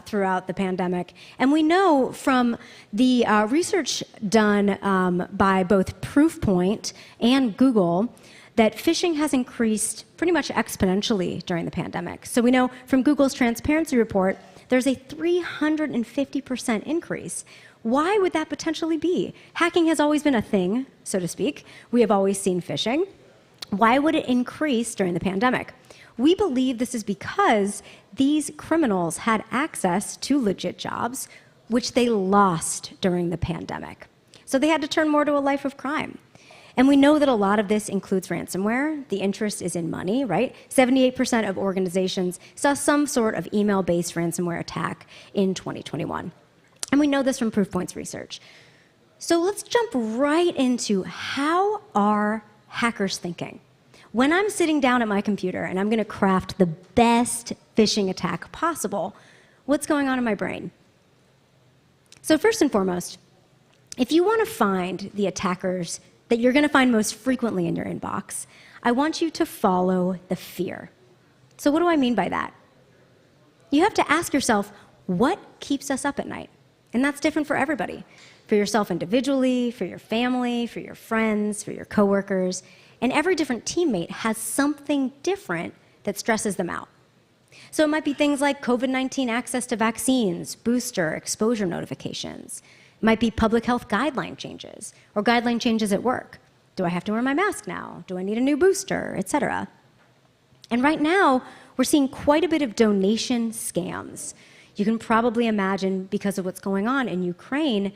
throughout the pandemic. And we know from the research done by both Proofpoint and Google that phishing has increased pretty much exponentially during the pandemic. So we know from Google's transparency report, there's a 350% increase. Why would that potentially be? Hacking has always been a thing, so to speak. We have always seen phishing. Why would it increase during the pandemic? We believe this is because these criminals had access to legit jobs, which they lost during the pandemic. So they had to turn more to a life of crime. And we know that a lot of this includes ransomware. The interest is in money, right? 78% of organizations saw some sort of email-based ransomware attack in 2021. And we know this from Proofpoint's research. So let's jump right into how are hackers thinking? When I'm sitting down at my computer and I'm going to craft the best phishing attack possible, what's going on in my brain? So first and foremost, if you want to find the attackers that you're going to find most frequently in your inbox, I want you to follow the fear. So what do I mean by that? You have to ask yourself, what keeps us up at night? And that's different for everybody. For yourself individually, for your family, for your friends, for your coworkers. And every different teammate has something different that stresses them out. So it might be things like COVID-19 access to vaccines, booster, exposure notifications. It might be public health guideline changes or guideline changes at work. Do I have to wear my mask now? Do I need a new booster, et cetera? And right now, we're seeing quite a bit of donation scams. You can probably imagine, because of what's going on in Ukraine,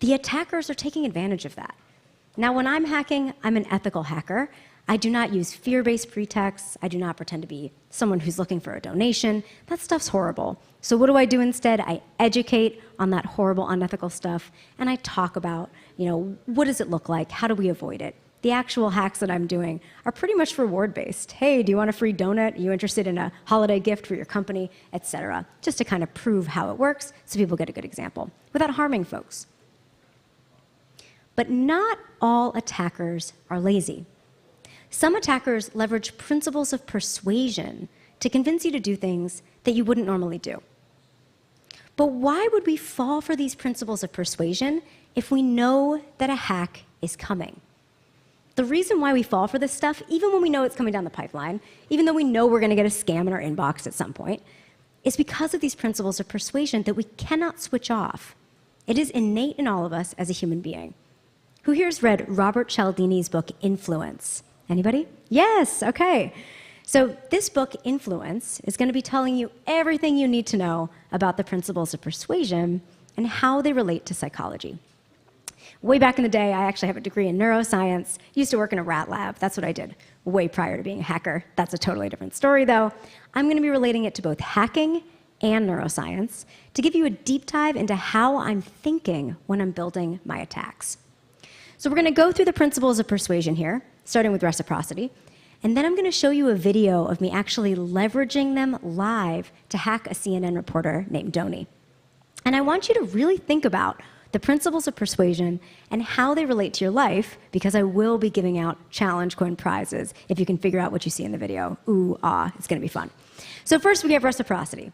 the attackers are taking advantage of that. Now, when I'm hacking, I'm an ethical hacker. I do not use fear-based pretexts. I do not pretend to be someone who's looking for a donation. That stuff's horrible. So what do I do instead? I educate on that horrible, unethical stuff, and I talk about, what does it look like? How do we avoid it? The actual hacks that I'm doing are pretty much reward-based. Hey, do you want a free donut? Are you interested in a holiday gift for your company, et cetera? Just to kind of prove how it works so people get a good example without harming folks. But not all attackers are lazy. Some attackers leverage principles of persuasion to convince you to do things that you wouldn't normally do. But why would we fall for these principles of persuasion if we know that a hack is coming? The reason why we fall for this stuff, even when we know it's coming down the pipeline, even though we know we're going to get a scam in our inbox at some point, is because of these principles of persuasion that we cannot switch off. It is innate in all of us as a human being. Who here has read Robert Cialdini's book, Influence? Anybody? Yes, okay. So this book, Influence, is going to be telling you everything you need to know about the principles of persuasion and how they relate to psychology. Way back in the day, I actually have a degree in neuroscience. Used to work in a rat lab. That's what I did way prior to being a hacker. That's a totally different story, though. I'm going to be relating it to both hacking and neuroscience to give you a deep dive into how I'm thinking when I'm building my attacks. So we're going to go through the principles of persuasion here, starting with reciprocity. And then I'm going to show you a video of me actually leveraging them live to hack a CNN reporter named Doni. And I want you to really think about the principles of persuasion and how they relate to your life, because I will be giving out challenge coin prizes if you can figure out what you see in the video. Ooh, ah, it's going to be fun. So first we have reciprocity.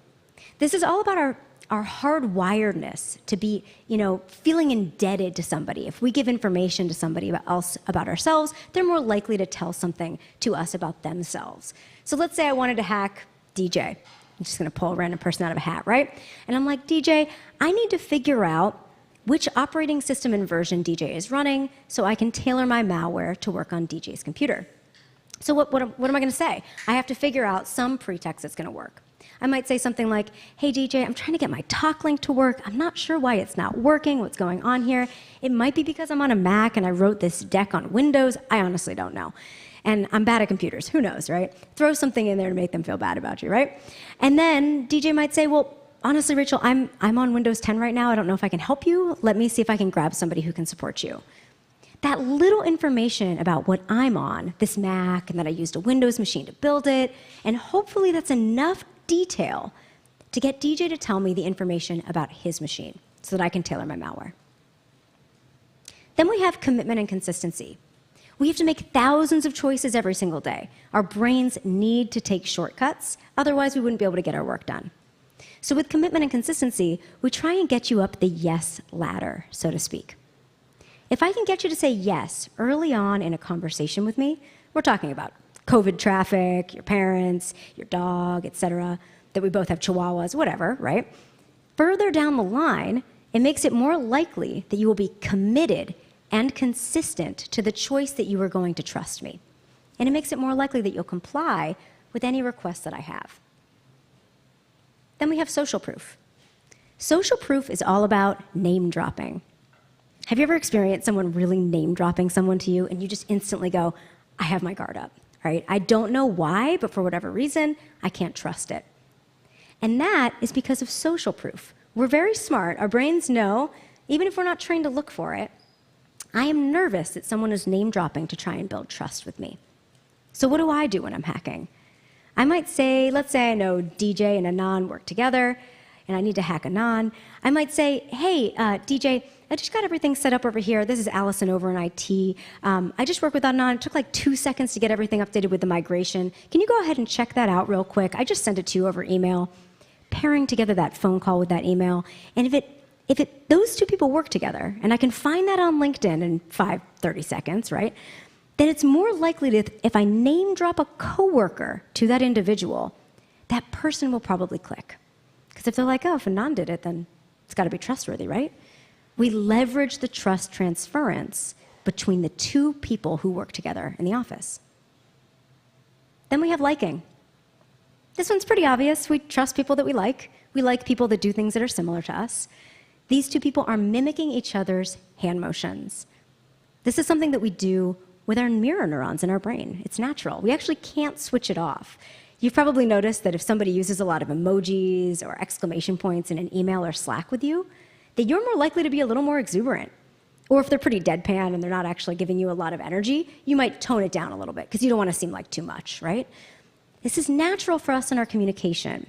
This is all about our hardwiredness to be, feeling indebted to somebody. If we give information to somebody else about ourselves, they're more likely to tell something to us about themselves. So let's say I wanted to hack DJ. I'm just going to pull a random person out of a hat, right? And I'm like, DJ, I need to figure out which operating system and version DJ is running so I can tailor my malware to work on DJ's computer. So what am I going to say? I have to figure out some pretext that's going to work. I might say something like, hey, DJ, I'm trying to get my talk link to work. I'm not sure why it's not working, what's going on here. It might be because I'm on a Mac and I wrote this deck on Windows. I honestly don't know. And I'm bad at computers. Who knows, right? Throw something in there to make them feel bad about you, right? And then DJ might say, well, honestly, Rachel, I'm on Windows 10 right now. I don't know if I can help you. Let me see if I can grab somebody who can support you. That little information about what I'm on, this Mac, and that I used a Windows machine to build it, and hopefully that's enough detail to get DJ to tell me the information about his machine so that I can tailor my malware. Then we have commitment and consistency. We have to make thousands of choices every single day. Our brains need to take shortcuts, otherwise we wouldn't be able to get our work done. So with commitment and consistency, we try and get you up the yes ladder, so to speak. If I can get you to say yes early on in a conversation with me, we're talking about COVID traffic, your parents, your dog, etc., that we both have chihuahuas, whatever, right? Further down the line, it makes it more likely that you will be committed and consistent to the choice that you are going to trust me. And it makes it more likely that you'll comply with any request that I have. Then we have social proof. Social proof is all about name dropping. Have you ever experienced someone really name dropping someone to you and you just instantly go, I have my guard up, right? I don't know why, but for whatever reason, I can't trust it. And that is because of social proof. We're very smart. Our brains know, even if we're not trained to look for it, I am nervous that someone is name dropping to try and build trust with me. So what do I do when I'm hacking? I might say, let's say I know DJ and Anon work together, and I need to hack Anon. I might say, hey, DJ, I just got everything set up over here. This is Allison over in IT. I just worked with Anon. It took like 2 seconds to get everything updated with the migration. Can you go ahead and check that out real quick? I just sent it to you over email. Pairing together that phone call with that email. And if those two people work together, and I can find that on LinkedIn in 30 seconds, right? Then it's more likely that if I name drop a coworker to that individual, that person will probably click. Because if they're like, oh, if Anon did it, then it's got to be trustworthy, right? We leverage the trust transference between the two people who work together in the office. Then we have liking. This one's pretty obvious. We trust people that we like. We like people that do things that are similar to us. These two people are mimicking each other's hand motions. This is something that we do with our mirror neurons in our brain. It's natural. We actually can't switch it off. You've probably noticed that if somebody uses a lot of emojis or exclamation points in an email or Slack with you, that you're more likely to be a little more exuberant. Or if they're pretty deadpan and they're not actually giving you a lot of energy, you might tone it down a little bit because you don't want to seem like too much, right? This is natural for us in our communication.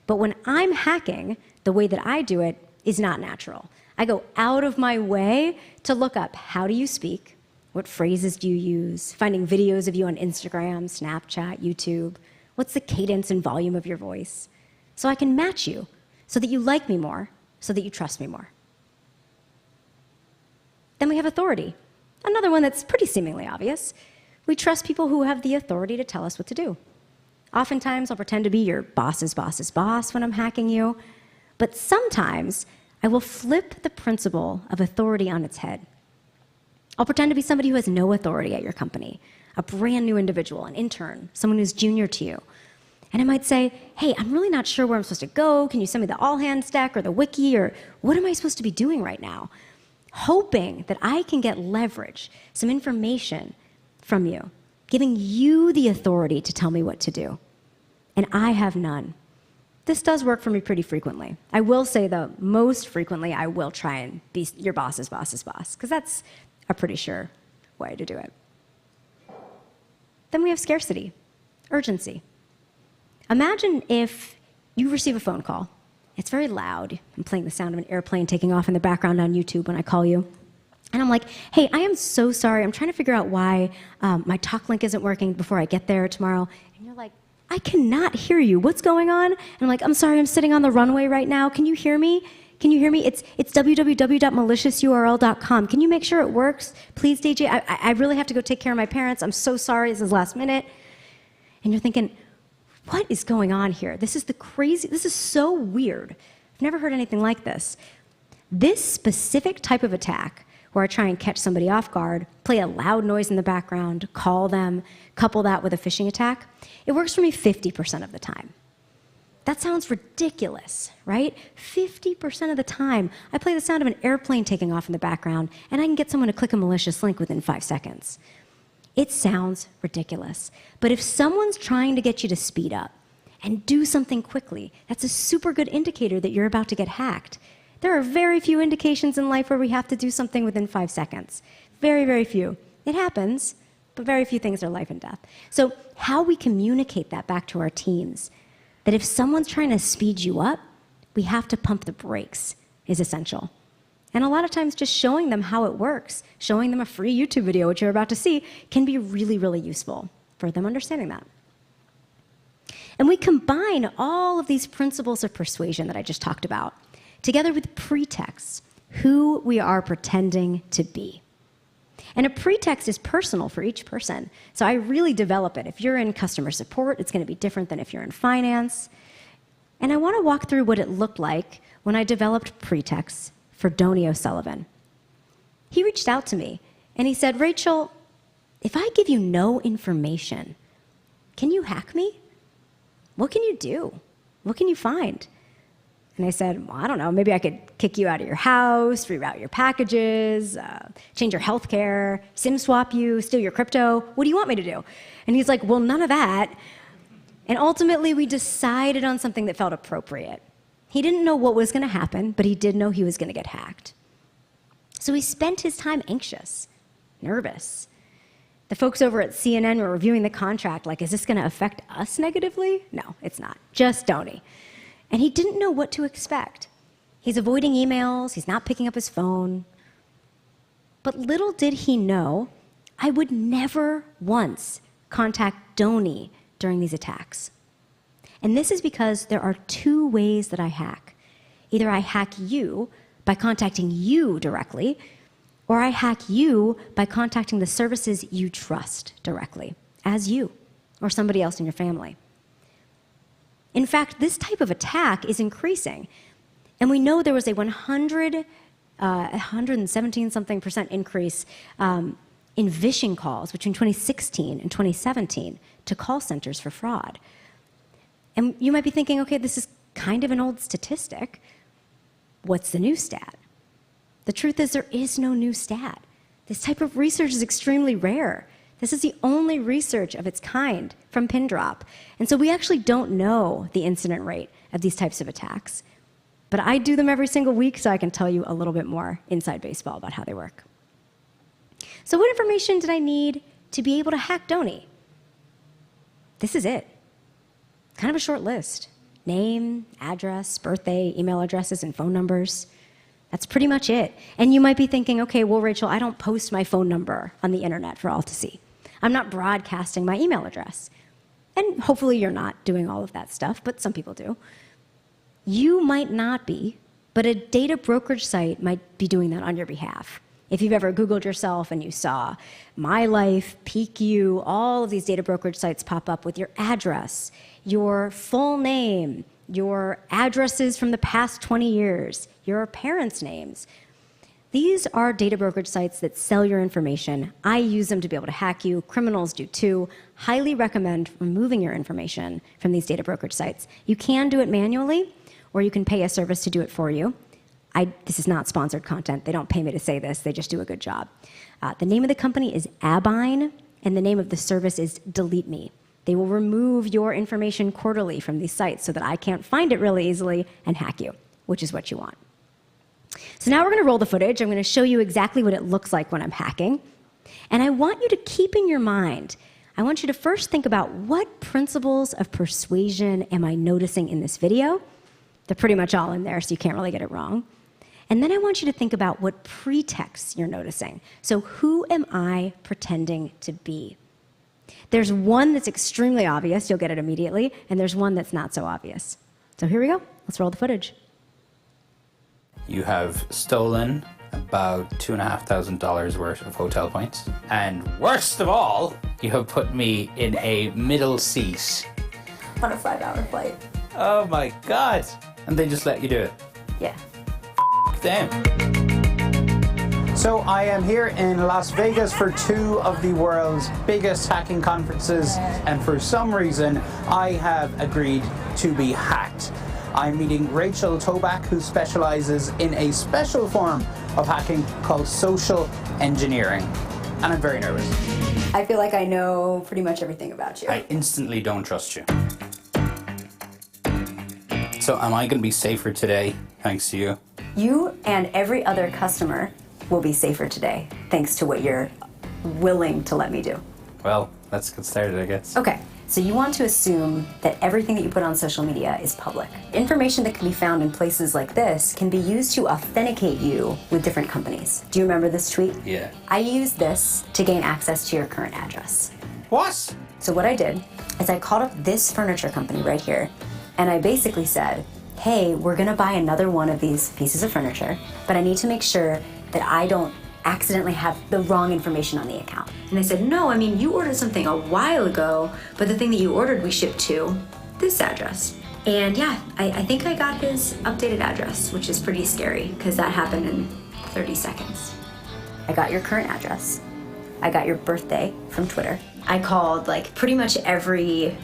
But when I'm hacking, the way that I do it is not natural. I go out of my way to look up how do you speak, what phrases do you use, finding videos of you on Instagram, Snapchat, YouTube, what's the cadence and volume of your voice, so I can match you, so that you like me more, so that you trust me more. Then we have authority, another one that's pretty seemingly obvious. We trust people who have the authority to tell us what to do. Oftentimes, I'll pretend to be your boss's boss's boss when I'm hacking you, but sometimes I will flip the principle of authority on its head. I'll pretend to be somebody who has no authority at your company, a brand new individual, an intern, someone who's junior to you. And I might say, hey, I'm really not sure where I'm supposed to go. Can you send me the all hands deck or the wiki, or what am I supposed to be doing right now? Hoping that I can get leverage, some information from you, giving you the authority to tell me what to do. And I have none. This does work for me pretty frequently. I will say, though, most frequently I will try and be your boss's boss's boss, because that's a pretty sure way to do it. Then we have scarcity, urgency. Imagine if you receive a phone call. It's very loud. I'm playing the sound of an airplane taking off in the background on YouTube when I call you. And I'm like, hey, I am so sorry. I'm trying to figure out why my talk link isn't working before I get there tomorrow. And you're like, I cannot hear you. What's going on? And I'm like, I'm sorry, I'm sitting on the runway right now. Can you hear me? Can you hear me? It's www.maliciousurl.com. Can you make sure it works? Please, DJ, I really have to go take care of my parents. I'm so sorry. This is last minute. And you're thinking, what is going on here? This is so weird. I've never heard anything like this. This specific type of attack, where I try and catch somebody off guard, play a loud noise in the background, call them, couple that with a phishing attack, it works for me 50% of the time. That sounds ridiculous, right? 50% of the time, I play the sound of an airplane taking off in the background, and I can get someone to click a malicious link within 5 seconds. It sounds ridiculous. But if someone's trying to get you to speed up and do something quickly, that's a super good indicator that you're about to get hacked. There are very few indications in life where we have to do something within 5 seconds. Very, very few. It happens, but very few things are life and death. So how we communicate that back to our teams, that if someone's trying to speed you up, we have to pump the brakes, is essential. And a lot of times just showing them how it works, showing them a free YouTube video, which you're about to see, can be really, really useful for them understanding that. And we combine all of these principles of persuasion that I just talked about together with pretexts, who we are pretending to be. And a pretext is personal for each person. So I really develop it. If you're in customer support, it's going to be different than if you're in finance. And I want to walk through what it looked like when I developed pretexts for Donnie O'Sullivan. He reached out to me and he said, Rachel, if I give you no information, can you hack me? What can you do? What can you find? And I said, well, I don't know, maybe I could kick you out of your house, reroute your packages, change your health care, SIM swap you, steal your crypto. What do you want me to do? And he's like, well, none of that. And ultimately, we decided on something that felt appropriate. He didn't know what was going to happen, but he did know he was going to get hacked. So he spent his time anxious, nervous. The folks over at CNN were reviewing the contract like, is this going to affect us negatively? No, it's not. Just Donnie. And he didn't know what to expect. He's avoiding emails. He's not picking up his phone. But little did he know, I would never once contact Donnie during these attacks. And this is because there are 2 ways that I hack. Either I hack you by contacting you directly, or I hack you by contacting the services you trust directly, as you or somebody else in your family. In fact, this type of attack is increasing. And we know there was a 117% increase in phishing calls between 2016 and 2017 to call centers for fraud. And you might be thinking, okay, this is kind of an old statistic. What's the new stat? The truth is there is no new stat. This type of research is extremely rare. This is the only research of its kind from Pindrop. And so we actually don't know the incident rate of these types of attacks. But I do them every single week, so I can tell you a little bit more inside baseball about how they work. So what information did I need to be able to hack Donnie? This is it. Kind of a short list. Name, address, birthday, email addresses, and phone numbers. That's pretty much it. And you might be thinking, okay, well, Rachel, I don't post my phone number on the internet for all to see. I'm not broadcasting my email address. And hopefully you're not doing all of that stuff, but some people do. You might not be, but a data brokerage site might be doing that on your behalf. If you've ever Googled yourself and you saw My Life, PQ, all of these data brokerage sites pop up with your address, your full name, your addresses from the past 20 years, your parents' names. These are data brokerage sites that sell your information. I use them to be able to hack you. Criminals do too. Highly recommend removing your information from these data brokerage sites. You can do it manually, or you can pay a service to do it for you. This is not sponsored content. They don't pay me to say this. They just do a good job. The name of the company is Abine, and the name of the service is Delete Me. They will remove your information quarterly from these sites so that I can't find it really easily and hack you, which is what you want. So now we're going to roll the footage. I'm going to show you exactly what it looks like when I'm hacking. And I want you to keep in your mind, I want you to first think about what principles of persuasion am I noticing in this video? They're pretty much all in there, so you can't really get it wrong. And then I want you to think about what pretexts you're noticing. So who am I pretending to be? There's one that's extremely obvious, you'll get it immediately, and there's one that's not so obvious. So here we go, let's roll the footage. You have stolen about $2,500 worth of hotel points. And worst of all, you have put me in a middle seat. On a 5-hour flight. Oh my God. And they just let you do it. Yeah. Them. So I am here in Las Vegas for two of the world's biggest hacking conferences, and for some reason I have agreed to be hacked. I'm meeting Rachel Tobac, who specializes in a special form of hacking called social engineering. And I'm very nervous. I feel like I know pretty much everything about you. I instantly don't trust you. So am I going to be safer today, thanks to you? You and every other customer will be safer today, thanks to what you're willing to let me do. Well, let's get started, I guess. Okay, so you want to assume that everything that you put on social media is public. Information that can be found in places like this can be used to authenticate you with different companies. Do you remember this tweet? Yeah. I used this to gain access to your current address. What? So what I did is I called up this furniture company right here, and I basically said, hey, we're gonna buy another one of these pieces of furniture, but I need to make sure that I don't accidentally have the wrong information on the account. And they said, no, I mean, you ordered something a while ago, but the thing that you ordered we shipped to this address. And yeah, I think I got his updated address, which is pretty scary because that happened in 30 seconds. I got your current address. I got your birthday from Twitter. I called like pretty much every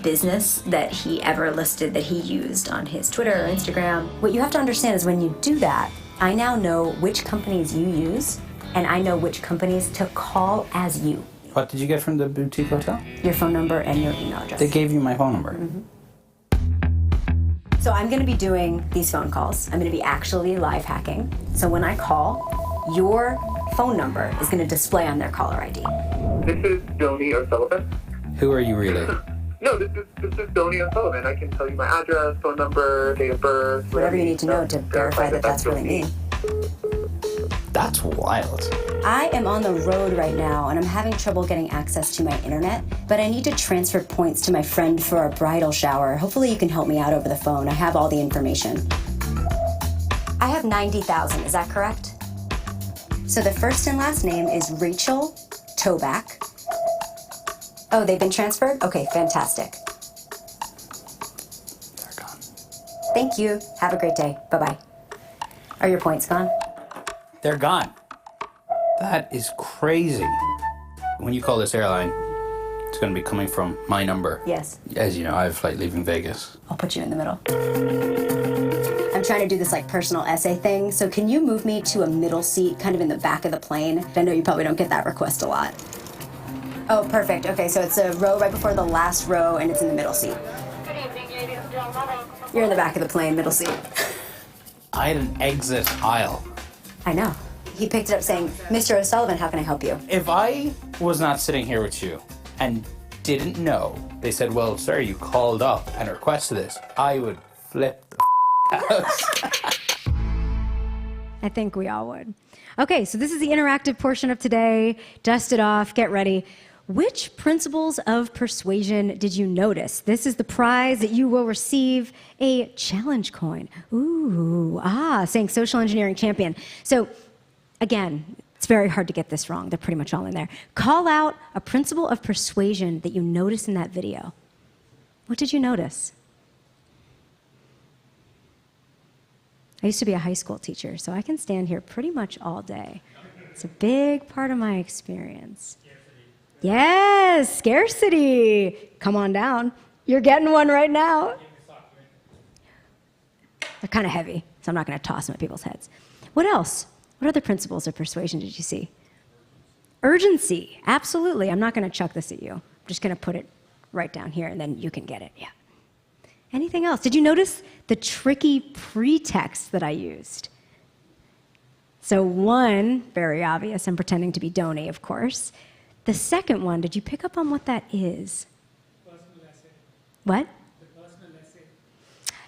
business that he ever listed that he used on his Twitter or Instagram. What you have to understand is when you do that, I now know which companies you use, and I know which companies to call as you. What did you get from the boutique hotel? Your phone number and your email address. They gave you my phone number. Mm-hmm. So I'm gonna be doing these phone calls. I'm gonna be actually live hacking. So when I call, your phone number is gonna display on their caller ID. This is Donnie O'Sullivan. Who are you really? No, this is Donnie O'Sullivan. I can tell you my address, phone number, date of birth. Whatever you need to know to verify that that's really me. That's wild. I am on the road right now and I'm having trouble getting access to my internet, but I need to transfer points to my friend for a bridal shower. Hopefully you can help me out over the phone. I have all the information. I have 90,000, is that correct? So the first and last name is Rachel Tobac. Oh, they've been transferred? Okay, fantastic. They're gone. Thank you. Have a great day. Bye-bye. Are your points gone? They're gone. That is crazy. When you call this airline, it's going to be coming from my number. Yes. As you know, I have a flight leaving Vegas. I'll put you in the middle. I'm trying to do this like personal essay thing, so can you move me to a middle seat, kind of in the back of the plane? I know you probably don't get that request a lot. Oh, perfect. Okay, so it's a row right before the last row, and it's in the middle seat. Good evening, ladies and gentlemen. You're in the back of the plane, middle seat. I had an exit aisle. I know. He picked it up saying, Mr. O'Sullivan, how can I help you? If I was not sitting here with you and didn't know, they said, well, sir, you called up and requested this, I would flip the house. I think we all would. Okay, so this is the interactive portion of today. Dust it off, get ready. Which principles of persuasion did you notice? This is the prize that you will receive, a challenge coin. Ooh, saying social engineering champion. So again, it's very hard to get this wrong. They're pretty much all in there. Call out a principle of persuasion that you noticed in that video. What did you notice? I used to be a high school teacher, so I can stand here pretty much all day. It's a big part of my experience. Yes, scarcity. Come on down. You're getting one right now. They're kind of heavy, so I'm not going to toss them at people's heads. What else? What other principles of persuasion did you see? Urgency. Absolutely. I'm not going to chuck this at you. I'm just going to put it right down here, and then you can get it. Yeah. Anything else? Did you notice the tricky pretext that I used? So one, very obvious, I'm pretending to be Donnie, of course. The second one, did you pick up on what that is? Personal essay. What? The personal essay.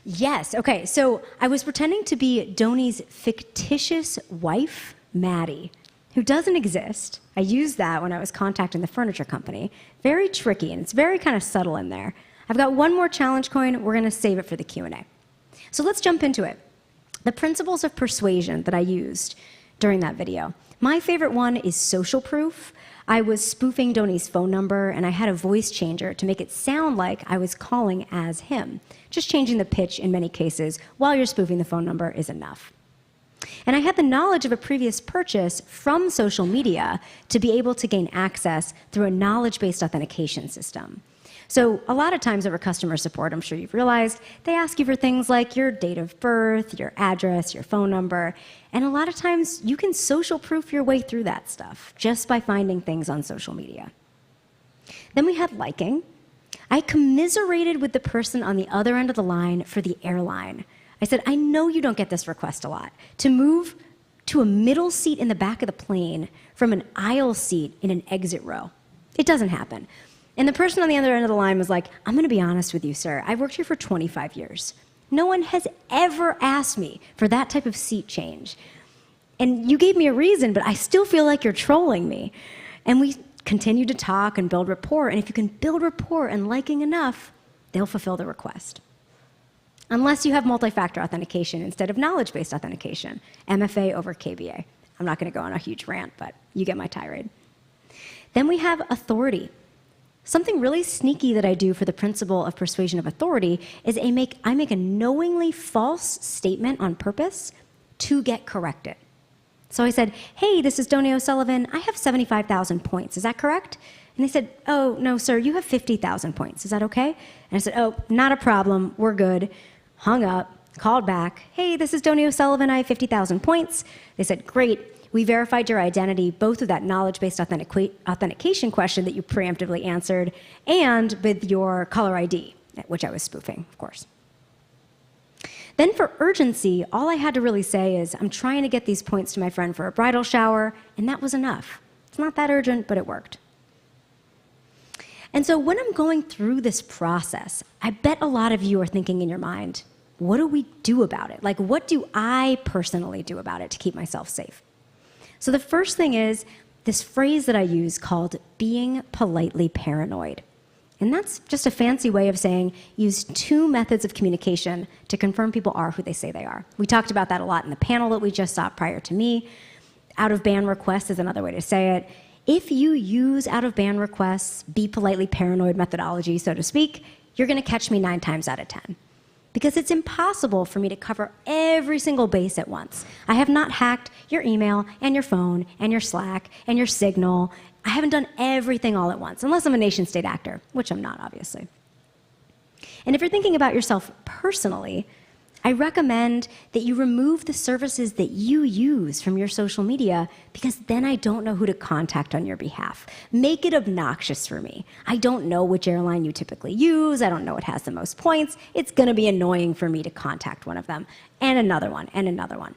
Yes, okay, so I was pretending to be Donnie's fictitious wife, Maddie, who doesn't exist. I used that when I was contacting the furniture company. Very tricky, and it's very kind of subtle in there. I've got one more challenge coin. We're going to save it for the Q&A. So let's jump into it. The principles of persuasion that I used during that video. My favorite one is SocialProof. I was spoofing Donnie's phone number, and I had a voice changer to make it sound like I was calling as him. Just changing the pitch in many cases while you're spoofing the phone number is enough. And I had the knowledge of a previous purchase from social media to be able to gain access through a knowledge-based authentication system. So a lot of times over customer support, I'm sure you've realized, they ask you for things like your date of birth, your address, your phone number, and a lot of times you can social proof your way through that stuff just by finding things on social media. Then we had liking. I commiserated with the person on the other end of the line for the airline. I said, I know you don't get this request a lot, to move to a middle seat in the back of the plane from an aisle seat in an exit row. It doesn't happen. And the person on the other end of the line was like, I'm going to be honest with you, sir. I've worked here for 25 years. No one has ever asked me for that type of seat change. And you gave me a reason, but I still feel like you're trolling me. And we continued to talk and build rapport. And if you can build rapport and liking enough, they'll fulfill the request. Unless you have multi-factor authentication instead of knowledge-based authentication, MFA over KBA. I'm not going to go on a huge rant, but you get my tirade. Then we have authority. Something really sneaky that I do for the principle of persuasion of authority is I make a knowingly false statement on purpose to get corrected. So I said, hey, this is Donnie O'Sullivan. I have 75,000 points. Is that correct? And they said, oh, no, sir, you have 50,000 points. Is that okay? And I said, oh, not a problem. We're good. Hung up, called back. Hey, this is Donnie O'Sullivan. I have 50,000 points. They said, great. We verified your identity, both with that knowledge-based authentication question that you preemptively answered and with your caller ID, which I was spoofing, of course. Then for urgency, all I had to really say is, I'm trying to get these points to my friend for a bridal shower, and that was enough. It's not that urgent, but it worked. And so when I'm going through this process, I bet a lot of you are thinking in your mind, what do we do about it? Like, what do I personally do about it to keep myself safe? So the first thing is this phrase that I use called being politely paranoid. And that's just a fancy way of saying use two methods of communication to confirm people are who they say they are. We talked about that a lot in the panel that we just saw prior to me. Out-of-band request is another way to say it. If you use out-of-band requests, be politely paranoid methodology, so to speak, you're going to catch me 9 times out of 10. Because it's impossible for me to cover every single base at once. I have not hacked your email and your phone and your Slack and your Signal. I haven't done everything all at once, unless I'm a nation-state actor, which I'm not, obviously. And if you're thinking about yourself personally, I recommend that you remove the services that you use from your social media, because then I don't know who to contact on your behalf. Make it obnoxious for me. I don't know which airline you typically use. I don't know what has the most points. It's going to be annoying for me to contact one of them, and another one, and another one.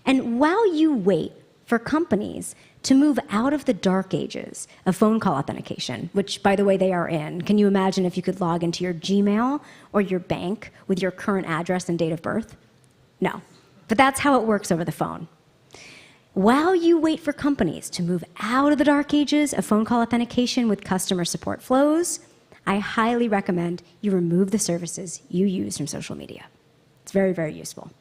And while you wait for companies to move out of the dark ages of phone call authentication, which, by the way, they are in. Can you imagine if you could log into your Gmail or your bank with your current address and date of birth? No. But that's how it works over the phone. While you wait for companies to move out of the dark ages of phone call authentication with customer support flows, I highly recommend you remove the services you use from social media. It's very, very useful.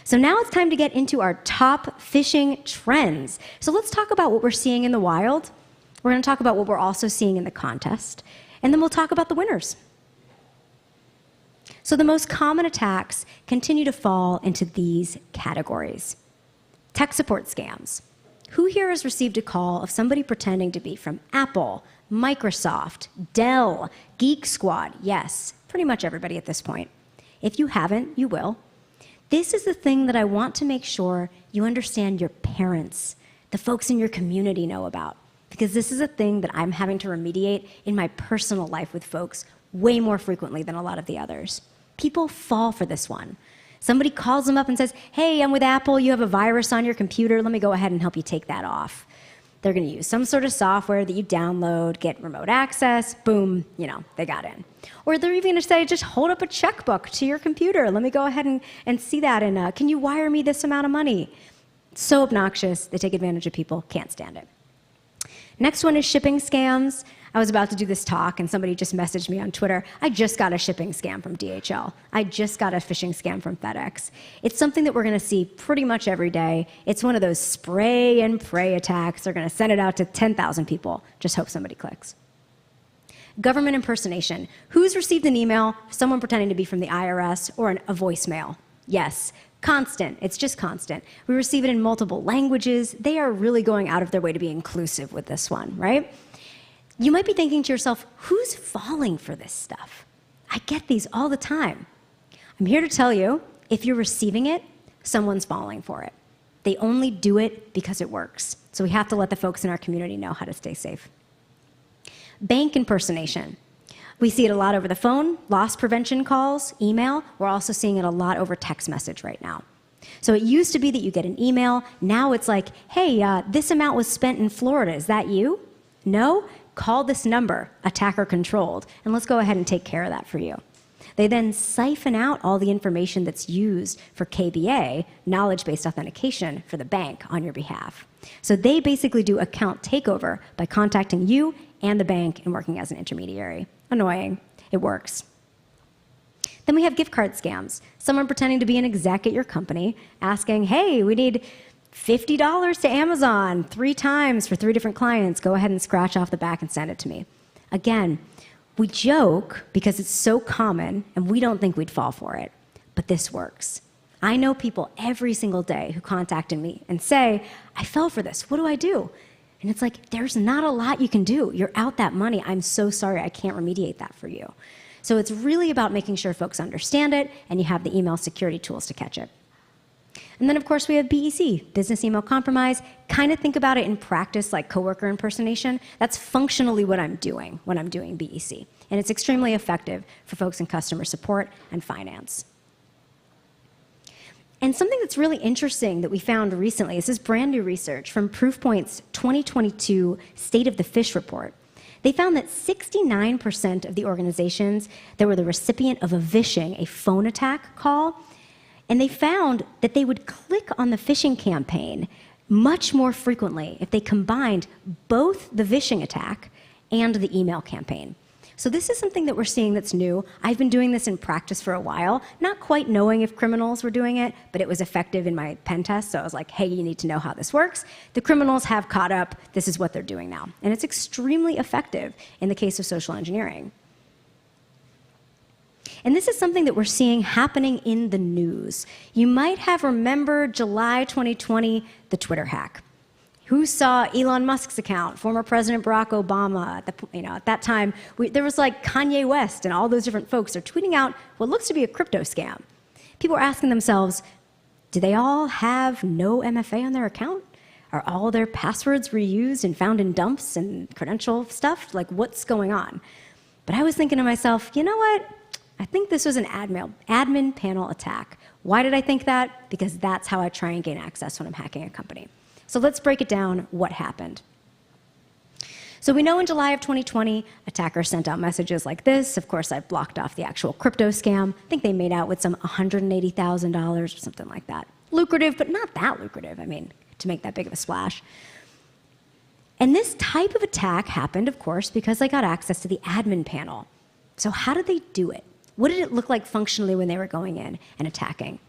So now it's time to get into our top phishing trends. So let's talk about what we're seeing in the wild. We're going to talk about what we're also seeing in the contest. And then we'll talk about the winners. So the most common attacks continue to fall into these categories. Tech support scams. Who here has received a call of somebody pretending to be from Apple, Microsoft, Dell, Geek Squad? Yes, pretty much everybody at this point. If you haven't, you will. This is the thing that I want to make sure you understand your parents, the folks in your community know about, because this is a thing that I'm having to remediate in my personal life with folks way more frequently than a lot of the others. People fall for this one. Somebody calls them up and says, hey, I'm with Apple, you have a virus on your computer, let me go ahead and help you take that off. They're going to use some sort of software that you download, get remote access, boom, they got in. Or they're even going to say, just hold up a checkbook to your computer. Let me go ahead and see that, and can you wire me this amount of money? So obnoxious, they take advantage of people, can't stand it. Next one is shipping scams. I was about to do this talk, and somebody just messaged me on Twitter, I just got a shipping scam from DHL. I just got a phishing scam from FedEx. It's something that we're going to see pretty much every day. It's one of those spray and pray attacks. They're going to send it out to 10,000 people. Just hope somebody clicks. Government impersonation. Who's received an email, someone pretending to be from the IRS, or a voicemail? Yes. Constant. It's just constant. We receive it in multiple languages. They are really going out of their way to be inclusive with this one, right? You might be thinking to yourself, who's falling for this stuff? I get these all the time. I'm here to tell you, if you're receiving it, someone's falling for it. They only do it because it works. So we have to let the folks in our community know how to stay safe. Bank impersonation. We see it a lot over the phone, loss prevention calls, email. We're also seeing it a lot over text message right now. So it used to be that you get an email. Now it's like, hey, this amount was spent in Florida. Is that you? No? Call this number, attacker controlled, and let's go ahead and take care of that for you. They then siphon out all the information that's used for KBA, knowledge-based authentication, for the bank on your behalf. So they basically do account takeover by contacting you and the bank and working as an intermediary. Annoying. It works. Then we have gift card scams. Someone pretending to be an exec at your company, asking, hey, we need $50 to Amazon 3 times for 3 different clients. Go ahead and scratch off the back and send it to me. Again, we joke because it's so common and we don't think we'd fall for it. But this works. I know people every single day who contacted me and say, I fell for this. What do I do? And it's like, there's not a lot you can do. You're out that money. I'm so sorry. I can't remediate that for you. So it's really about making sure folks understand it and you have the email security tools to catch it. And then, of course, we have BEC, business email compromise. Kind of think about it in practice like coworker impersonation. That's functionally what I'm doing when I'm doing BEC. And it's extremely effective for folks in customer support and finance. And something that's really interesting that we found recently is this brand new research from Proofpoint's 2022 State of the Phish report. They found that 69% of the organizations that were the recipient of a phishing, a phone attack call, and they found that they would click on the phishing campaign much more frequently if they combined both the phishing attack and the email campaign. So this is something that we're seeing that's new. I've been doing this in practice for a while, not quite knowing if criminals were doing it, but it was effective in my pen test, so I was like, hey, you need to know how this works. The criminals have caught up. This is what they're doing now. And it's extremely effective in the case of social engineering. And this is something that we're seeing happening in the news. You might have remembered July 2020, the Twitter hack. Who saw Elon Musk's account, former President Barack Obama? At that time, there was like Kanye West and all those different folks are tweeting out what looks to be a crypto scam. People are asking themselves, do they all have no MFA on their account? Are all their passwords reused and found in dumps and credential stuff? Like, what's going on? But I was thinking to myself, you know what? I think this was an admin panel attack. Why did I think that? Because that's how I try and gain access when I'm hacking a company. So let's break it down, what happened. So we know in July of 2020, attackers sent out messages like this. Of course, I've blocked off the actual crypto scam. I think they made out with some $180,000 or something like that. Lucrative, but not that lucrative, to make that big of a splash. And this type of attack happened, of course, because they got access to the admin panel. So how did they do it? What did it look like functionally when they were going in and attacking?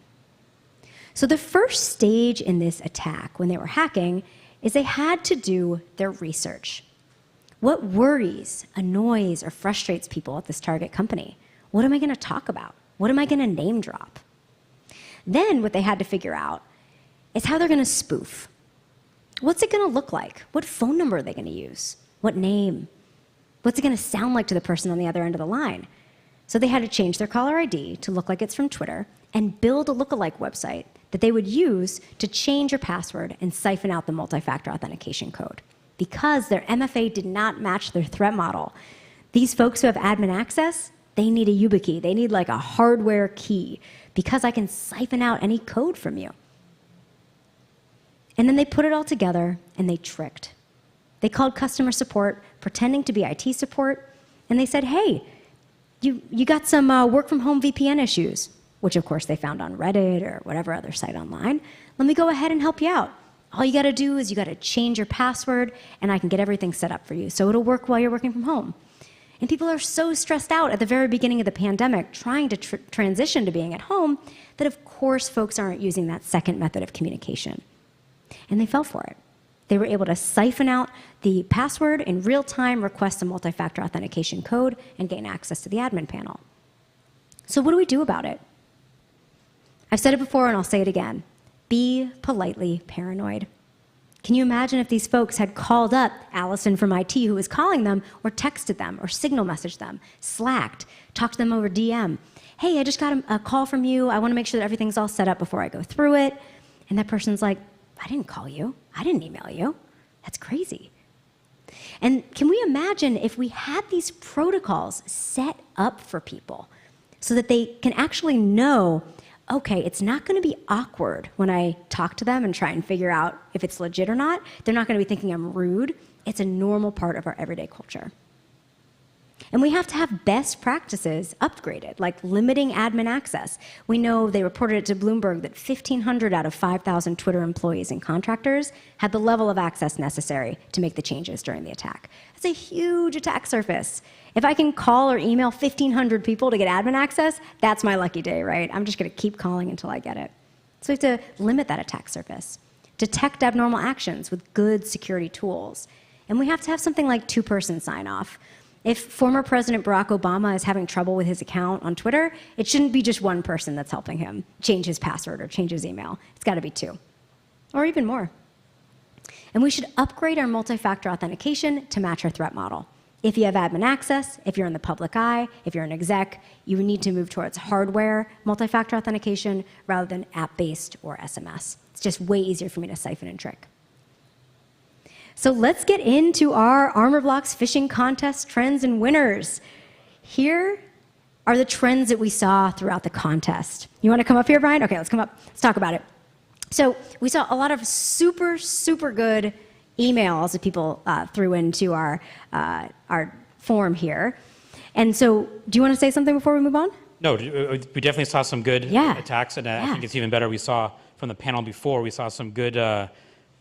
So the first stage in this attack, when they were hacking, is they had to do their research. What worries, annoys, or frustrates people at this target company? What am I going to talk about? What am I going to name drop? Then what they had to figure out is how they're going to spoof. What's it going to look like? What phone number are they going to use? What name? What's it going to sound like to the person on the other end of the line? So they had to change their caller ID to look like it's from Twitter and build a lookalike website that they would use to change your password and siphon out the multi-factor authentication code. Because their MFA did not match their threat model, these folks who have admin access, they need a YubiKey. They need like a hardware key because I can siphon out any code from you. And then they put it all together and they tricked. They called customer support, pretending to be IT support, and they said, hey, you got some work from home VPN issues, which of course they found on Reddit or whatever other site online. Let me go ahead and help you out. All you gotta do is you gotta change your password and I can get everything set up for you so it'll work while you're working from home. And people are so stressed out at the very beginning of the pandemic trying to transition to being at home that of course folks aren't using that second method of communication. And they fell for it. They were able to siphon out the password in real time, request a multi-factor authentication code, and gain access to the admin panel. So what do we do about it? I've said it before and I'll say it again. Be politely paranoid. Can you imagine if these folks had called up Allison from IT who was calling them, or texted them, or signal messaged them, Slacked, talked to them over DM. Hey, I just got a call from you. I want to make sure that everything's all set up before I go through it. And that person's like, I didn't call you. I didn't email you. That's crazy. And can we imagine if we had these protocols set up for people so that they can actually know, okay, it's not going to be awkward when I talk to them and try and figure out if it's legit or not. They're not going to be thinking I'm rude. It's a normal part of our everyday culture. And we have to have best practices upgraded, like limiting admin access. We know they reported it to Bloomberg that 1,500 out of 5,000 Twitter employees and contractors had the level of access necessary to make the changes during the attack. That's a huge attack surface. If I can call or email 1,500 people to get admin access, that's my lucky day, right? I'm just going to keep calling until I get it. So we have to limit that attack surface, detect abnormal actions with good security tools. And we have to have something like two-person sign-off. If former President Barack Obama is having trouble with his account on Twitter, it shouldn't be just one person that's helping him change his password or change his email. It's got to be two, or even more. And we should upgrade our multi-factor authentication to match our threat model. If you have admin access, if you're in the public eye, if you're an exec, you need to move towards hardware multi-factor authentication rather than app-based or SMS. It's just way easier for me to siphon and trick. So let's get into our Armorblox phishing contest trends and winners. Here are the trends that we saw throughout the contest. You want to come up here, Brian? Okay, let's come up. Let's talk about it. So we saw a lot of super, super good emails that people threw into our form here. And so do you want to say something before we move on? No, we definitely saw some good attacks, and I think it's even better. We saw from the panel before, we saw some good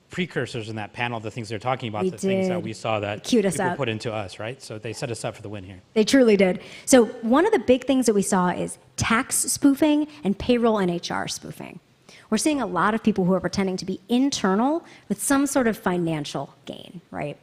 precursors in that panel, the things they're talking about, things that we saw that people put into us, right? So they set us up for the win here. They truly did. So one of the big things that we saw is tax spoofing and payroll and HR spoofing. We're seeing a lot of people who are pretending to be internal with some sort of financial gain, right?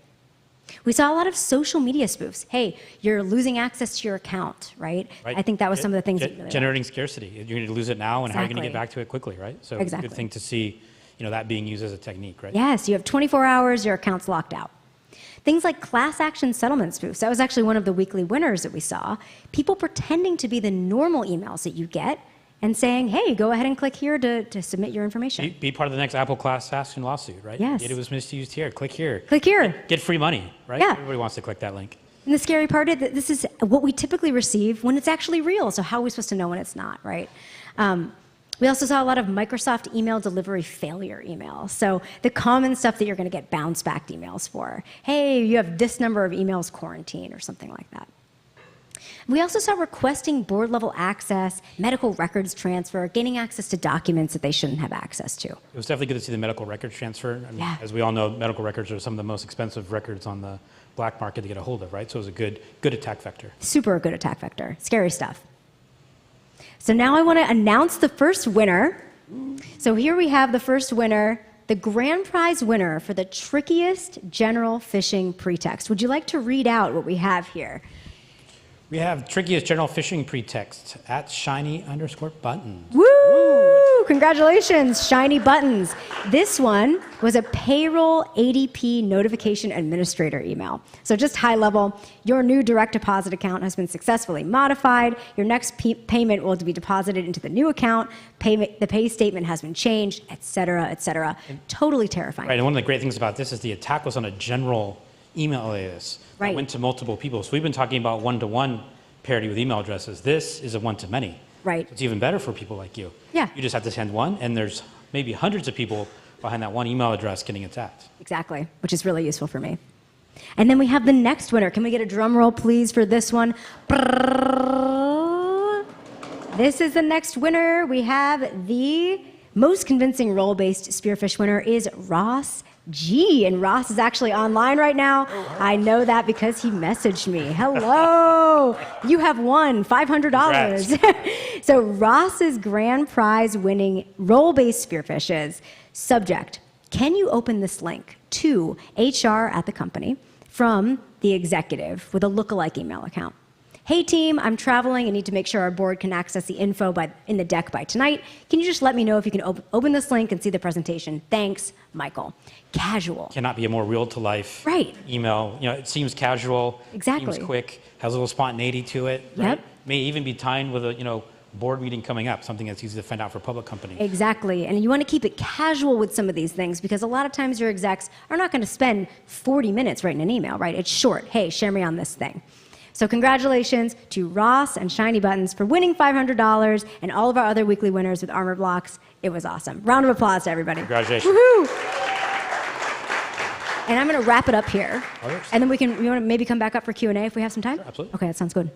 We saw a lot of social media spoofs. Hey, you're losing access to your account, right? I think that was some of the things that really generating scarcity. You're going to lose it now, and how are you going to get back to it quickly, right? So it's a good thing to see, that being used as a technique, right? Yes, you have 24 hours, your account's locked out. Things like class action settlement spoofs. That was actually one of the weekly winners that we saw. People pretending to be the normal emails that you get and saying, hey, go ahead and click here to submit your information. Be part of the next Apple class action lawsuit, right? Yes. It was misused here. Click here. Click here. Get free money, right? Yeah. Everybody wants to click that link. And the scary part is that this is what we typically receive when it's actually real. So how are we supposed to know when it's not, right? We also saw a lot of Microsoft email delivery failure emails. So the common stuff that you're going to get bounce back emails for. Hey, you have this number of emails quarantined or something like that. We also saw requesting board level access, medical records transfer, gaining access to documents that they shouldn't have access to. It was definitely good to see the medical records transfer. I mean, as we all know, medical records are some of the most expensive records on the black market to get a hold of, right? So it was a good attack vector. Super good attack vector. Scary stuff. So now I want to announce the first winner. So here we have the first winner, the grand prize winner for the trickiest general phishing pretext. Would you like to read out what we have here? We have trickiest general phishing pretext at shiny_buttons. Woo! Congratulations, Shiny Buttons. This one was a payroll ADP notification administrator email. So just high level, your new direct deposit account has been successfully modified. Your next payment will be deposited into the new account. The pay statement has been changed, et cetera, et cetera. Totally terrifying. Right, and one of the great things about this is the attack was on a general email alias. Right. It went to multiple people. So we've been talking about one-to-one parity with email addresses. This is a one-to-many. Right. It's even better for people like you. Yeah. You just have to send one, and there's maybe hundreds of people behind that one email address getting attacked. Exactly, which is really useful for me. And then we have the next winner. Can we get a drum roll, please, for this one? This is the next winner. We have the most convincing role-based Spearfish winner is Ross G. And Ross is actually online right now. I know that because he messaged me. Hello. You have won $500. So Ross's grand prize winning role-based Spearfish is subject. Can you open this link to HR at the company from the executive with a lookalike email account? Hey team, I'm traveling and need to make sure our board can access the info in the deck by tonight. Can you just let me know if you can open this link and see the presentation? Thanks, Michael. Casual. Cannot be a more real-to-life right. email. You know, it seems casual, exactly. seems quick, has a little spontaneity to it. Yep. Right? May even be timed with a board meeting coming up, something that's easy to find out for a public company. Exactly, and you want to keep it casual with some of these things because a lot of times your execs are not going to spend 40 minutes writing an email, right? It's short. Hey, share me on this thing. So congratulations to Ross and Shiny Buttons for winning $500 and all of our other weekly winners with Armorblox. It was awesome. Round of applause to everybody. Congratulations. Woohoo! And I'm going to wrap it up here. And then you want to maybe come back up for Q&A if we have some time? Sure, absolutely. Okay, that sounds good.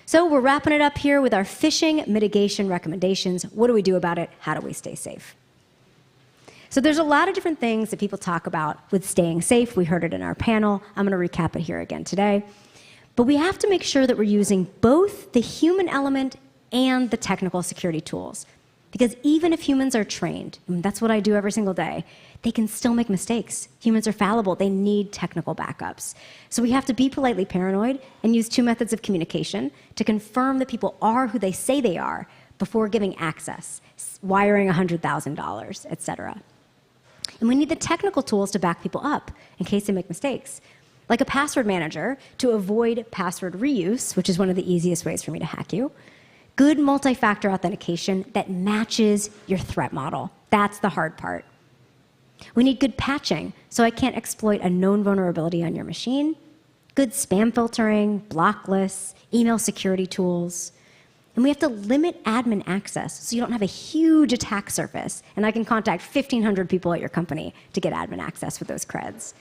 So we're wrapping it up here with our phishing mitigation recommendations. What do we do about it? How do we stay safe? So there's a lot of different things that people talk about with staying safe. We heard it in our panel. I'm going to recap it here again today. But we have to make sure that we're using both the human element and the technical security tools. Because even if humans are trained, and that's what I do every single day, they can still make mistakes. Humans are fallible. They need technical backups. So we have to be politely paranoid and use two methods of communication to confirm that people are who they say they are before giving access, wiring $100,000, et cetera. And we need the technical tools to back people up in case they make mistakes, like a password manager to avoid password reuse, which is one of the easiest ways for me to hack you. Good multi-factor authentication that matches your threat model. That's the hard part. We need good patching, so I can't exploit a known vulnerability on your machine. Good spam filtering, block lists, email security tools. And we have to limit admin access so you don't have a huge attack surface and I can contact 1,500 people at your company to get admin access with those creds.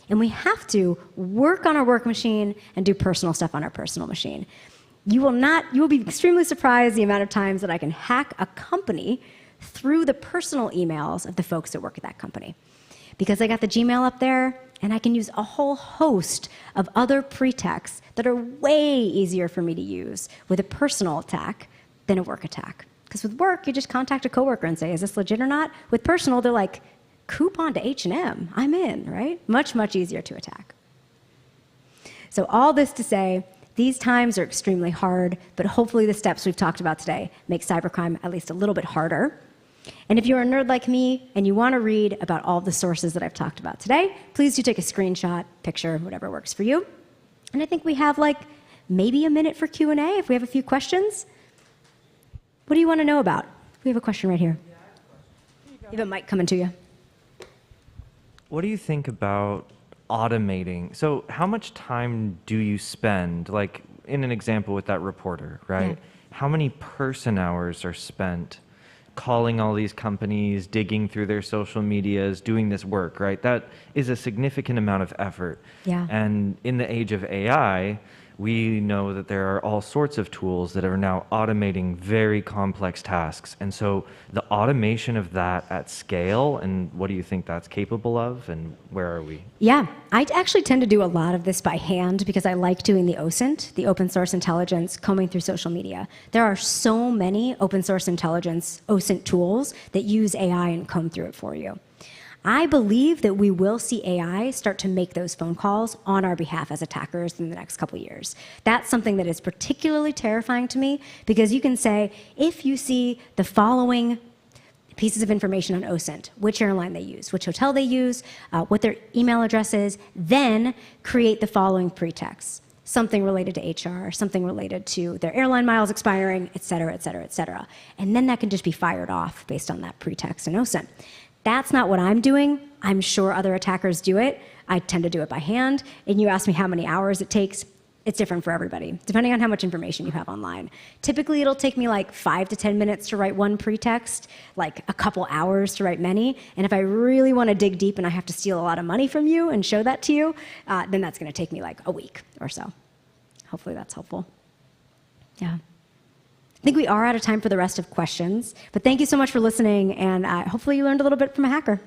And we have to work on our work machine and do personal stuff on our personal machine. You will be extremely surprised the amount of times that I can hack a company through the personal emails of the folks that work at that company. Because I got the Gmail up there, and I can use a whole host of other pretexts that are way easier for me to use with a personal attack than a work attack. Because with work, you just contact a coworker and say, is this legit or not? With personal, they're like, coupon to H&M, I'm in, right? Much, much easier to attack. So all this to say, these times are extremely hard, but hopefully the steps we've talked about today make cybercrime at least a little bit harder. And if you're a nerd like me and you want to read about all the sources that I've talked about today, please do take a screenshot, picture, whatever works for you. And I think we have maybe a minute for Q&A if we have a few questions. What do you want to know about? We have a question right here. You have a mic coming to you. What do you think about automating? So how much time do you spend, like in an example with that reporter, right? Yeah. How many person hours are spent calling all these companies, digging through their social medias, doing this work, right? That is a significant amount of effort. Yeah. And in the age of AI, we know that there are all sorts of tools that are now automating very complex tasks. And so the automation of that at scale, and what do you think that's capable of, and where are we? Yeah, I actually tend to do a lot of this by hand because I like doing the OSINT, the open source intelligence, combing through social media. There are so many open source intelligence OSINT tools that use AI and comb through it for you. I believe that we will see AI start to make those phone calls on our behalf as attackers in the next couple of years. That's something that is particularly terrifying to me because you can say, if you see the following pieces of information on OSINT, which airline they use, which hotel they use, what their email address is, then create the following pretext. Something related to HR, something related to their airline miles expiring, et cetera, et cetera, et cetera. And then that can just be fired off based on that pretext in OSINT. That's not what I'm doing. I'm sure other attackers do it. I tend to do it by hand. And you asked me how many hours it takes. it's different for everybody, depending on how much information you have online. Typically, it'll take me like 5 to 10 minutes to write one pretext, like a couple hours to write many. And if I really want to dig deep and I have to steal a lot of money from you and show that to you, then that's going to take me like a week or so. Hopefully that's helpful. Yeah. I think we are out of time for the rest of questions, but thank you so much for listening, and hopefully you learned a little bit from a hacker.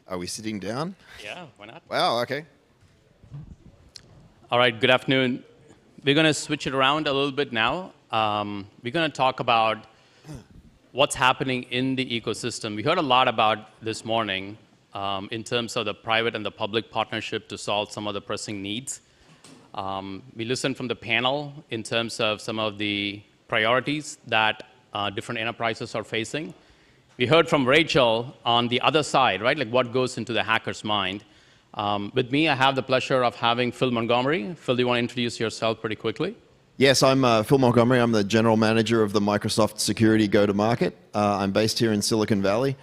Are we sitting down? Yeah, why not? Wow, okay. All right, good afternoon. We're going to switch it around a little bit now. We're going to talk about what's happening in the ecosystem. We heard a lot about this morning in terms of the private and the public partnership to solve some of the pressing needs. We listened from the panel in terms of some of the priorities that different enterprises are facing. We heard from Rachel on the other side, right? Like what goes into the hacker's mind. With me, I have the pleasure of having Phil Montgomery. Phil, do you want to introduce yourself pretty quickly? Yes, I'm Phil Montgomery. I'm the general manager of the Microsoft Security Go-to-Market. I'm based here in Silicon Valley.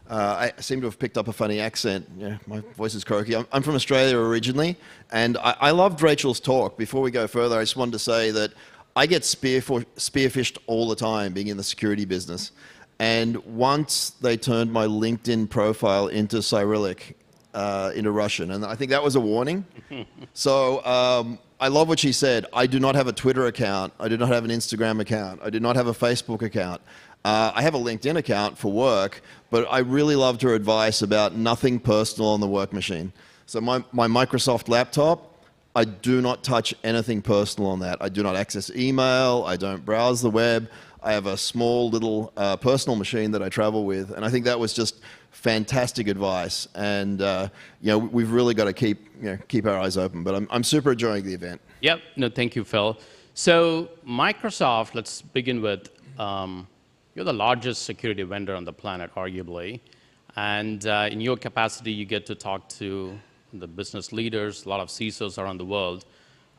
I seem to have picked up a funny accent. Yeah, my voice is croaky. I'm from Australia originally, and I loved Rachel's talk. Before we go further, I just wanted to say that I get spearphished all the time being in the security business. And once they turned my LinkedIn profile into Cyrillic, into Russian, and I think that was a warning. So I love what she said. I do not have a Twitter account. I do not have an Instagram account. I do not have a Facebook account. I have a LinkedIn account for work, but I really loved her advice about nothing personal on the work machine. So my Microsoft laptop, I do not touch anything personal on that. I do not access email. I don't browse the web. I have a small little personal machine that I travel with, and I think that was just fantastic advice. And we've really got to keep our eyes open. But I'm super enjoying the event. Yep. No, thank you, Phil. So Microsoft, let's begin with. You're the largest security vendor on the planet, arguably, and in your capacity, you get to talk to the business leaders. A lot of CISOs around the world.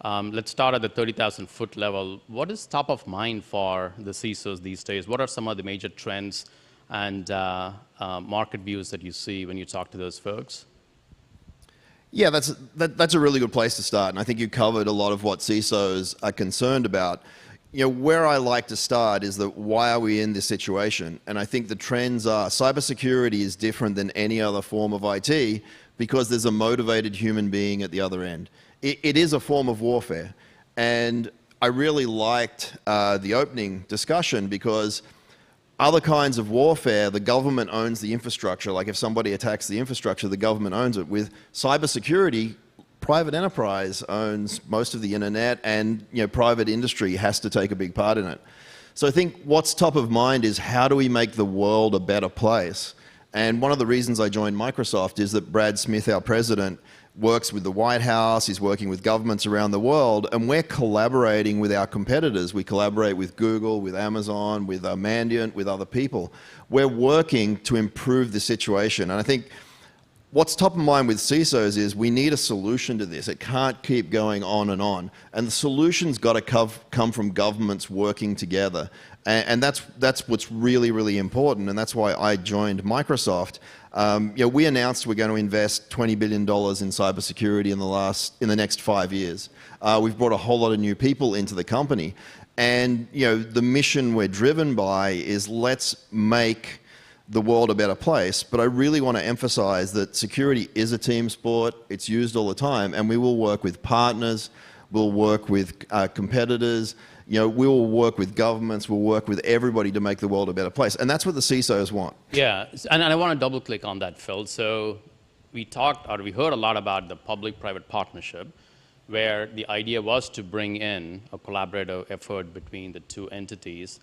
Let's start at the 30,000-foot level. What is top of mind for the CISOs these days? What are some of the major trends and market views that you see when you talk to those folks? Yeah, that's a really good place to start, and I think you covered a lot of what CISOs are concerned about. Where I like to start is that why are we in this situation? And I think the trends are cybersecurity is different than any other form of IT because there's a motivated human being at the other end. It is a form of warfare. And I really liked the opening discussion because other kinds of warfare, the government owns the infrastructure. Like if somebody attacks the infrastructure, the government owns it. With cybersecurity, private enterprise owns most of the internet, and private industry has to take a big part in it. So I think what's top of mind is how do we make the world a better place? And one of the reasons I joined Microsoft is that Brad Smith, our president, works with the White House, he's working with governments around the world, and we're collaborating with our competitors. We collaborate with Google, with Amazon, with Mandiant, with other people. We're working to improve the situation. And I think what's top of mind with CISOs is we need a solution to this. It can't keep going on. And the solution's got to come from governments working together. And that's what's really, really important. And that's why I joined Microsoft. We announced we're going to invest $20 billion in cybersecurity in the next 5 years. We've brought a whole lot of new people into the company. And the mission we're driven by is let's make the world a better place. But I really want to emphasize that security is a team sport. It's used all the time. And we will work with partners. We'll work with competitors. We will work with governments. We'll work with everybody to make the world a better place. And that's what the CISOs want. Yeah, and I want to double click on that, Phil. So we heard a lot about the public-private partnership, where the idea was to bring in a collaborative effort between the two entities.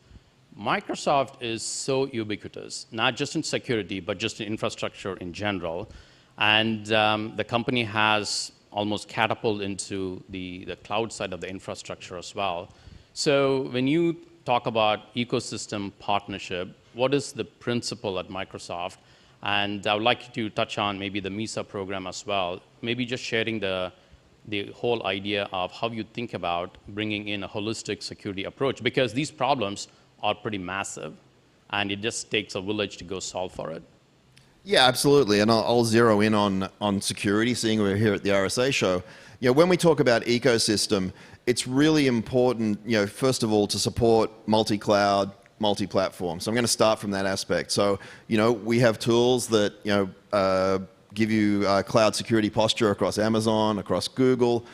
Microsoft is so ubiquitous, not just in security, but just in infrastructure in general. And the company has almost catapulted into the cloud side of the infrastructure as well. So when you talk about ecosystem partnership, what is the principle at Microsoft? And I would like you to touch on maybe the MISA program as well, maybe just sharing the whole idea of how you think about bringing in a holistic security approach, because these problems are pretty massive, and it just takes a village to go solve for it. Yeah, absolutely. And I'll zero in on security, seeing we're here at the RSA show. When we talk about ecosystem, it's really important, first of all, to support multi-cloud, multi-platform. So I'm going to start from that aspect. So, we have tools that, give you cloud security posture across Amazon, across Google.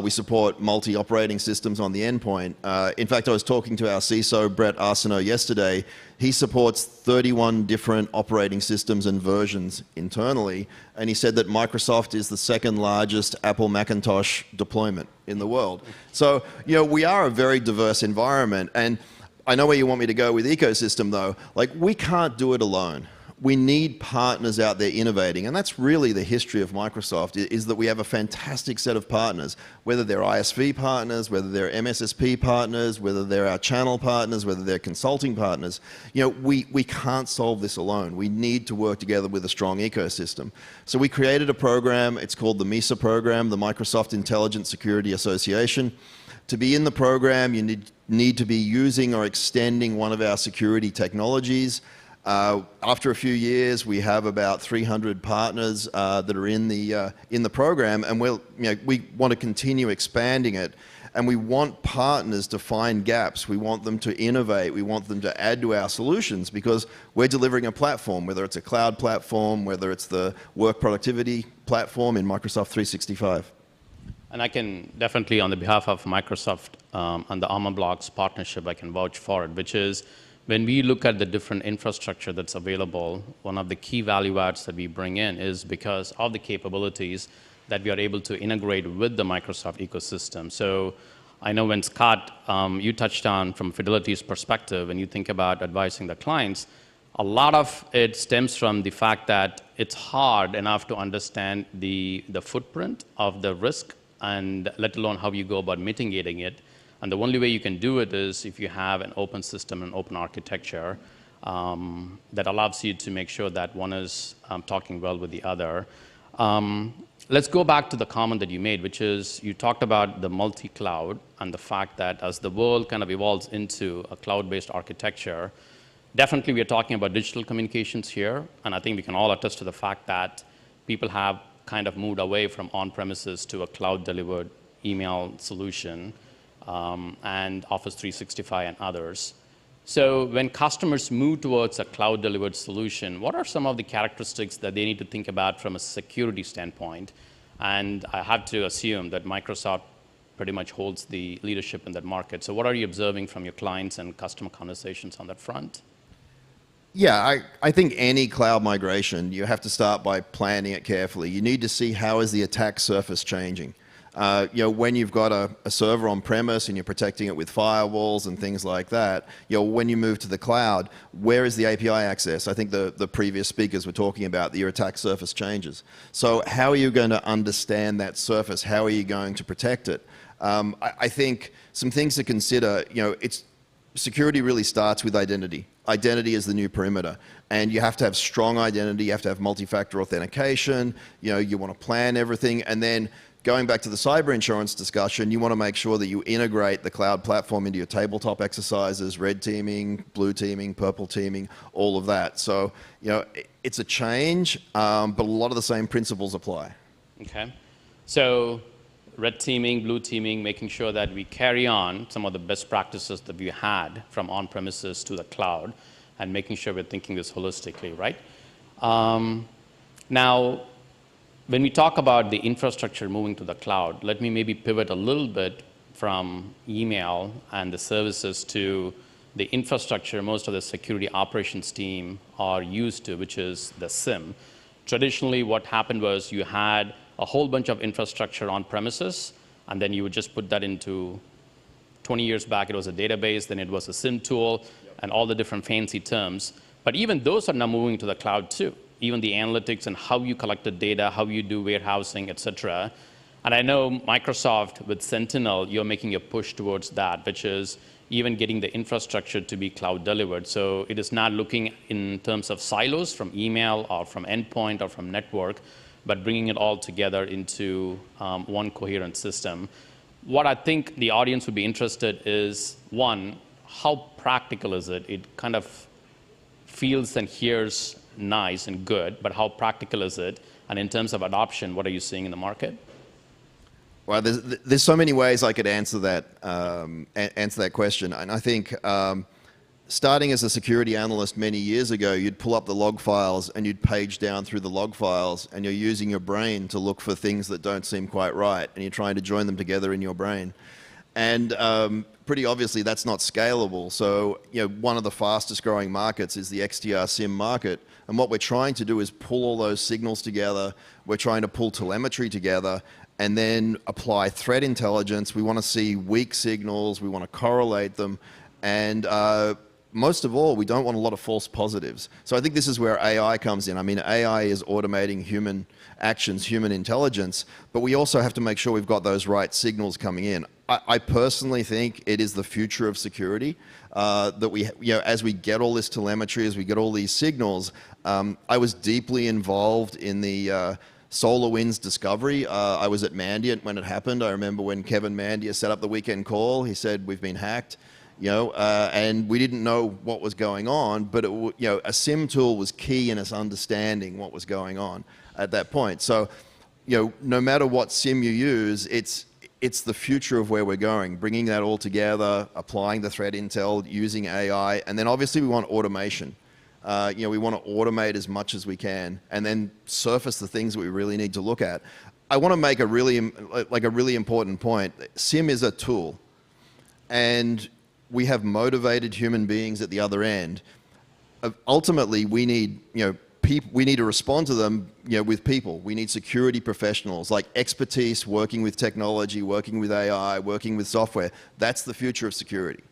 We support multi-operating systems on the endpoint. In fact, I was talking to our CISO, Brett Arsenault, yesterday. He supports 31 different operating systems and versions internally, and he said that Microsoft is the second largest Apple Macintosh deployment in the world. So, we are a very diverse environment, and I know where you want me to go with ecosystem, though. Like, we can't do it alone. We need partners out there innovating, and that's really the history of Microsoft, is that we have a fantastic set of partners, whether they're ISV partners, whether they're MSSP partners, whether they're our channel partners, whether they're consulting partners. We can't solve this alone. We need to work together with a strong ecosystem. So we created a program. It's called the MISA program, the Microsoft Intelligent Security Association. To be in the program, you need to be using or extending one of our security technologies. After a few years, we have about 300 partners that are in the program, and we want to continue expanding it. And we want partners to find gaps. We want them to innovate. We want them to add to our solutions, because we're delivering a platform, whether it's a cloud platform, whether it's the work productivity platform in Microsoft 365. And I can definitely, on the behalf of Microsoft and the Armorblox partnership, I can vouch for it, which is when we look at the different infrastructure that's available, one of the key value adds that we bring in is because of the capabilities that we are able to integrate with the Microsoft ecosystem. So I know when Scott, you touched on from Fidelity's perspective, when you think about advising the clients, a lot of it stems from the fact that it's hard enough to understand the footprint of the risk, and let alone how you go about mitigating it. And the only way you can do it is if you have an open system and open architecture that allows you to make sure that one is talking well with the other. Let's go back to the comment that you made, which is you talked about the multi-cloud and the fact that as the world kind of evolves into a cloud-based architecture, definitely we are talking about digital communications here. And I think we can all attest to the fact that people have kind of moved away from on-premises to a cloud-delivered email solution, and Office 365 and others. So when customers move towards a cloud-delivered solution, what are some of the characteristics that they need to think about from a security standpoint? And I have to assume that Microsoft pretty much holds the leadership in that market. So what are you observing from your clients and customer conversations on that front? Yeah, I think any cloud migration, you have to start by planning it carefully. You need to see how is the attack surface changing. When you've got a server on premise and you're protecting it with firewalls and things like that, when you move to the cloud, where is the API access? I think the previous speakers were talking about that your attack surface changes. So how are you going to understand that surface? How are you going to protect it? I think some things to consider, security really starts with identity. Identity is the new perimeter, and you have to have strong identity. You have to have multi-factor authentication. You want to plan everything, and then going back to the cyber insurance discussion, you want to make sure that you integrate the cloud platform into your tabletop exercises, red teaming, blue teaming, purple teaming, all of that. So, it's a change, but a lot of the same principles apply. Okay. So red teaming, blue teaming, making sure that we carry on some of the best practices that we had from on-premises to the cloud, and making sure we're thinking this holistically, right? Now, when we talk about the infrastructure moving to the cloud, let me maybe pivot a little bit from email and the services to the infrastructure most of the security operations team are used to, which is the SIEM. Traditionally, what happened was you had a whole bunch of infrastructure on premises, and then you would just put that into, 20 years back, it was a database, then it was a SIEM tool, and all the different fancy terms. But even those are now moving to the cloud too. Even the analytics and how you collect the data, how you do warehousing, et cetera. And I know Microsoft with Sentinel, you're making a push towards that, which is even getting the infrastructure to be cloud delivered. So it is not looking in terms of silos from email or from endpoint or from network, but bringing it all together into one coherent system. What I think the audience would be interested is, one, how practical is it? It kind of feels and hears nice and good, but how practical is it? And in terms of adoption, what are you seeing in the market? Well, there's so many ways I could answer that question, and I think starting as a security analyst many years ago, you'd pull up the log files and you'd page down through the log files, and you're using your brain to look for things that don't seem quite right, and you're trying to join them together in your brain, and pretty obviously that's not scalable. So one of the fastest growing markets is the XDR SIEM market, and what we're trying to do is pull all those signals together. We're trying to pull telemetry together and then apply threat intelligence. We want to see weak signals, we want to correlate them, and most of all, we don't want a lot of false positives. So I think this is where AI comes in. I mean, AI is automating human actions, human intelligence, but we also have to make sure we've got those right signals coming in. I personally think it is the future of security, that we, as we get all this telemetry, as we get all these signals. I was deeply involved in the SolarWinds discovery. I was at Mandiant when it happened. I remember when Kevin Mandia set up the weekend call, he said, we've been hacked, and we didn't know what was going on, but a SIM tool was key in us understanding what was going on at that point. So, no matter what SIM you use, it's the future of where we're going, bringing that all together, applying the threat intel, using AI, and then obviously we want automation. We want to automate as much as we can, and then surface the things that we really need to look at. I want to make a really important point. SIM is a tool, and we have motivated human beings at the other end. Ultimately, we need we need to respond to them with people. We need security professionals, like expertise working with technology, working with AI, working with software. That's the future of security.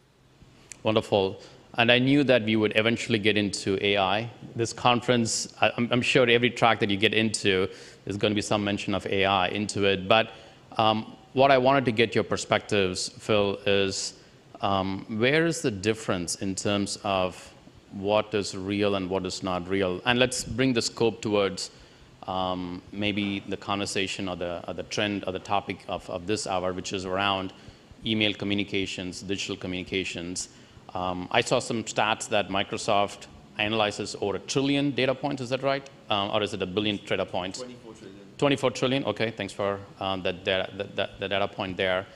Wonderful. And I knew that we would eventually get into AI. This conference, I'm sure every track that you get into, there's going to be some mention of AI into it. But what I wanted to get your perspectives, Phil, is where is the difference in terms of what is real and what is not real? And let's bring the scope towards maybe the conversation or the trend or the topic of this hour, which is around email communications, digital communications. I saw some stats that Microsoft analyzes over 1 trillion data points. Is that right? Or is it 1 billion data points? 24 trillion. 24 trillion? Okay, thanks for the data point there.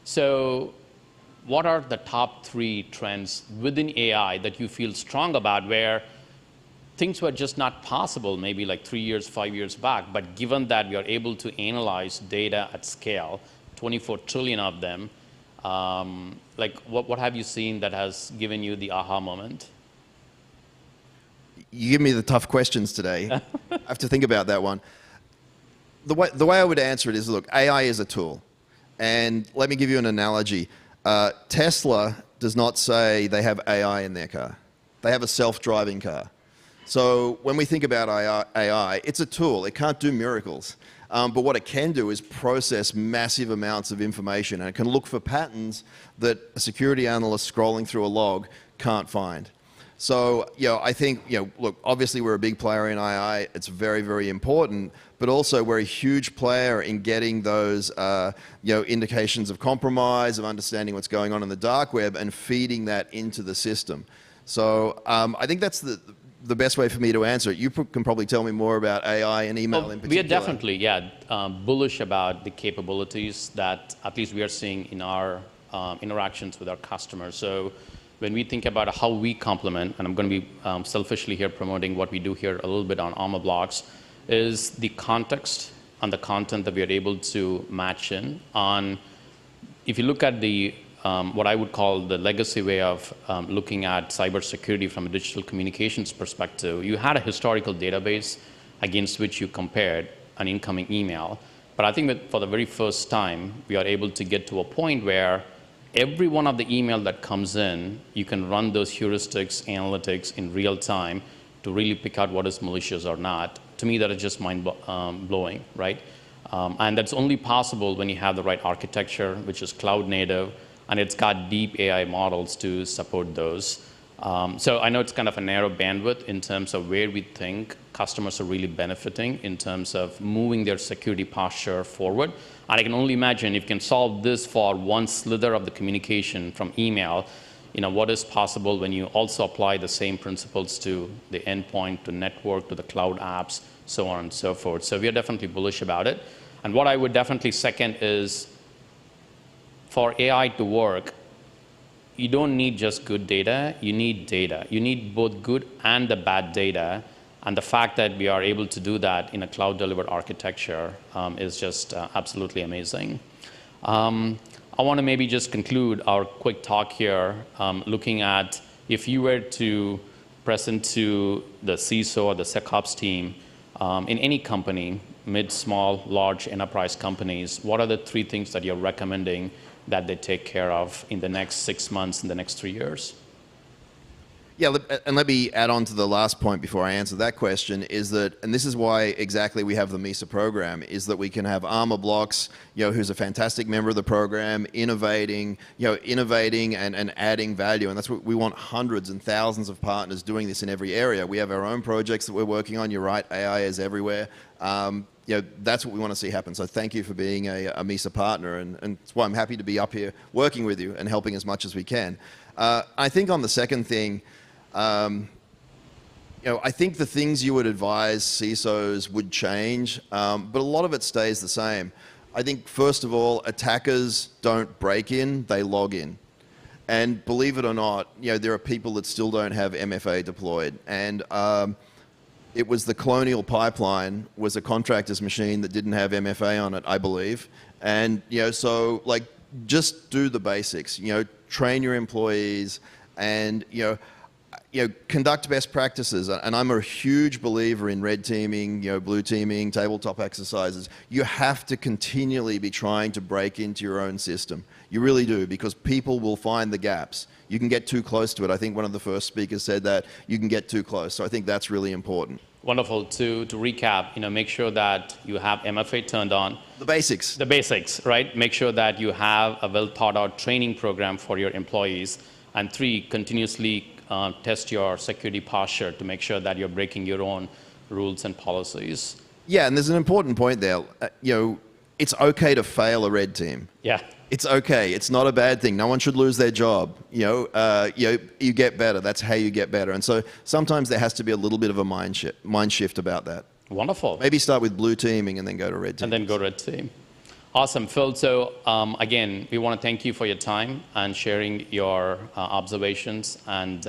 So what are the top 3 trends within AI that you feel strong about, where things were just not possible maybe like 3 years, 5 years back, but given that we are able to analyze data at scale, 24 trillion of them, like what have you seen that has given you the aha moment? You give me the tough questions today. I have to think about that one. The way I would answer it is, look, AI is a tool. And let me give you an analogy. Tesla does not say they have AI in their car. They have a self-driving car. So when we think about AI, it's a tool. It can't do miracles. But what it can do is process massive amounts of information, and it can look for patterns that a security analyst scrolling through a log can't find. So, I think, look, obviously we're a big player in AI. It's very, very important, but also we're a huge player in getting those, indications of compromise, of understanding what's going on in the dark web and feeding that into the system. So I think that's the best way for me to answer it. You can probably tell me more about AI and email in particular. We are definitely, bullish about the capabilities that at least we are seeing in our interactions with our customers. So when we think about how we complement, and I'm going to be selfishly here promoting what we do here a little bit on Armorblox, is the context and the content that we are able to match in on. If you look at the what I would call the legacy way of looking at cybersecurity from a digital communications perspective, you had a historical database against which you compared an incoming email. But I think that for the very first time, we are able to get to a point where every one of the email that comes in, you can run those heuristics, analytics in real time to really pick out what is malicious or not. To me, that is just mind-blowing, right? And that's only possible when you have the right architecture, which is cloud native, and it's got deep AI models to support those. So I know it's kind of a narrow bandwidth in terms of where we think customers are really benefiting in terms of moving their security posture forward. And I can only imagine if you can solve this for one slither of the communication from email, what is possible when you also apply the same principles to the endpoint, to network, to the cloud apps, so on and so forth. So we are definitely bullish about it. And what I would definitely second is for AI to work, you don't need just good data, you need data. You need both good and the bad data. And the fact that we are able to do that in a cloud-delivered architecture is just absolutely amazing. I want to maybe just conclude our quick talk here, looking at if you were to present to the CISO or the SecOps team in any company, mid, small, large enterprise companies, what are the 3 things that you're recommending that they take care of in the next 6 months, in the next 3 years? Yeah, and let me add on to the last point before I answer that question, is that, and this is why exactly we have the MISA program, is that we can have Armorblox, who's a fantastic member of the program, innovating and adding value. And that's what we want, hundreds and thousands of partners doing this in every area. We have our own projects that we're working on. You're right, AI is everywhere. That's what we want to see happen. So thank you for being a MISA partner, and it's why I'm happy to be up here working with you and helping as much as we can. I think on the second thing, I think the things you would advise CISOs would change, but a lot of it stays the same. I think, first of all, attackers don't break in, they log in. And believe it or not, there are people that still don't have MFA deployed. And it was the Colonial Pipeline was a contractor's machine that didn't have MFA on it, I believe. And, so, just do the basics. Train your employees and, conduct best practices. And I'm a huge believer in red teaming, blue teaming, tabletop exercises. You have to continually be trying to break into your own system. You really do, because people will find the gaps. You can get too close to it. I think one of the first speakers said that you can get too close. So I think that's really important. Wonderful. To recap, make sure that you have MFA turned on. The basics. The basics, right? Make sure that you have a well thought out training program for your employees. And 3, continuously test your security posture to make sure that you're breaking your own rules and policies. Yeah, and there's an important point there. It's okay to fail a red team. Yeah. It's okay. It's not a bad thing. No one should lose their job. You get better. That's how you get better. And so sometimes there has to be a little bit of a mind shift about that. Wonderful. Maybe start with blue teaming and then go to red team. And then go to red team. Awesome, Phil. So again, we want to thank you for your time and sharing your observations and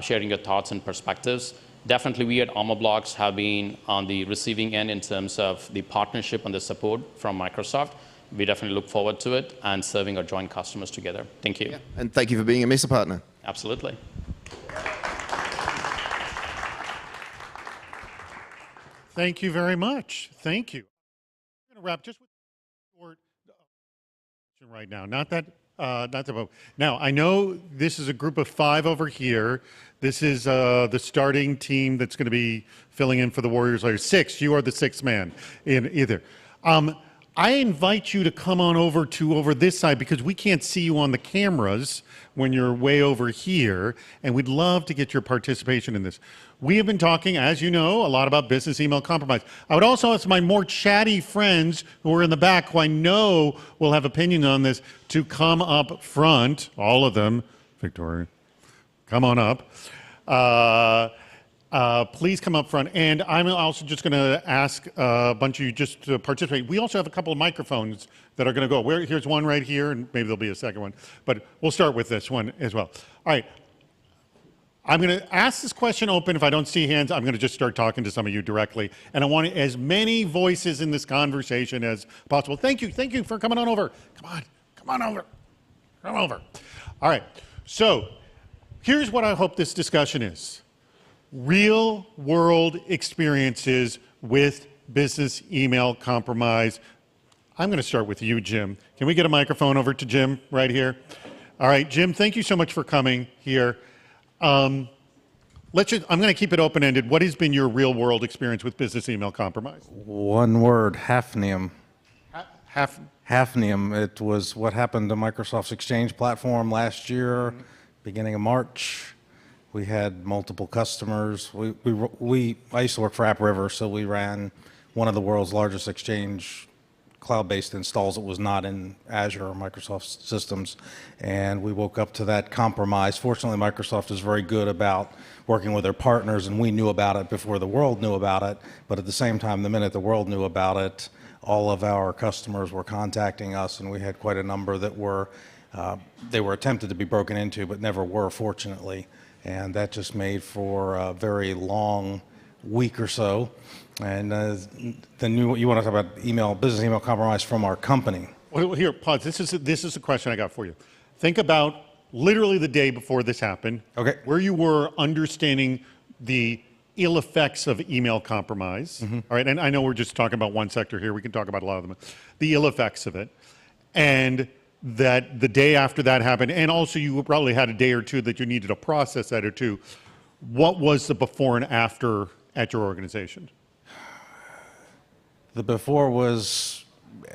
sharing your thoughts and perspectives. Definitely, we at Armorblox have been on the receiving end in terms of the partnership and the support from Microsoft. We definitely look forward to it and serving our joint customers together. Thank you. Yeah. And thank you for being a MISA partner. Absolutely. Thank you very much. Thank you. I'm going to wrap just with a short right now. Not that now, I know this is a group of 5 over here. This is the starting team that's going to be filling in for the Warriors later. 6, you are the 6th man in either. I invite you to come on over this side because we can't see you on the cameras when you're way over here, and we'd love to get your participation in this. We have been talking, as you know, a lot about business email compromise. I would also ask my more chatty friends who are in the back, who I know will have opinions on this, to come up front, all of them. Victoria, come on up. Please come up front. And I'm also just going to ask a bunch of you just to participate. We also have a couple of microphones that are going to go. Here's one right here, and maybe there'll be a second one. But we'll start with this one as well. All right. I'm going to ask this question open. If I don't see hands, I'm going to just start talking to some of you directly. And I want as many voices in this conversation as possible. Thank you for coming on over. Come on over. Come over. All right. So here's what I hope this discussion is. Real world experiences with business email compromise. I'm going to start with you, Jim. Can we get a microphone over to Jim right here? All right, Jim, thank you so much for coming here. I'm going to keep it open-ended. What has been your real world experience with business email compromise? One word, hafnium. Hafnium. It was what happened to Microsoft's Exchange platform last year, beginning of March. We had multiple customers. I used to work for AppRiver, so we ran one of the world's largest Exchange cloud-based installs that was not in Azure or Microsoft systems, and we woke up to that compromise. Fortunately, Microsoft is very good about working with their partners, and we knew about it before the world knew about it, but at the same time, the minute the world knew about it, all of our customers were contacting us, and we had quite a number that were, they were attempted to be broken into, but never were, fortunately, and that just made for a very long week or so. And then you want to talk about business email compromise from our company. Well, here, pause. This is a question I got for you. Think about literally the day before this happened, where you were understanding the ill effects of email compromise. All right, and I know we're just talking about one sector here. We can talk about a lot of them. The ill effects of it. And that the day after that happened, and also you probably had a day or two that you needed to process that or two. What was the before and after at your organization? The before was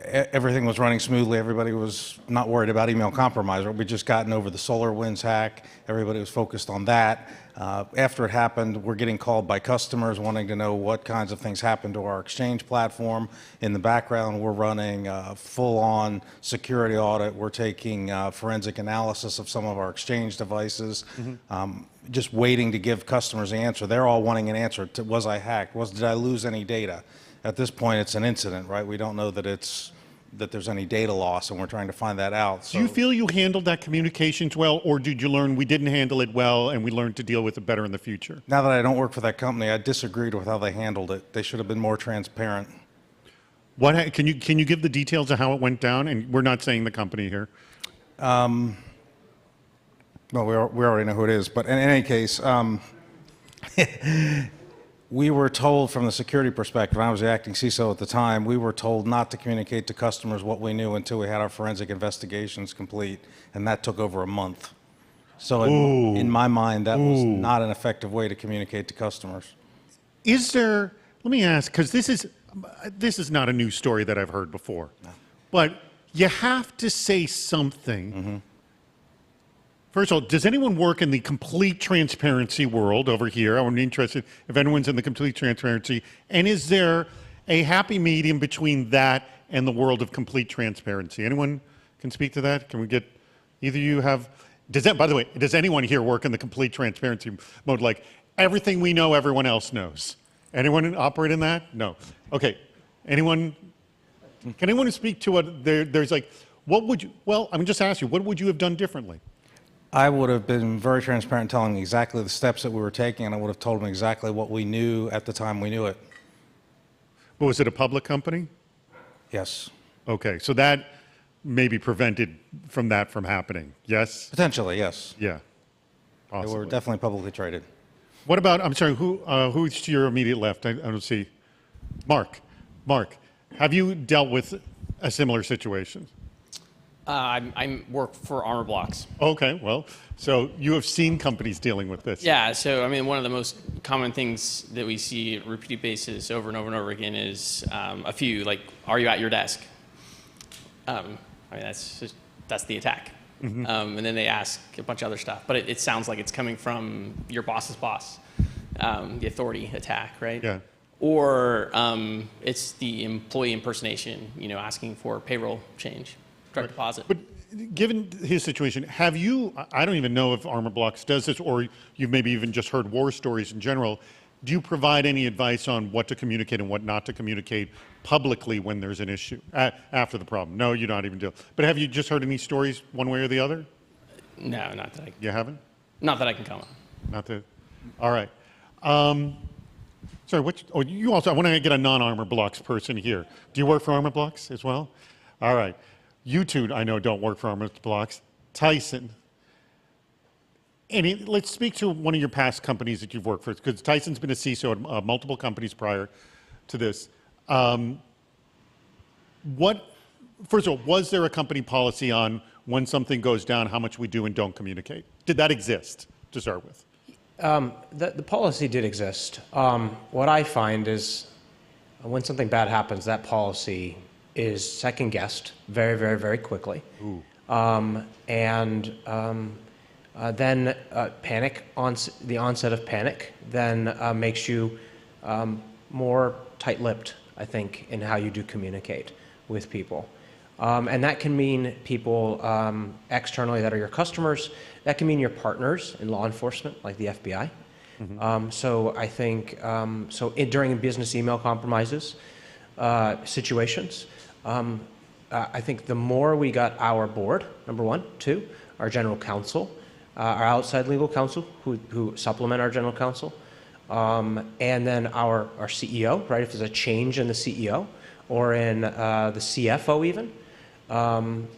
everything was running smoothly. Everybody was not worried about email compromise. We'd just gotten over the SolarWinds hack. Everybody was focused on that. After it happened, we're getting called by customers wanting to know what kinds of things happened to our Exchange platform. In the background, we're running a full-on security audit. We're taking forensic analysis of some of our Exchange devices. Just waiting to give customers the answer. They're all wanting an answer to, was I hacked? Did I lose any data? At this point, it's an incident, right? We don't know that there's any data loss, and we're trying to find that out. So, do you feel you handled that communications well, or did you learn we didn't handle it well and we learned to deal with it better in the future? Now that I don't work for that company, I disagreed with how they handled it. They should have been more transparent. Can you give the details of how it went down? And we're not saying the company here. Well, we already know who it is, but in any case, we were told from the security perspective, I was the acting CISO at the time, we were told not to communicate to customers what we knew until we had our forensic investigations complete, and that took over a month. So in my mind, that was not an effective way to communicate to customers. Is there, let me ask, because this is not a news story that I've heard before, but you have to say something. First of all, does anyone work in the complete transparency world over here? I'm interested if anyone's in the complete transparency. And is there a happy medium between that and the world of complete transparency? Anyone can speak to that? Can we get, either you have, by the way, does anyone here work in the complete transparency mode, like everything we know, everyone else knows? Anyone operate in that? No. Okay. Anyone, can anyone speak to what, there's like, what would you, well, I'm just asking you, what would you have done differently? I would have been very transparent, telling them exactly the steps that we were taking, and I would have told them exactly what we knew at the time we knew it. Well, was it a public company? Yes. Okay, so that maybe prevented from happening, yes? Potentially, yes. Yeah. Possibly. They were definitely publicly traded. What about, I'm sorry, who's to your immediate left? I don't see. Mark, have you dealt with a similar situation? I work for Armorblox. Okay, well, so you have seen companies dealing with this. Yeah, so I mean, one of the most common things that we see on a repeated basis over and over and over again is a few, like, are you at your desk? I mean, that's the attack. And then they ask a bunch of other stuff, but it sounds like it's coming from your boss's boss, the authority attack, right? Yeah. Or it's the employee impersonation, asking for payroll change. Direct deposit. But given his situation, have you, I don't even know if Armorblox does this, or you've maybe even just heard war stories in general, do you provide any advice on what to communicate and what not to communicate publicly when there's an issue, after the problem? No, you don't even do. But have you just heard any stories one way or the other? No, not that I can. You haven't? Not that I can comment. Not that, all right. Sorry, you also, I want to get a non-Armorblox person here. Do you work for Armorblox as well? All right. You two, I know, don't work for Armorblox. Tyson, let's speak to one of your past companies that you've worked for, because Tyson's been a CISO at multiple companies prior to this. First of all, was there a company policy on when something goes down, how much we do and don't communicate? Did that exist to start with? The policy did exist. What I find is when something bad happens, that policy is second guessed very, very, very quickly. Then panic, the onset of panic, then makes you more tight-lipped, I think, in how you do communicate with people. And that can mean people externally that are your customers. That can mean your partners in law enforcement, like the FBI. So I think, during business email compromises situations, I think the more we got our board, number one, two, our general counsel, our outside legal counsel who supplement our general counsel, and then our CEO, right? If there's a change in the CEO or in the CFO even,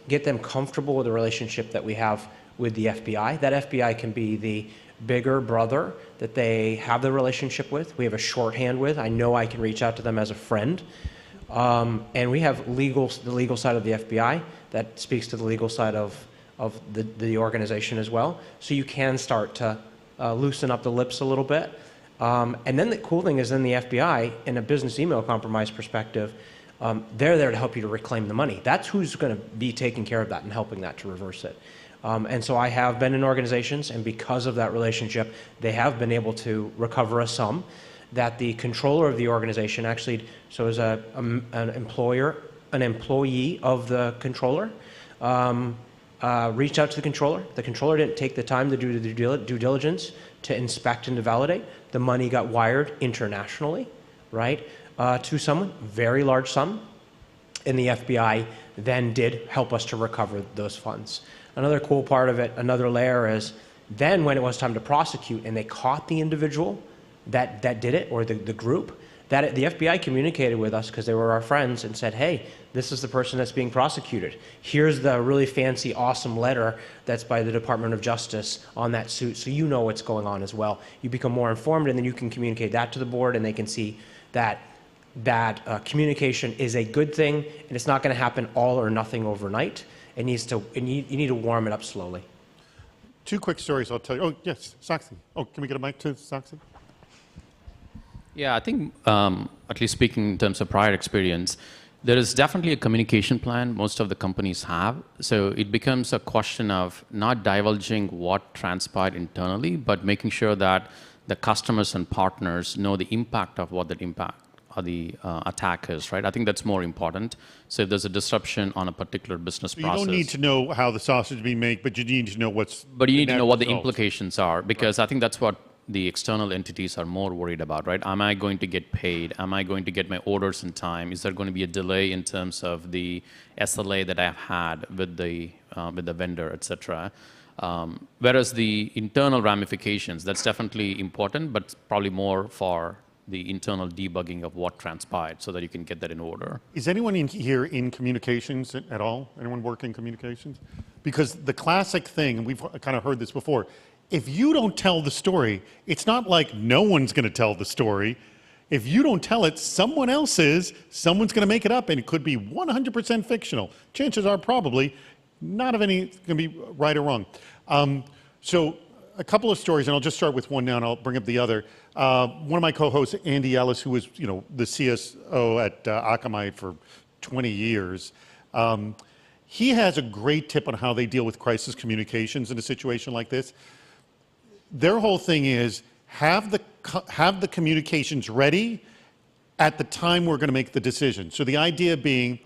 get them comfortable with the relationship that we have with the FBI. That FBI can be the bigger brother that they have the relationship with. We have a shorthand with. I know I can reach out to them as a friend. And we have the legal side of the FBI that speaks to the legal side of the organization as well. So you can start to loosen up the lips a little bit. And then the cool thing is in the FBI, in a business email compromise perspective, they're there to help you to reclaim the money. That's who's going to be taking care of that and helping that to reverse it. And so I have been in organizations, and because of that relationship, they have been able to recover a sum that the controller of the organization actually, so as an employee of the controller, reached out to the controller. The controller didn't take the time to do the due diligence to inspect and to validate. The money got wired internationally, right, to someone, very large sum, and the FBI then did help us to recover those funds. Another cool part of it, another layer is then when it was time to prosecute and they caught the individual that did it, or the group, that the FBI communicated with us because they were our friends and said, hey, this is the person that's being prosecuted. Here's the really fancy, awesome letter that's by the Department of Justice on that suit, so you know what's going on as well. You become more informed, and then you can communicate that to the board, and they can see that communication is a good thing, and it's not going to happen all or nothing overnight. You need to warm it up slowly. Two quick stories I'll tell you. Oh, yes, Saxi. Oh, can we get a mic to Saxi? Yeah, I think, at least speaking in terms of prior experience, there is definitely a communication plan most of the companies have. So it becomes a question of not divulging what transpired internally, but making sure that the customers and partners know the impact of what that impact or the attack is, right? I think that's more important. So if there's a disruption on a particular business process. You don't need to know how the sausage is being made, but you need to know what's. But you need to know what the implications are, because I think that's what the external entities are more worried about, right? Am I going to get paid? Am I going to get my orders in time? Is there going to be a delay in terms of the SLA that I've had with the vendor, et cetera? Whereas the internal ramifications, that's definitely important, but probably more for the internal debugging of what transpired so that you can get that in order. Is anyone in here in communications at all? Anyone work in communications? Because the classic thing, and we've kind of heard this before, if you don't tell the story, it's not like no one's going to tell the story. If you don't tell it, someone else is. Someone's going to make it up, and it could be 100% fictional. Chances are probably not of any going to be right or wrong. So a couple of stories, and I'll just start with one now, and I'll bring up the other. One of my co-hosts, Andy Ellis, who was the CISO at Akamai for 20 years, he has a great tip on how they deal with crisis communications in a situation like this. Their whole thing is have the communications ready at the time we're going to make the decision. So the idea being,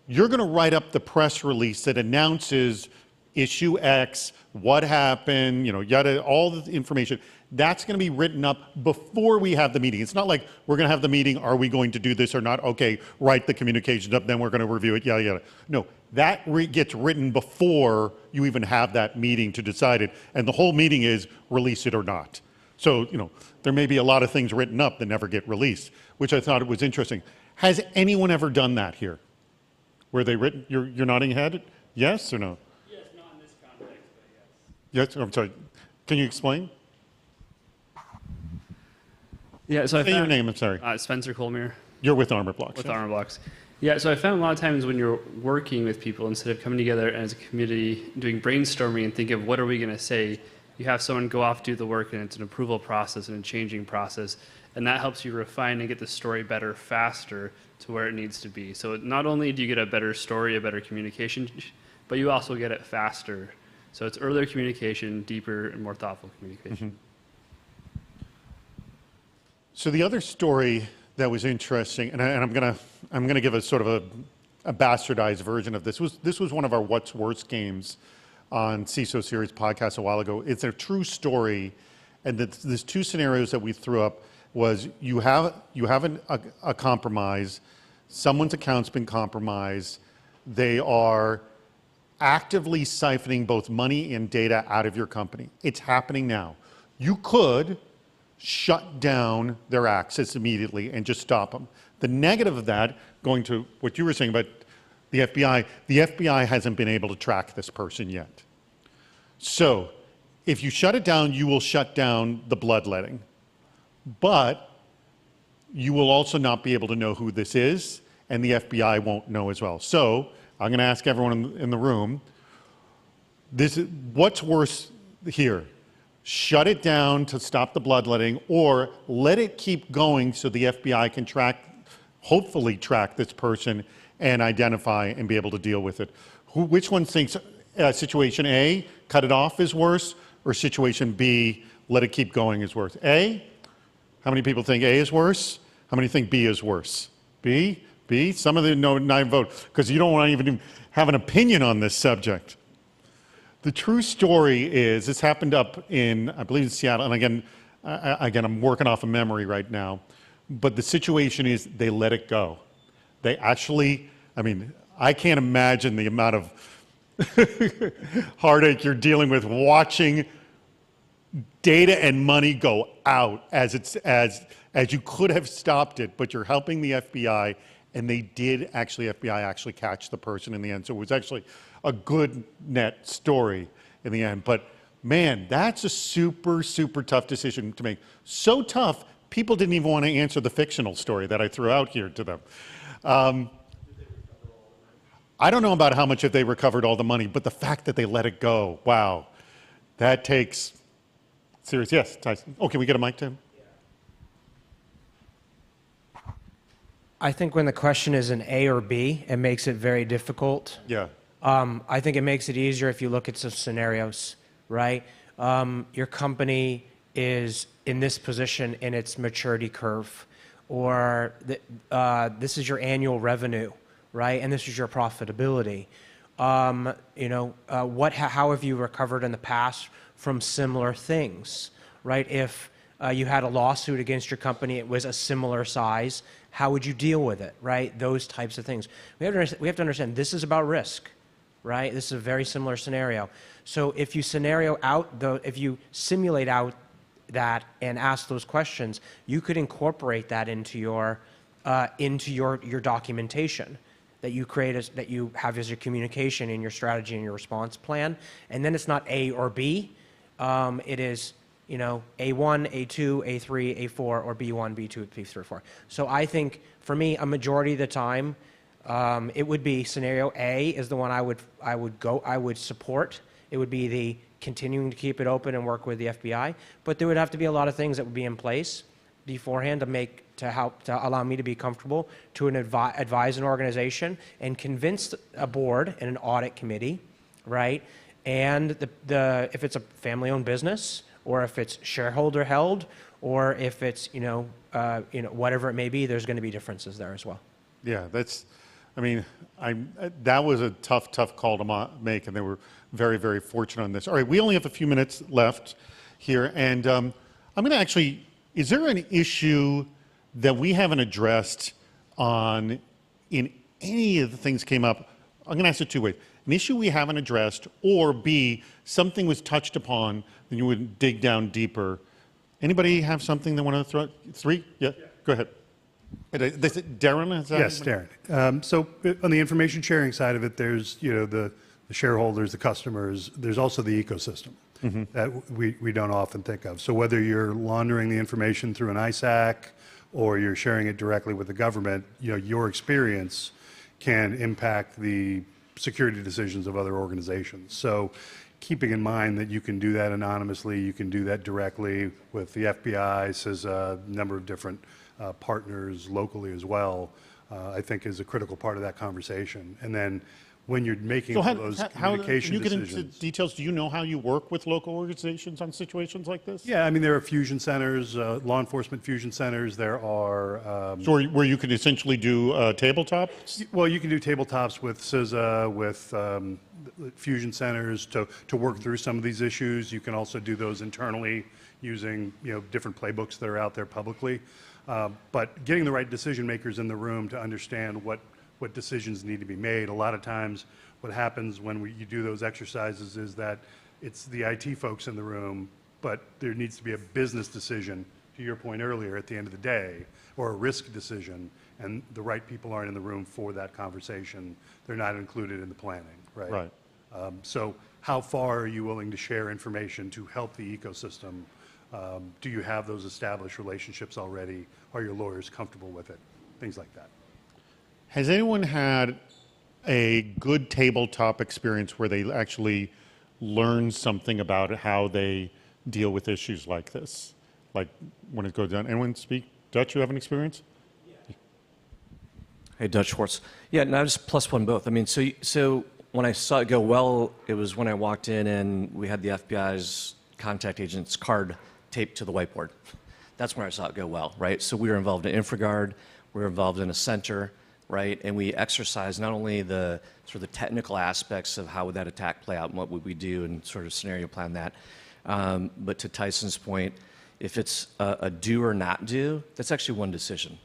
you're going to write up the press release that announces issue X, what happened, yada, all the information. That's going to be written up before we have the meeting. It's not like we're going to have the meeting, are we going to do this or not? Okay, write the communications up, then we're going to review it, yada, yada. No, that gets written before you even have that meeting to decide it. And the whole meeting is release it or not. So, there may be a lot of things written up that never get released, which I thought it was interesting. Has anyone ever done that here? Where they written, you're nodding your head? Yes or no? Yes, not in this context, but yes. Yes, I'm sorry. Can you explain? Yeah, so Say your name, I'm sorry. Spencer Colmere. You're with Armorblox. With Armorblox. Yeah, so I found a lot of times when you're working with people, instead of coming together as a community, doing brainstorming and thinking of what are we going to say, you have someone go off, do the work, and it's an approval process and a changing process. And that helps you refine and get the story better, faster to where it needs to be. So not only do you get a better story, a better communication, but you also get it faster. So it's earlier communication, deeper and more thoughtful communication. So the other story that was interesting, and I'm gonna give a sort of a bastardized version of this. This was one of our What's Worse games on CISO Series podcast a while ago. It's a true story, and there's two scenarios that we threw up. Was you have a compromise, someone's account's been compromised, they are actively siphoning both money and data out of your company. It's happening now. You could shut down their access immediately and just stop them. The negative of that, going to what you were saying about the FBI hasn't been able to track this person yet. So if you shut it down, you will shut down the bloodletting. But you will also not be able to know who this is, and the FBI won't know as well. So I'm going to ask everyone in the room, what's worse here? Shut it down to stop the bloodletting, or let it keep going so the FBI can hopefully track this person and identify and be able to deal with it. Which one thinks situation A, cut it off, is worse, or situation B, let it keep going, is worse? A? How many people think A is worse? How many think B is worse? B? B? Some of them no, not vote, because you don't want to even have an opinion on this subject. The true story is, this happened up in, I believe, in Seattle, and again, I'm working off of memory right now, but the situation is they let it go. They actually, I mean, I can't imagine the amount of heartache you're dealing with watching data and money go out as you could have stopped it, but you're helping the FBI, and they did actually, FBI actually catch the person in the end. So it was actually a good net story in the end. But man, that's a super, super tough decision to make. So tough, people didn't even want to answer the fictional story that I threw out here to them. I don't know about how much if they recovered all the money, but the fact that they let it go, wow, that takes serious. Yes, Tyson. Oh, can we get a mic to him? I think when the question is an A or B, it makes it very difficult. Yeah. I think it makes it easier if you look at some scenarios, right? Your company is in this position in its maturity curve, or this is your annual revenue, right? And this is your profitability. How have you recovered in the past from similar things, right? If you had a lawsuit against your company, it was a similar size, how would you deal with it, right? Those types of things. We have to understand this is about risk, right? This is a very similar scenario. So if you if you simulate out that and ask those questions, you could incorporate that into your documentation that you create that you have as your communication in your strategy and your response plan. And then it's not A or B. It is A1, A2, A3, A4, or B1, B2, B3, 4. So I think for me, a majority of the time, it would be scenario A is the one I would support. It would be the continuing to keep it open and work with the FBI. But there would have to be a lot of things that would be in place beforehand to allow me to be comfortable to advise an organization and convince a board and an audit committee, right? And if it's a family-owned business, or if it's shareholder held, or if it's whatever it may be, there's going to be differences there as well. Yeah, that was a tough call to make, and they were very, very fortunate on this. All right, we only have a few minutes left here, and I'm going to actually, is there an issue that we haven't addressed in any of the things came up? I'm going to ask it two ways. An issue we haven't addressed, or B, something was touched upon, then you would dig down deeper. Anybody have something they want to throw? Three? Yeah, go ahead. Darren? Yes, Darren. So on the information sharing side of it, there's the shareholders, the customers. There's also the ecosystem that we don't often think of. So whether you're laundering the information through an ISAC or you're sharing it directly with the government, your experience can impact the security decisions of other organizations. So keeping in mind that you can do that anonymously, you can do that directly with the FBI, CISO, a number of different partners locally as well, I think is a critical part of that conversation. And then when you're making those communication can you get decisions. into details? Do you know how you work with local organizations on situations like this? Yeah, I mean, there are fusion centers, law enforcement fusion centers. There are... so where you could essentially do tabletops? Well, you can do tabletops with CISO, with fusion centers to work through some of these issues. You can also do those internally using different playbooks that are out there publicly. But getting the right decision makers in the room to understand what decisions need to be made. A lot of times what happens when you do those exercises is that it's the IT folks in the room, but there needs to be a business decision, to your point earlier, at the end of the day, or a risk decision, and the right people aren't in the room for that conversation. They're not included in the planning, right? Right. So how far are you willing to share information to help the ecosystem? Do you have those established relationships already? Are your lawyers comfortable with it? Things like that. Has anyone had a good tabletop experience where they actually learn something about how they deal with issues like this? Like when it goes down. Anyone speak? Dutch, you have an experience? Hey, Dutch Schwartz. Yeah, no, just +1 both. I mean, so when I saw it go well, it was when I walked in and we had the FBI's contact agent's card taped to the whiteboard. That's when I saw it go well, right? So we were involved in InfraGard, we were involved in a center, right? And we exercised not only the sort of the technical aspects of how would that attack play out and what would we do and sort of scenario plan that, but to Tyson's point, if it's a do or not do, that's actually one decision,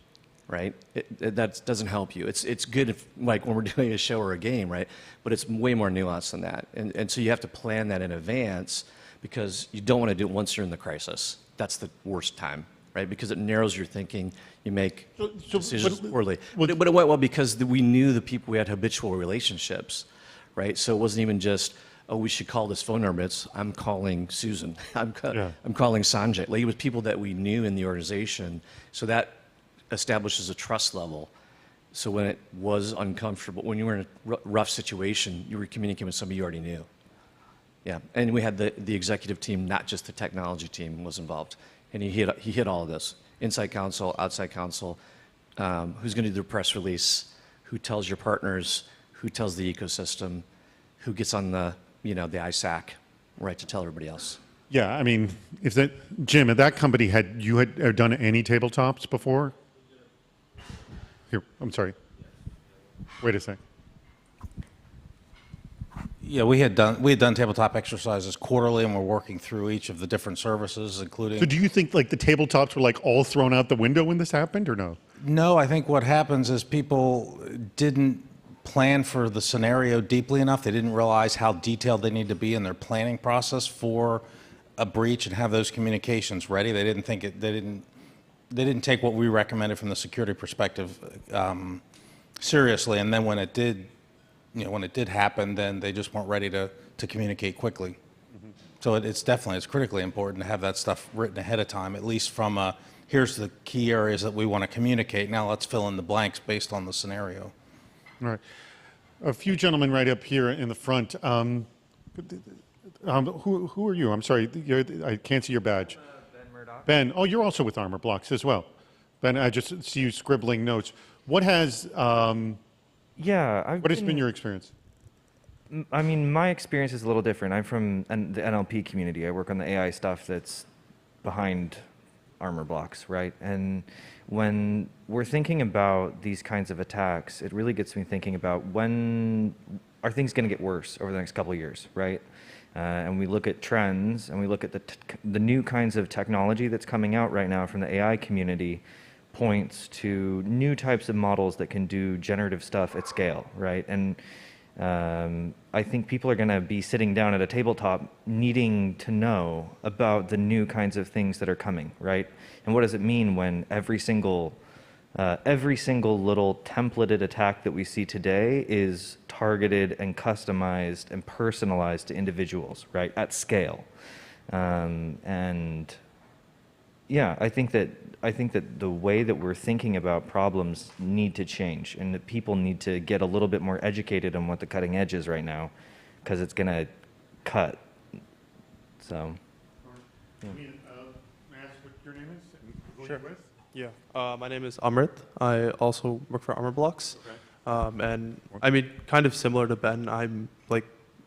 right? That doesn't help you. It's good if, like when we're doing a show or a game, right? But it's way more nuanced than that. And so you have to plan that in advance because you don't want to do it once you're in the crisis. That's the worst time, right? Because it narrows your thinking. You make decisions poorly. But it went well because we knew the people, we had habitual relationships, right? So it wasn't even just, oh, we should call this phone number. It's, I'm calling Susan. I'm calling Sanjay. Like, it was people that we knew in the organization. So that establishes a trust level. So when it was uncomfortable, when you were in a rough situation, you were communicating with somebody you already knew. Yeah, and we had the executive team, not just the technology team, was involved. And he hit all of this. Inside counsel, outside counsel, who's going to do the press release, who tells your partners, who tells the ecosystem, who gets on the ISAC, right, to tell everybody else. Yeah, I mean, Jim, at that company, had you done any tabletops before? Here, I'm sorry. Wait a sec. Yeah, we had done tabletop exercises quarterly, and we're working through each of the different services, including. So do you think like the tabletops were like all thrown out the window when this happened, or no? No, I think what happens is people didn't plan for the scenario deeply enough. They didn't realize how detailed they need to be in their planning process for a breach and have those communications ready. They didn't think it. They didn't take what we recommended from the security perspective seriously. And then when it did. When it did happen, then they just weren't ready to communicate quickly. Mm-hmm. So it's critically important to have that stuff written ahead of time, at least from here's the key areas that we want to communicate. Now let's fill in the blanks based on the scenario. All right. A few gentlemen right up here in the front. Who are you? I'm sorry, I can't see your badge. Ben Murdoch. Ben, oh, you're also with Armorblox as well. Ben, I just see you scribbling notes. What has... what has been your experience? I mean, my experience is a little different. I'm from the NLP community. I work on the AI stuff that's behind Armorblox, right? And when we're thinking about these kinds of attacks, it really gets me thinking about when are things going to get worse over the next couple of years, right? And we look at trends, and we look at the new kinds of technology that's coming out right now from the AI community. Points to new types of models that can do generative stuff at scale, right? And I think people are going to be sitting down at a tabletop needing to know about the new kinds of things that are coming, right? And what does it mean when every single little templated attack that we see today is targeted and customized and personalized to individuals, right, at scale? And yeah, I think that the way that we're thinking about problems need to change, and that people need to get a little bit more educated on what the cutting edge is right now, because it's going to cut So. Yeah. May I ask what your name is and who Sure. you're with? Yeah, my name is Amrit. I also work for Armorblox. Okay. And I mean, kind of similar to Ben, I'm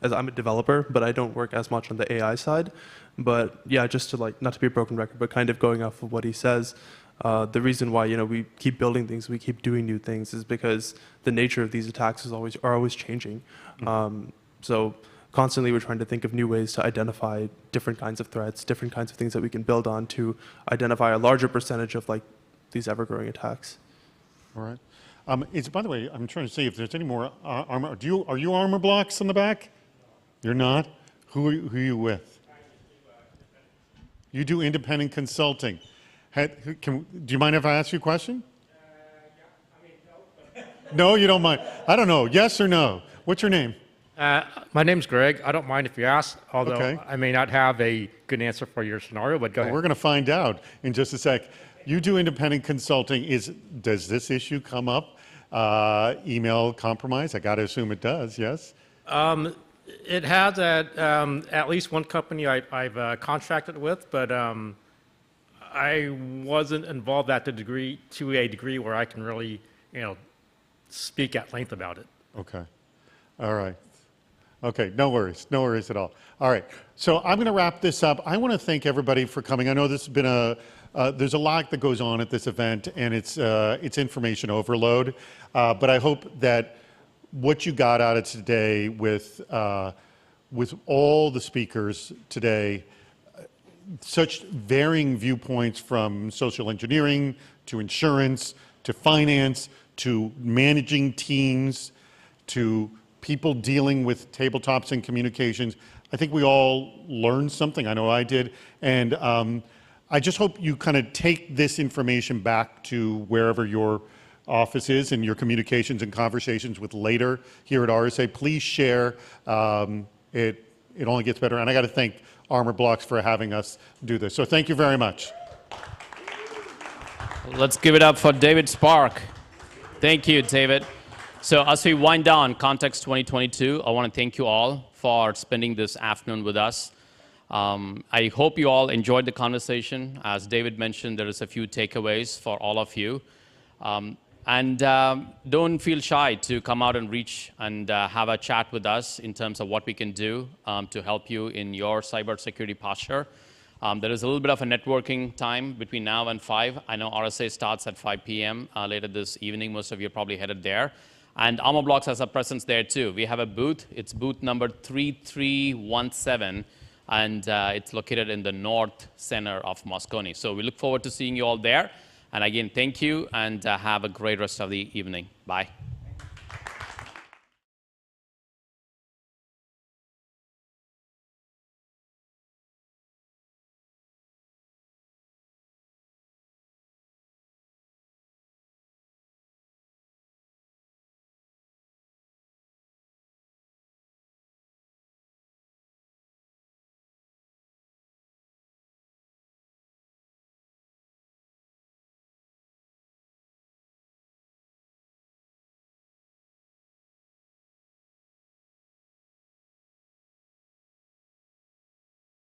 a developer, but I don't work as much on the AI side. But yeah, just to not to be a broken record, but kind of going off of what he says, the reason why we keep building things, we keep doing new things, is because the nature of these attacks are always changing. So constantly we're trying to think of new ways to identify different kinds of threats, different kinds of things that we can build on to identify a larger percentage of these ever-growing attacks. All right. By the way, I'm trying to see if there's any more armor. Are you Armorblox in the back? You're not? Who are you with? You do independent consulting. Do you mind if I ask you a question? No, you don't mind. I don't know. Yes or no? What's your name? My name's Greg. I don't mind if you ask, although Okay. I may not have a good answer for your scenario, but go ahead. We're going to find out in just a sec. You do independent consulting. Does this issue come up? Email compromise? I got to assume it does, yes? It has at least one company I've contracted with, but I wasn't involved to a degree where I can really, speak at length about it. Okay. All right. Okay, no worries at all. All right, so I'm going to wrap this up. I want to thank everybody for coming. I know this has been there's a lot that goes on at this event, and it's information overload. But I hope that what you got out of today with all the speakers today, such varying viewpoints from social engineering to insurance to finance to managing teams to people dealing with tabletops and communications. I think we all learned something. I know I did. And I just hope you kind of take this information back to wherever your office is and your communications and conversations with Later here at RSA. Please share. It only gets better. And I got to thank Armorblox for having us do this. So thank you very much. Let's give it up for David Spark. Thank you, David. So as we wind down Context 2022, I want to thank you all for spending this afternoon with us. I hope you all enjoyed the conversation. As David mentioned, there is a few takeaways for all of you. Don't feel shy to come out and reach and have a chat with us in terms of what we can do to help you in your cybersecurity posture. There is a little bit of a networking time between now and 5. I know RSA starts at 5 p.m. Later this evening. Most of you are probably headed there. And Armorblox has a presence there too. We have a booth. It's booth number 3317, and it's located in the north center of Moscone. So we look forward to seeing you all there. And again, thank you, and have a great rest of the evening. Bye.